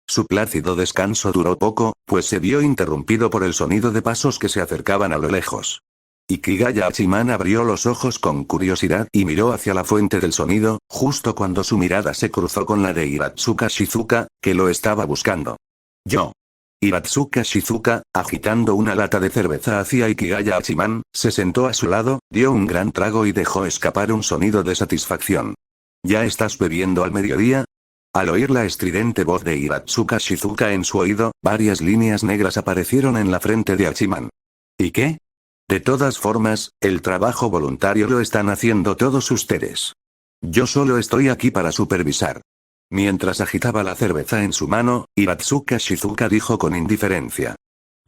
Su plácido descanso duró poco, pues se vio interrumpido por el sonido de pasos que se acercaban a lo lejos. Ikigaya Hachiman abrió los ojos con curiosidad y miró hacia la fuente del sonido, justo cuando su mirada se cruzó con la de Hiratsuka Shizuka, que lo estaba buscando. Yo. Hiratsuka Shizuka, agitando una lata de cerveza hacia Ikigaya Hachiman, se sentó a su lado, dio un gran trago y dejó escapar un sonido de satisfacción. ¿Ya estás bebiendo al mediodía? Al oír la estridente voz de Hiratsuka Shizuka en su oído, varias líneas negras aparecieron en la frente de Hachiman. ¿Y qué? De todas formas, el trabajo voluntario lo están haciendo todos ustedes. Yo solo estoy aquí para supervisar. Mientras agitaba la cerveza en su mano, Hiratsuka Shizuka dijo con indiferencia.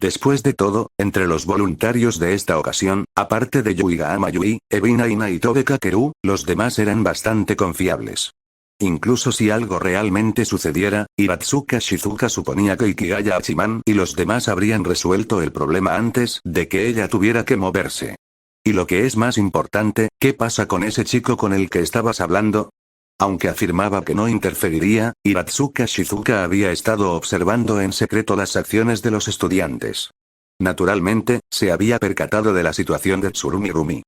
Después de todo, entre los voluntarios de esta ocasión, aparte de Yuigahama Yui, Ebina Ina y Tobe Kakeru, los demás eran bastante confiables. Incluso si algo realmente sucediera, Hiratsuka Shizuka suponía que Ikigaya Hachiman y los demás habrían resuelto el problema antes de que ella tuviera que moverse. Y lo que es más importante, ¿qué pasa con ese chico con el que estabas hablando? Aunque afirmaba que no interferiría, Hiratsuka Shizuka había estado observando en secreto las acciones de los estudiantes. Naturalmente, se había percatado de la situación de Tsurumi Rumi.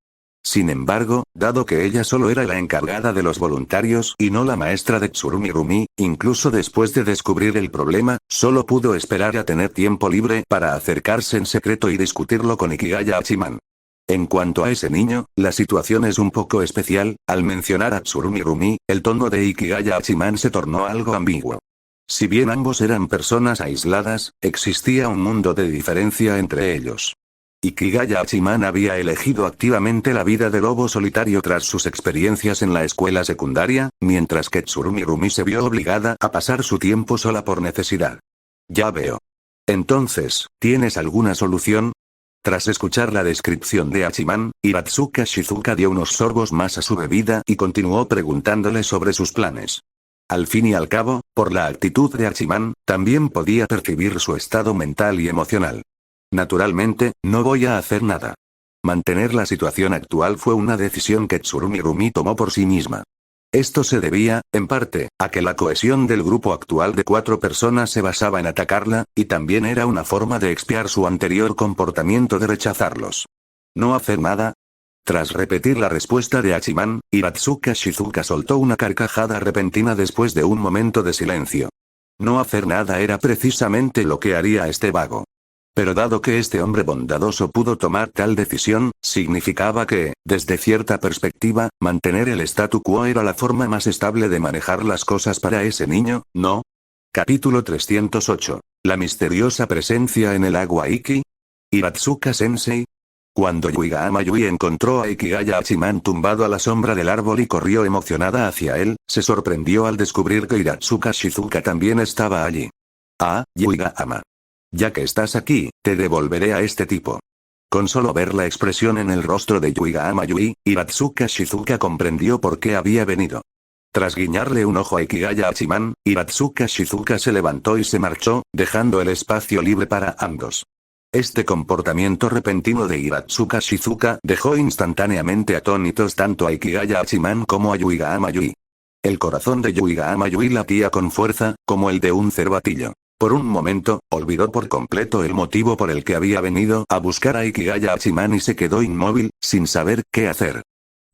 Sin embargo, dado que ella solo era la encargada de los voluntarios y no la maestra de Tsurumi Rumi, incluso después de descubrir el problema, solo pudo esperar a tener tiempo libre para acercarse en secreto y discutirlo con Ikigaya Hachiman. En cuanto a ese niño, la situación es un poco especial. Al mencionar a Tsurumi Rumi, el tono de Ikigaya Hachiman se tornó algo ambiguo. Si bien ambos eran personas aisladas, existía un mundo de diferencia entre ellos. Ikigaya Hachiman había elegido activamente la vida de lobo solitario tras sus experiencias en la escuela secundaria, mientras que Tsurumi Rumi se vio obligada a pasar su tiempo sola por necesidad. Ya veo. Entonces, ¿tienes alguna solución? Tras escuchar la descripción de Hachiman, Hiratsuka Shizuka dio unos sorbos más a su bebida y continuó preguntándole sobre sus planes. Al fin y al cabo, por la actitud de Hachiman, también podía percibir su estado mental y emocional. Naturalmente, no voy a hacer nada. Mantener la situación actual fue una decisión que Tsurumi Rumi tomó por sí misma. Esto se debía, en parte, a que la cohesión del grupo actual de 4 personas se basaba en atacarla, y también era una forma de expiar su anterior comportamiento de rechazarlos. ¿No hacer nada? Tras repetir la respuesta de Hachiman, Hiratsuka Shizuka soltó una carcajada repentina después de un momento de silencio. No hacer nada era precisamente lo que haría este vago. Pero dado que este hombre bondadoso pudo tomar tal decisión, significaba que, desde cierta perspectiva, mantener el statu quo era la forma más estable de manejar las cosas para ese niño, ¿no? Capítulo 308. La misteriosa presencia en el agua Iki. Hiratsuka-sensei. Cuando Yuigahama Yui encontró a Ikigaya Hachiman tumbado a la sombra del árbol y corrió emocionada hacia él, se sorprendió al descubrir que Hiratsuka Shizuka también estaba allí. Ah, Yuigahama. Ya que estás aquí, te devolveré a este tipo. Con solo ver la expresión en el rostro de Yuigahama Yui, Hiratsuka Shizuka comprendió por qué había venido. Tras guiñarle un ojo a Ikigaya Hachiman, Hiratsuka Shizuka se levantó y se marchó, dejando el espacio libre para ambos. Este comportamiento repentino de Hiratsuka Shizuka dejó instantáneamente atónitos tanto a Ikigaya Hachiman como a Yuigahama Yui. El corazón de Yuigahama Yui latía con fuerza, como el de un cervatillo. Por un momento, olvidó por completo el motivo por el que había venido a buscar a Ikigaya Hachiman y se quedó inmóvil, sin saber qué hacer.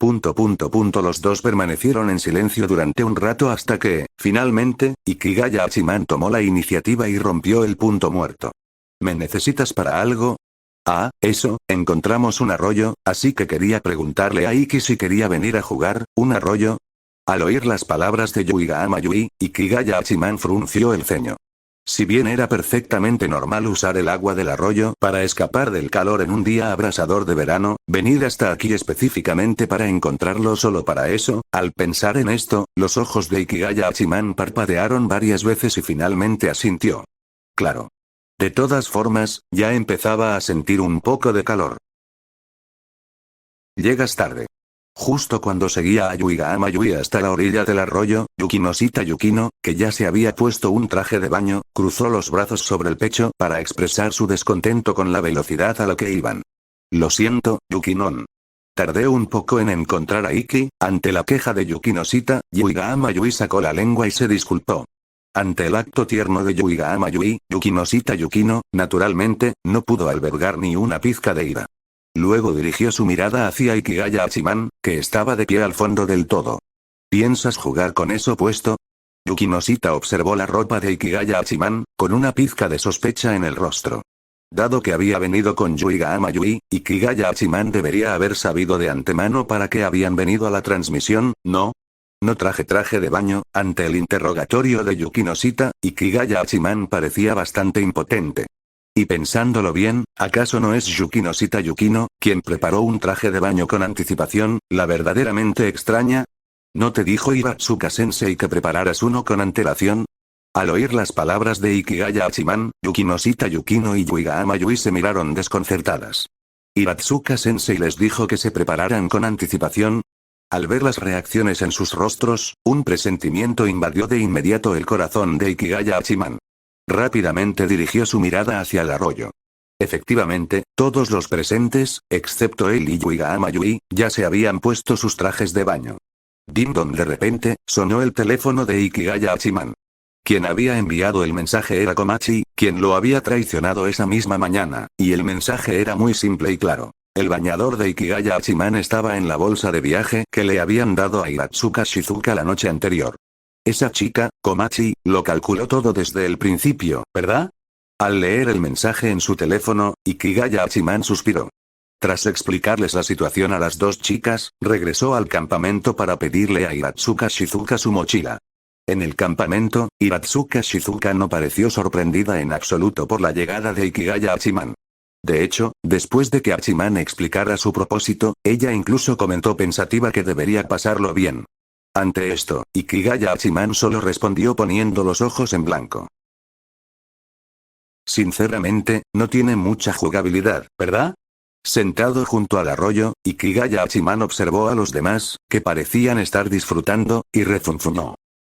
Los dos permanecieron en silencio durante un rato hasta que, finalmente, Ikigaya Hachiman tomó la iniciativa y rompió el punto muerto. ¿Me necesitas para algo? Ah, eso, encontramos un arroyo, así que quería preguntarle a Iki si quería venir a jugar. ¿Un arroyo? Al oír las palabras de Yuigahama Yui, Ikigaya Hachiman frunció el ceño. Si bien era perfectamente normal usar el agua del arroyo para escapar del calor en un día abrasador de verano, venir hasta aquí específicamente para encontrarlo solo para eso, al pensar en esto, los ojos de Ikigaya Hachiman parpadearon varias veces y finalmente asintió. Claro. De todas formas, ya empezaba a sentir un poco de calor. Llegas tarde. Justo cuando seguía a Yuigahama Yui hasta la orilla del arroyo, Yukinoshita Yukino, que ya se había puesto un traje de baño, cruzó los brazos sobre el pecho para expresar su descontento con la velocidad a la que iban. Lo siento, Yukinon. Tardé un poco en encontrar a Iki. Ante la queja de Yukinoshita, Yuigahama Yui sacó la lengua y se disculpó. Ante el acto tierno de Yuigahama Yui, Yukinoshita Yukino, naturalmente, no pudo albergar ni una pizca de ira. Luego dirigió su mirada hacia Ikigaya Hachiman, que estaba de pie al fondo del todo. ¿Piensas jugar con eso puesto? Yukinoshita observó la ropa de Ikigaya Hachiman, con una pizca de sospecha en el rostro. Dado que había venido con Yuigahama Yui, Ikigaya Hachiman debería haber sabido de antemano para qué habían venido a la transmisión, ¿no? No traje de baño. Ante el interrogatorio de Yukinoshita, Ikigaya Hachiman parecía bastante impotente. Y pensándolo bien, ¿acaso no es Yukinoshita Yukino, quien preparó un traje de baño con anticipación, la verdaderamente extraña? ¿No te dijo Iratsuka-sensei que prepararas uno con antelación? Al oír las palabras de Ikigaya Hachiman, Yukinoshita Yukino y Yuigahama Yui se miraron desconcertadas. ¿Iratsuka-sensei les dijo que se prepararan con anticipación? Al ver las reacciones en sus rostros, un presentimiento invadió de inmediato el corazón de Ikigaya Hachiman. Rápidamente dirigió su mirada hacia el arroyo. Efectivamente, todos los presentes, excepto él y Yuigahama Yui, ya se habían puesto sus trajes de baño. Ding-dong. De repente, sonó el teléfono de Ikigaya Hachiman. Quien había enviado el mensaje era Komachi, quien lo había traicionado esa misma mañana, y el mensaje era muy simple y claro. El bañador de Ikigaya Hachiman estaba en la bolsa de viaje que le habían dado a Iratsuka Shizuka la noche anterior. Esa chica, Komachi, lo calculó todo desde el principio, ¿verdad? Al leer el mensaje en su teléfono, Ikigaya Hachiman suspiró. Tras explicarles la situación a las dos chicas, regresó al campamento para pedirle a Iratsuka Shizuka su mochila. En el campamento, Iratsuka Shizuka no pareció sorprendida en absoluto por la llegada de Ikigaya Hachiman. De hecho, después de que Hachiman explicara su propósito, ella incluso comentó pensativa que debería pasarlo bien. Ante esto, Ikigaya Hachiman solo respondió poniendo los ojos en blanco. Sinceramente, no tiene mucha jugabilidad, ¿verdad? Sentado junto al arroyo, Ikigaya Hachiman observó a los demás, que parecían estar disfrutando, y refunfuñó.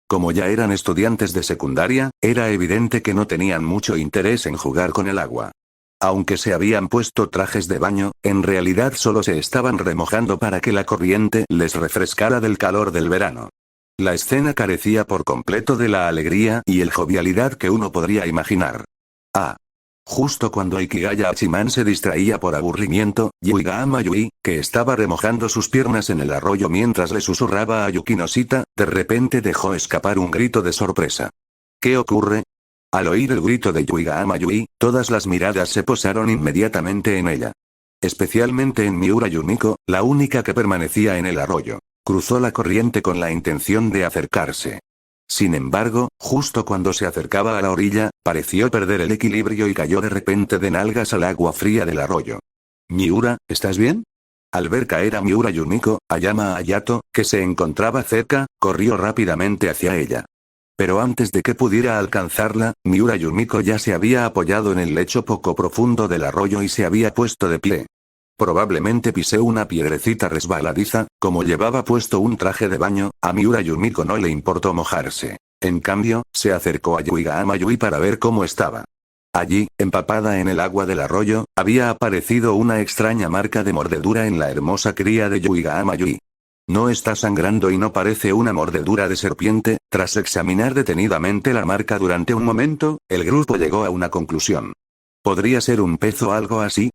Como ya eran estudiantes de secundaria, era evidente que no tenían mucho interés en jugar con el agua. Aunque se habían puesto trajes de baño, en realidad solo se estaban remojando para que la corriente les refrescara del calor del verano. La escena carecía por completo de la alegría y el jovialidad que uno podría imaginar. Justo cuando Ikigaya Hachiman se distraía por aburrimiento, Yuigahama Yui, que estaba remojando sus piernas en el arroyo mientras le susurraba a Yukinoshita, de repente dejó escapar un grito de sorpresa. ¿Qué ocurre? Al oír el grito de Yuigahama Yui, todas las miradas se posaron inmediatamente en ella. Especialmente en Miura Yumiko, la única que permanecía en el arroyo. Cruzó la corriente con la intención de acercarse. Sin embargo, justo cuando se acercaba a la orilla, pareció perder el equilibrio y cayó de repente de nalgas al agua fría del arroyo. Miura, ¿estás bien? Al ver caer a Miura Yumiko, Ayama Hayato, que se encontraba cerca, corrió rápidamente hacia ella. Pero antes de que pudiera alcanzarla, Miura Yumiko ya se había apoyado en el lecho poco profundo del arroyo y se había puesto de pie. Probablemente pisé una piedrecita resbaladiza, como llevaba puesto un traje de baño, a Miura Yumiko no le importó mojarse. En cambio, se acercó a Yuigahama Yui para ver cómo estaba. Allí, empapada en el agua del arroyo, había aparecido una extraña marca de mordedura en la hermosa cría de Yuigahama Yui. No está sangrando y no parece una mordedura de serpiente. Tras examinar detenidamente la marca durante un momento, el grupo llegó a una conclusión. ¿Podría ser un pez o algo así?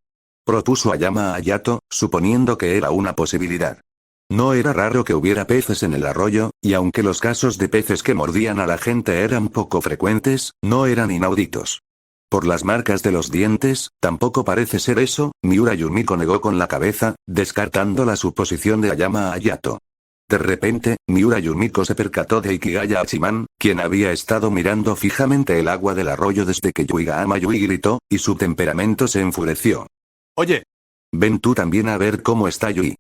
Propuso Ayama Hayato, suponiendo que era una posibilidad. No era raro que hubiera peces en el arroyo, y aunque los casos de peces que mordían a la gente eran poco frecuentes, no eran inauditos. Por las marcas de los dientes, tampoco parece ser eso. Miura Yumiko negó con la cabeza, descartando la suposición de Ayama Hayato. De repente, Miura Yumiko se percató de Ikigaya Hachiman, quien había estado mirando fijamente el agua del arroyo desde que Yuigahama Yui gritó, y su temperamento se enfureció. Oye. Ven tú también a ver cómo está Yui.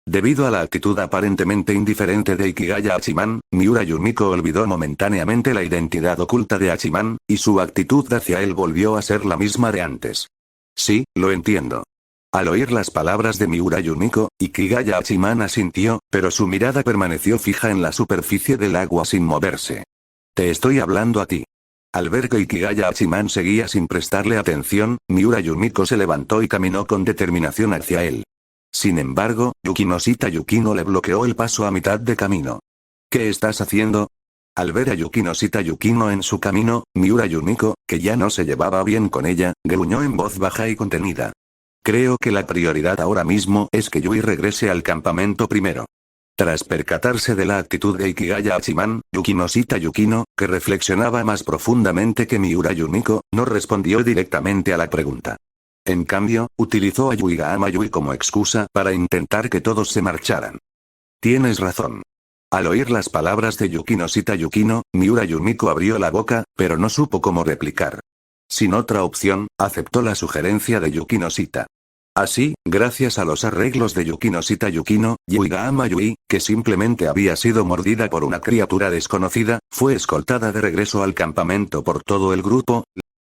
Debido a la actitud aparentemente indiferente de Ikigaya Hachiman, Miura Yumiko olvidó momentáneamente la identidad oculta de Hachiman, y su actitud hacia él volvió a ser la misma de antes. Sí, lo entiendo. Al oír las palabras de Miura Yumiko, Ikigaya Hachiman asintió, pero su mirada permaneció fija en la superficie del agua sin moverse. Te estoy hablando a ti. Al ver que Ikigaya Hachiman seguía sin prestarle atención, Miura Yumiko se levantó y caminó con determinación hacia él. Sin embargo, Yukinoshita Yukino le bloqueó el paso a mitad de camino. ¿Qué estás haciendo? Al ver a Yukinoshita Yukino en su camino, Miura Yumiko, que ya no se llevaba bien con ella, gruñó en voz baja y contenida. Creo que la prioridad ahora mismo es que Yui regrese al campamento primero. Tras percatarse de la actitud de Ikigaya Hachiman, Yukinoshita Yukino, que reflexionaba más profundamente que Miura Yumiko, no respondió directamente a la pregunta. En cambio, utilizó a Yuigahama Yui como excusa para intentar que todos se marcharan. Tienes razón. Al oír las palabras de Yukinoshita Yukino, Miura Yumiko abrió la boca, pero no supo cómo replicar. Sin otra opción, aceptó la sugerencia de Yukinoshita. Así, gracias a los arreglos de Yukinoshita Yukino, Yuigahama Yui, que simplemente había sido mordida por una criatura desconocida, fue escoltada de regreso al campamento por todo el grupo,